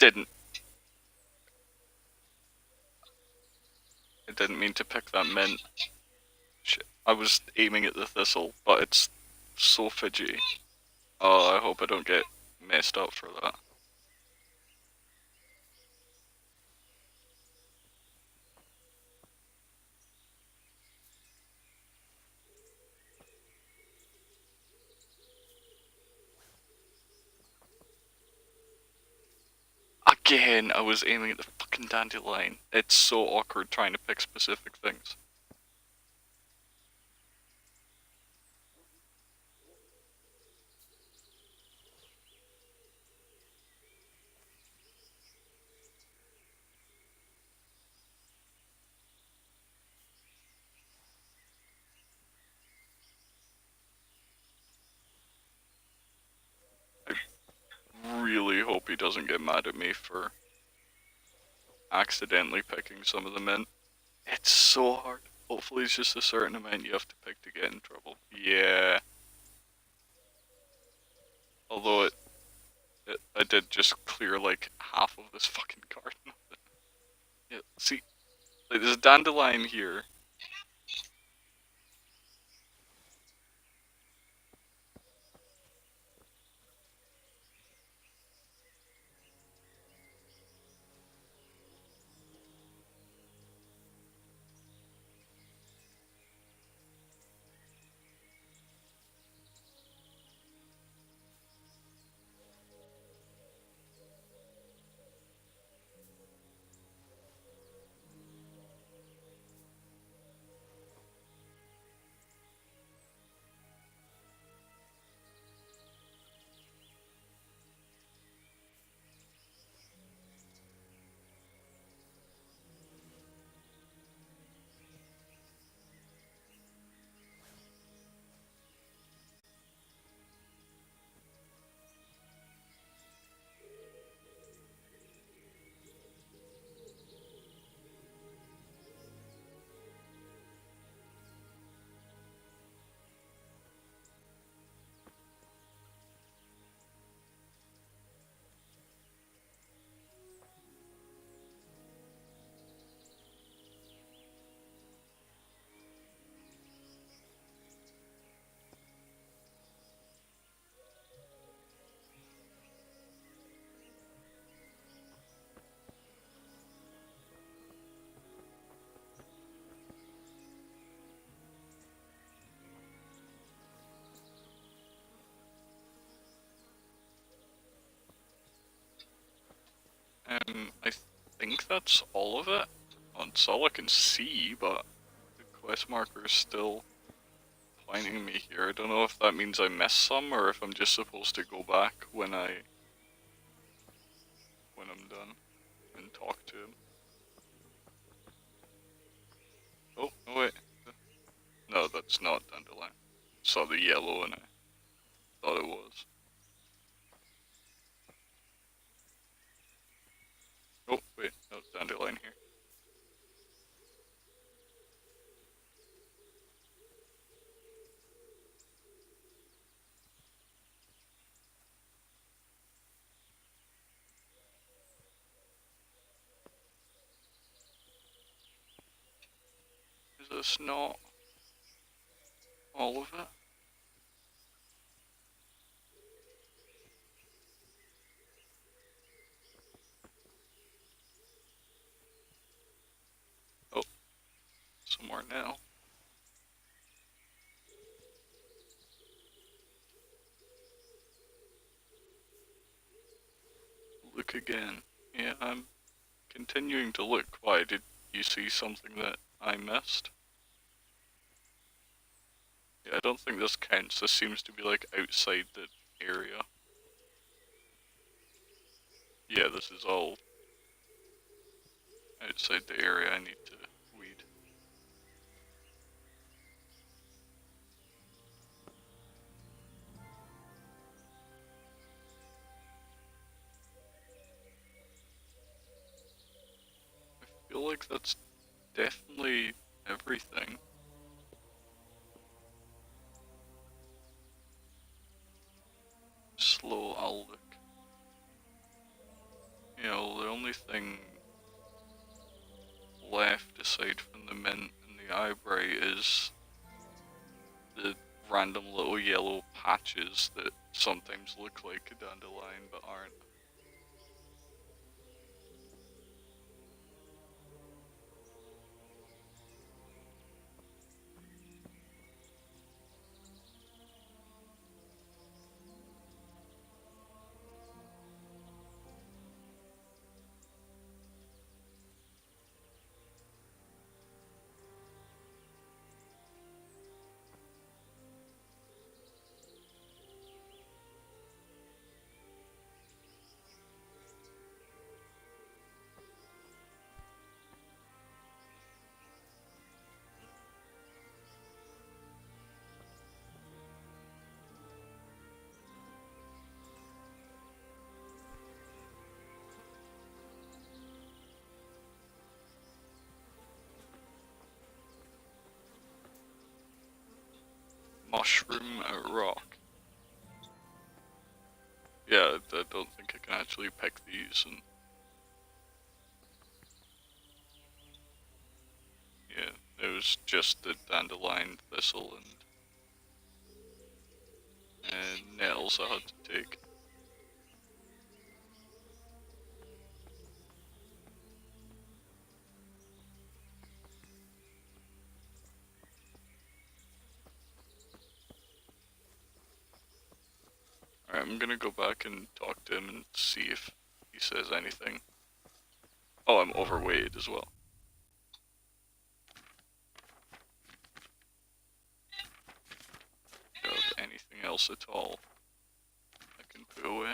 didn't. I didn't mean to pick that mint. Shit. I was aiming at the thistle, but it's so fidgety. Oh, I hope I don't get messed up for that. Again, I was aiming at the fucking dandelion. It's so awkward trying to pick specific things. I really hope he doesn't get mad at me for accidentally picking some of the mint. It's so hard. Hopefully it's just a certain amount you have to pick to get in trouble. Yeah. Although I did just clear like half of this fucking garden. Yeah, see, like there's a dandelion here. I think that's all of it. That's all I can see, but the quest marker is still pointing me here. I don't know if that means I missed some or if I'm just supposed to go back when I'm done and talk to him. Oh, no wait. No, that's not dandelion. Saw the yellow and I thought it was. Oh, wait, no, dandelion here. Is this not all of it? Oh, somewhere now. Look again. Yeah, I'm continuing to look. Why, did you see something that I missed? Yeah, I don't think this counts. This seems to be like outside the area. Yeah, this is all outside the area I need to weed. I feel like that's definitely everything. Slow, I'll look. Yeah, left, aside from the mint and the eyebright, is the random little yellow patches that sometimes look like a dandelion but aren't. Mushroom rock. Yeah, I don't think I can actually pick these, and yeah, it was just the dandelion, thistle, and nettles I had to take. Alright, I'm gonna go back and talk to him and see if he says anything. Oh, I'm overweight as well. Do you have anything else at all I can put away?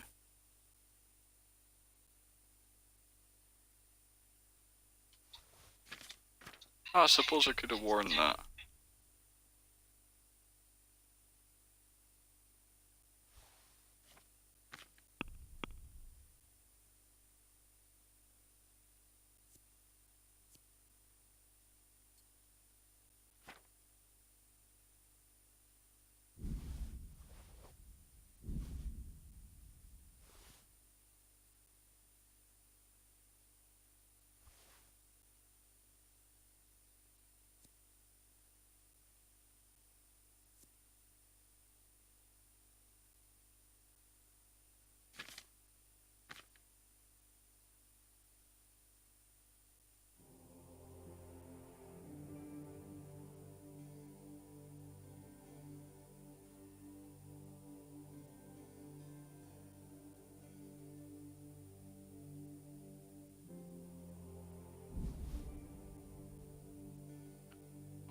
Ah, I suppose I could have worn that.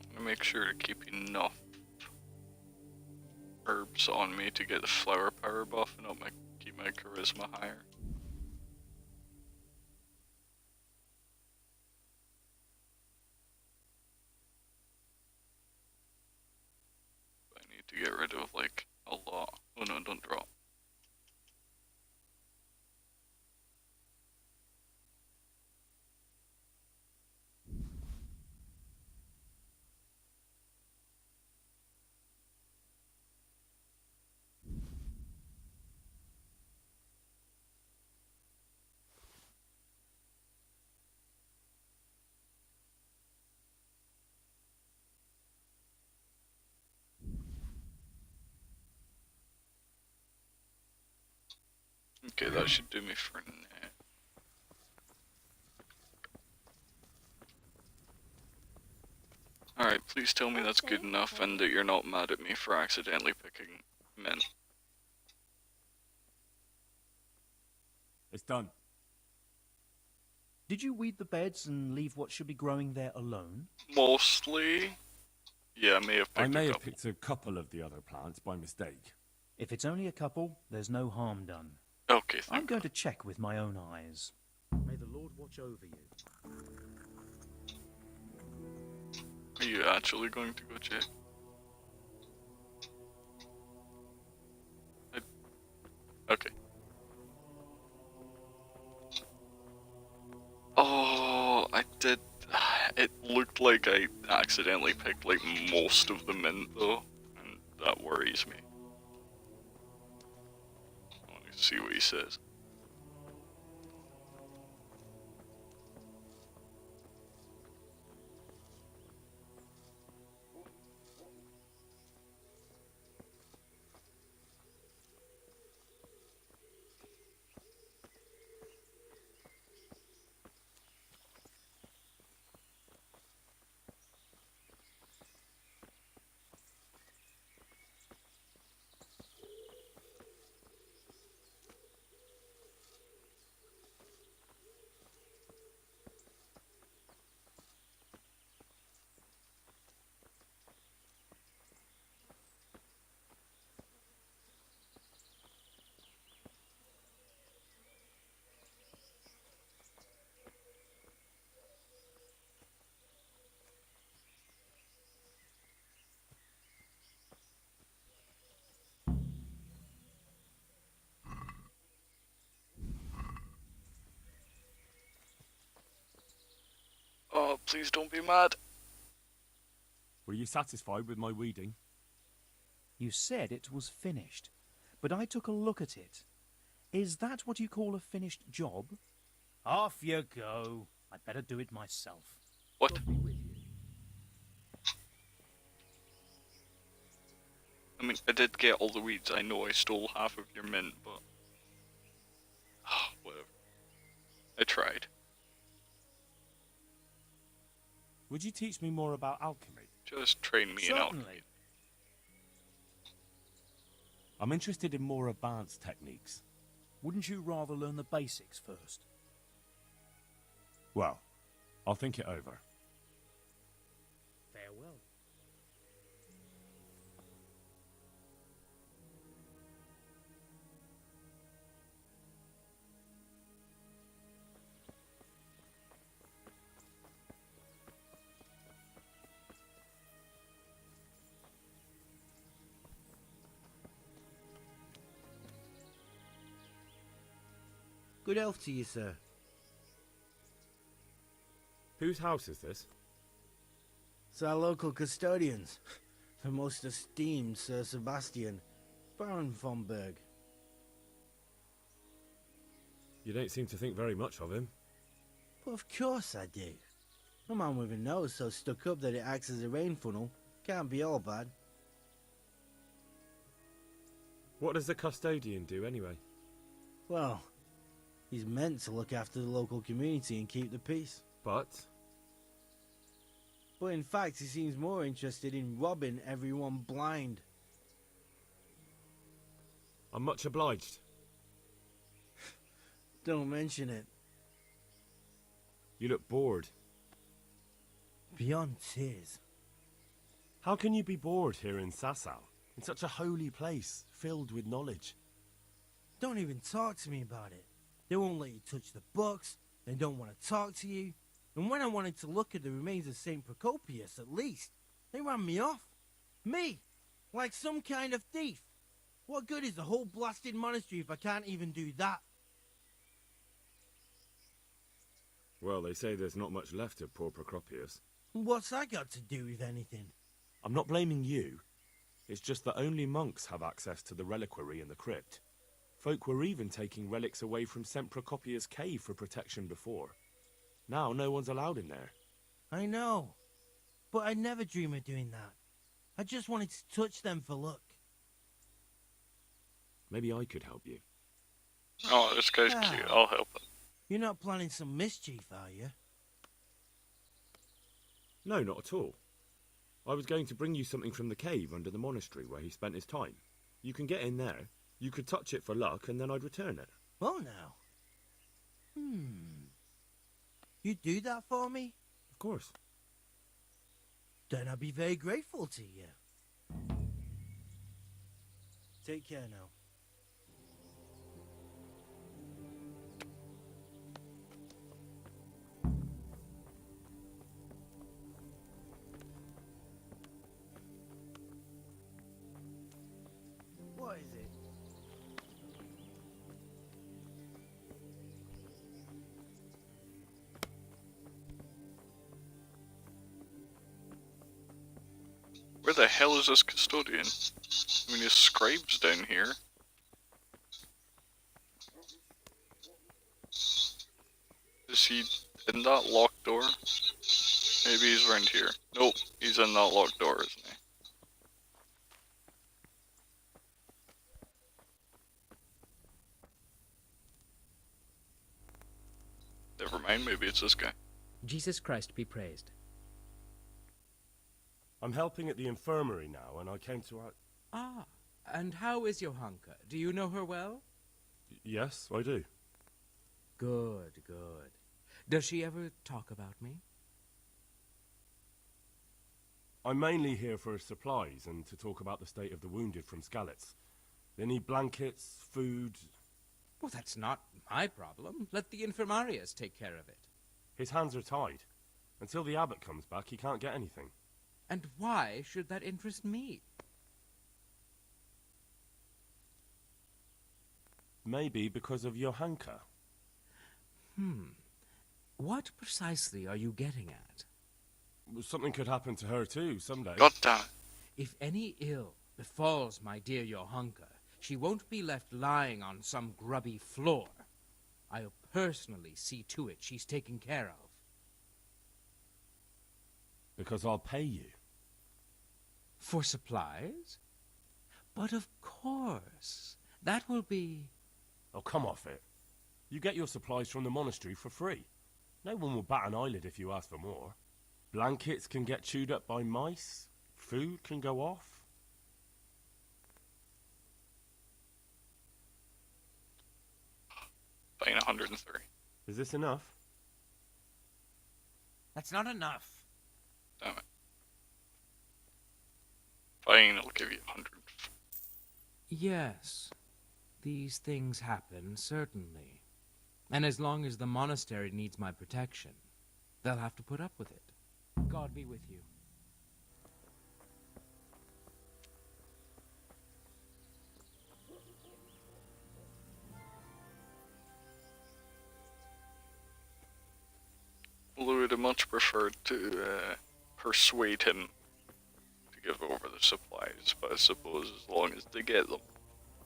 I'm gonna make sure to keep enough herbs on me to get the flower power buff and not keep my charisma higher. I need to get rid of like a lot. Oh no, don't drop. Okay, that should do me for now. Alright, please tell me that's good enough and that you're not mad at me for accidentally picking men. It's done. Did you weed the beds and leave what should be growing there alone? Mostly. Yeah, I may have picked a couple of the other plants by mistake. If it's only a couple, there's no harm done. Okay, I'm going to check with my own eyes. May the Lord watch over you. Are you actually going to go check? Okay. Oh, I did. It looked like I accidentally picked like most of the mint though, and that worries me. I want to see what he says. Please don't be mad. Were you satisfied with my weeding? You said it was finished, but I took a look at it. Is that what you call a finished job? Off you go. I'd better do it myself. What? I mean, I did get all the weeds. I know I stole half of your mint, but... whatever. I tried. Would you teach me more about alchemy? Just train me in alchemy. I'm interested in more advanced techniques. Wouldn't you rather learn the basics first? Well, I'll think it over. Farewell. Good health to you, sir. Whose house is this? It's our local custodians. The most esteemed Sir Sebastian, Baron von Berg. You don't seem to think very much of him. But of course I do. A man with a nose so stuck up that it acts as a rain funnel can't be all bad. What does the custodian do anyway? Well, he's meant to look after the local community and keep the peace. But in fact, he seems more interested in robbing everyone blind. I'm much obliged. Don't mention it. You look bored. Beyond tears. How can you be bored here in Sasau? In such a holy place, filled with knowledge. Don't even talk to me about it. They won't let you touch the books. They don't want to talk to you. And when I wanted to look at the remains of St. Procopius, at least, they ran me off. Me! Like some kind of thief. What good is the whole blasted monastery if I can't even do that? Well, they say there's not much left of poor Procopius. What's that got to do with anything? I'm not blaming you. It's just that only monks have access to the reliquary in the crypt. Folk were even taking relics away from St. Procopius' cave for protection before. Now no one's allowed in there. I know. But I'd never dream of doing that. I just wanted to touch them for luck. Maybe I could help you. Oh, this guy's cute. I'll help him. You're not planning some mischief, are you? No, not at all. I was going to bring you something from the cave under the monastery where he spent his time. You can get in there. You could touch it for luck, and then I'd return it. Oh, now. You'd do that for me? Of course. Then I'd be very grateful to you. Take care now. What is it? Where the hell is this custodian? I mean, his scribe's down here. Is he in that locked door? Maybe he's around here. Nope, he's in that locked door, isn't he? Never mind, maybe it's this guy. Jesus Christ be praised. I'm helping at the infirmary now, and I came to... Ah, and how is Johanka? Do you know her well? Yes, I do. Good, good. Does she ever talk about me? I'm mainly here for supplies and to talk about the state of the wounded from Skalitz. They need blankets, food... Well, that's not my problem. Let the infirmarius take care of it. His hands are tied. Until the abbot comes back, he can't get anything. And why should that interest me? Maybe because of Johanka. What precisely are you getting at? Something could happen to her too, someday. God damn it. If any ill befalls my dear Johanka, she won't be left lying on some grubby floor. I'll personally see to it she's taken care of. Because I'll pay you. For supplies? But of course, that will be... Oh, come off it. You get your supplies from the monastery for free. No one will bat an eyelid if you ask for more. Blankets can get chewed up by mice. Food can go off. Fine, 103. Is this enough? That's not enough. Damn it. Fine, I'll give you 100. Yes, these things happen, certainly. And as long as the monastery needs my protection, they'll have to put up with it. God be with you. Although I'd have much preferred to persuade him to give over the supplies, but I suppose as long as they get them,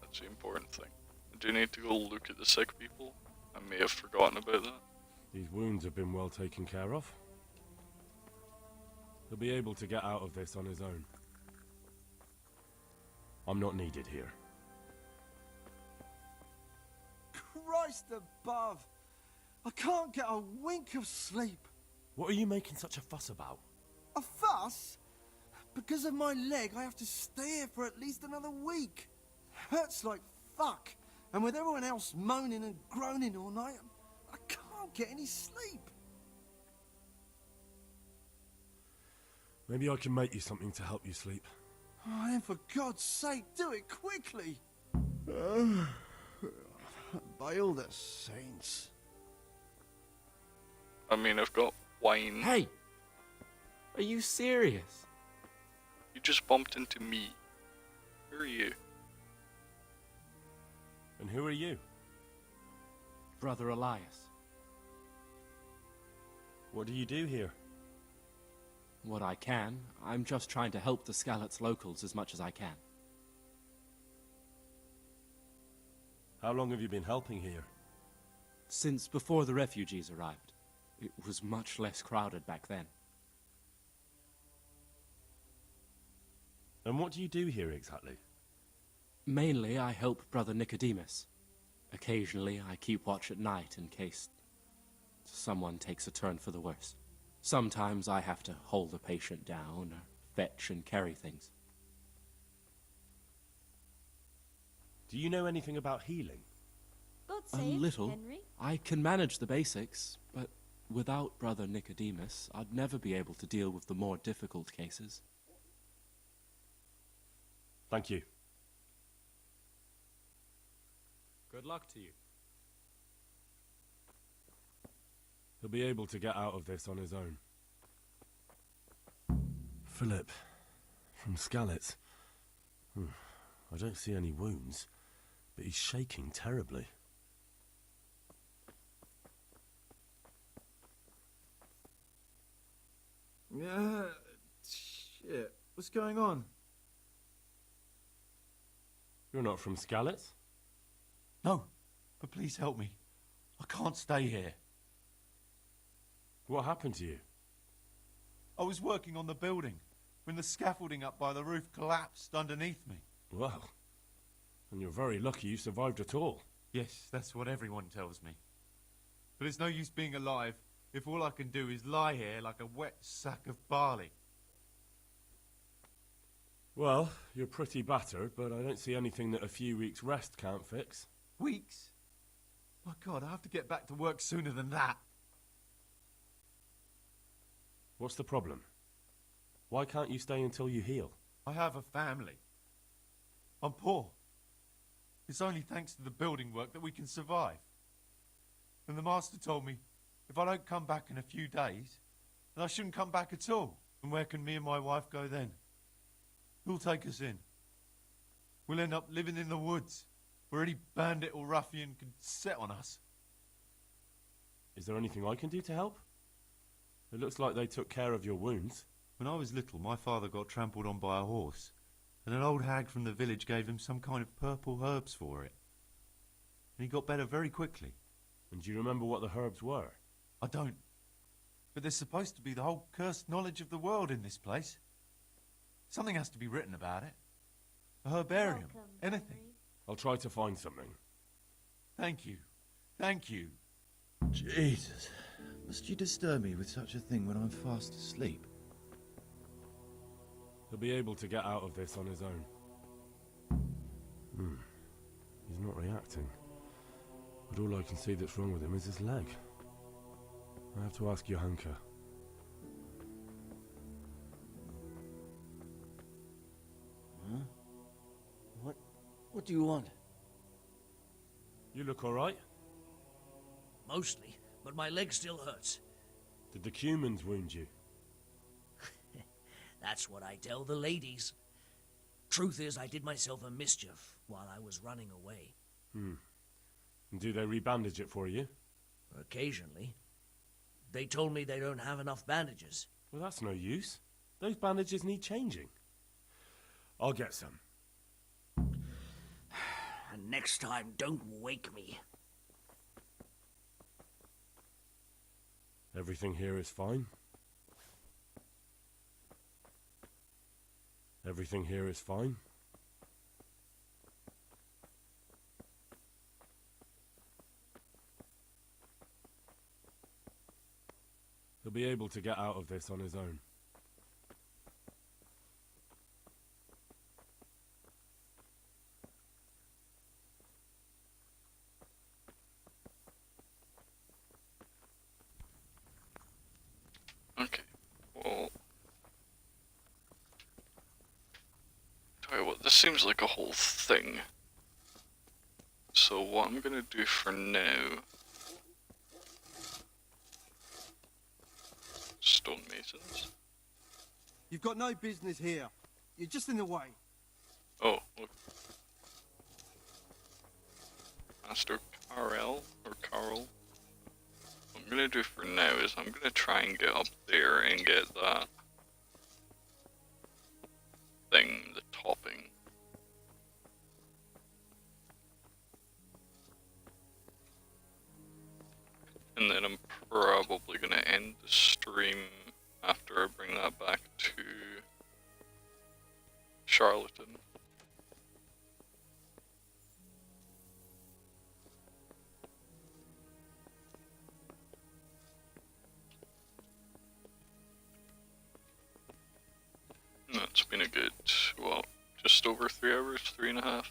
that's the important thing. I do need to go look at the sick people. I may have forgotten about that. These wounds have been well taken care of. He'll be able to get out of this on his own. I'm not needed here. Christ above! I can't get a wink of sleep. What are you making such a fuss about? A fuss? Because of my leg, I have to stay here for at least another week. Hurts like fuck. And with everyone else moaning and groaning all night, I can't get any sleep. Maybe I can make you something to help you sleep. Oh, then for God's sake, do it quickly. By all the saints. I mean, I've got wine. Hey! Are you serious? You just bumped into me. Who are you? And who are you? Brother Elias. What do you do here? What I can. I'm just trying to help the Skalitz locals as much as I can. How long have you been helping here? Since before the refugees arrived. It was much less crowded back then. And what do you do here exactly? Mainly, I help Brother Nicodemus. Occasionally, I keep watch at night in case someone takes a turn for the worse. Sometimes I have to hold a patient down, or fetch and carry things. Do you know anything about healing? God A save little. Henry. I can manage the basics, but without Brother Nicodemus, I'd never be able to deal with the more difficult cases. Thank you. Good luck to you. He'll be able to get out of this on his own. Philip, from Skalitz. I don't see any wounds, but he's shaking terribly. Yeah, shit. What's going on? You're not from Skalitz? No, but please help me. I can't stay here. What happened to you? I was working on the building when the scaffolding up by the roof collapsed underneath me. Well, and you're very lucky you survived at all. Yes, that's what everyone tells me. But it's no use being alive if all I can do is lie here like a wet sack of barley. Well, you're pretty battered, but I don't see anything that a few weeks' rest can't fix. Weeks? My God, I have to get back to work sooner than that. What's the problem? Why can't you stay until you heal? I have a family. I'm poor. It's only thanks to the building work that we can survive. And the master told me if I don't come back in a few days, then I shouldn't come back at all. And where can me and my wife go then? Who'll take us in? We'll end up living in the woods, where any bandit or ruffian can set on us. Is there anything I can do to help? It looks like they took care of your wounds. When I was little, my father got trampled on by a horse, and an old hag from the village gave him some kind of purple herbs for it. And he got better very quickly. And do you remember what the herbs were? I don't. But there's supposed to be the whole cursed knowledge of the world in this place. Something has to be written about it. A herbarium. Anything. I'll try to find something. Thank you. Thank you. Jesus. Must you disturb me with such a thing when I'm fast asleep? He'll be able to get out of this on his own. He's not reacting. But all I can see that's wrong with him is his leg. I have to ask Johanka. Huh? What do you want? You look alright? Mostly, but my leg still hurts. Did the Cumans wound you? That's what I tell the ladies. Truth is, I did myself a mischief while I was running away. And do they rebandage it for you? Occasionally. They told me they don't have enough bandages. Well, that's no use. Those bandages need changing. I'll get some. And next time, don't wake me. Everything here is fine? Everything here is fine? He'll be able to get out of this on his own. Okay, well... Tell you what, this seems like a whole thing. So what I'm gonna do for now... Stonemasons. You've got no business here. You're just in the way. Oh, look. Master Carl, or Carl. What I'm gonna do for now is I'm gonna try and get up there and get that thing, the topping. And then I'm probably gonna end the stream after I bring that back to Charlatan. That's been a good, well, just over 3 hours, 3.5.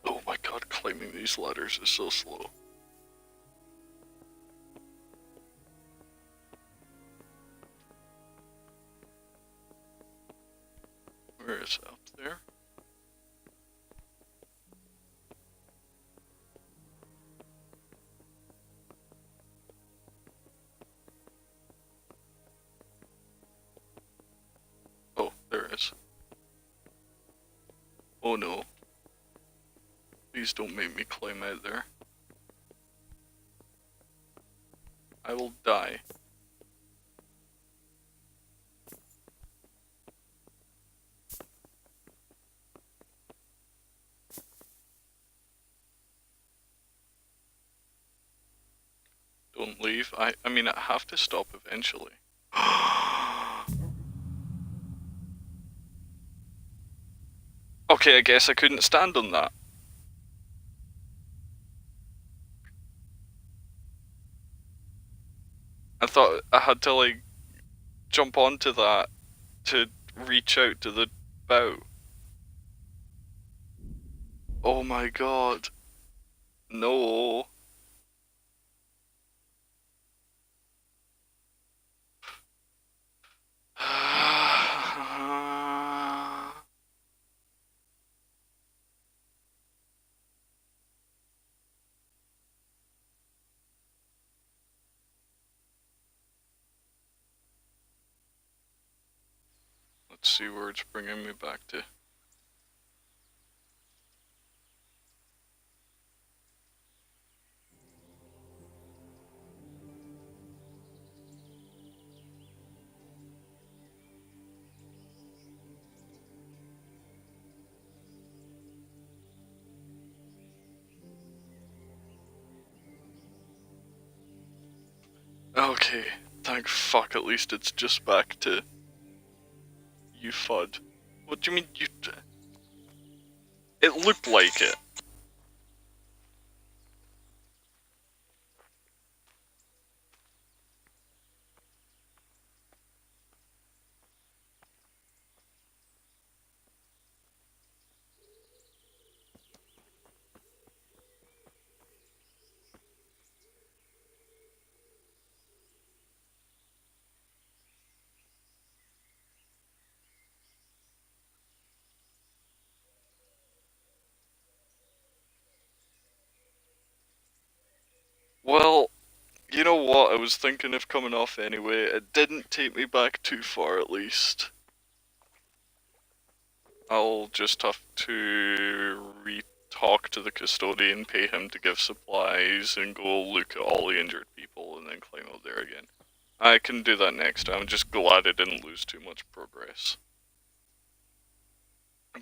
Oh my god, climbing these ladders is so slow. Where is it? Up there? Oh, there it is. Oh no. Please don't make me climb out there. I will die. Don't leave. I mean, I have to stop eventually. Okay, I guess I couldn't stand on that. I thought I had to, like, jump onto that to reach out to the bow. Oh my god. No. Let's see where it's bringing me back to. Okay, thank fuck, at least it's just back to you FUD. What do you mean you... It looked like it. Well, you know what, I was thinking of coming off anyway. It didn't take me back too far, at least. I'll just have to re-talk to the custodian, pay him to give supplies, and go look at all the injured people, and then climb out there again. I can do that next time. I'm just glad I didn't lose too much progress.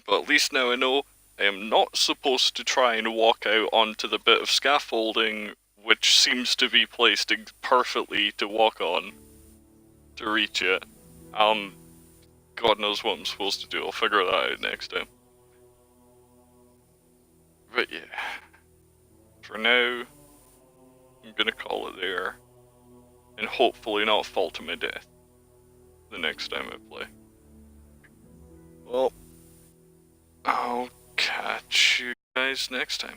But at least now I know I am not supposed to try and walk out onto the bit of scaffolding which seems to be placed perfectly to walk on to reach it. God knows what I'm supposed to do. I'll figure that out next time. But yeah, for now, I'm gonna call it there, and hopefully not fall to my death the next time I play. Well, I'll catch you guys next time.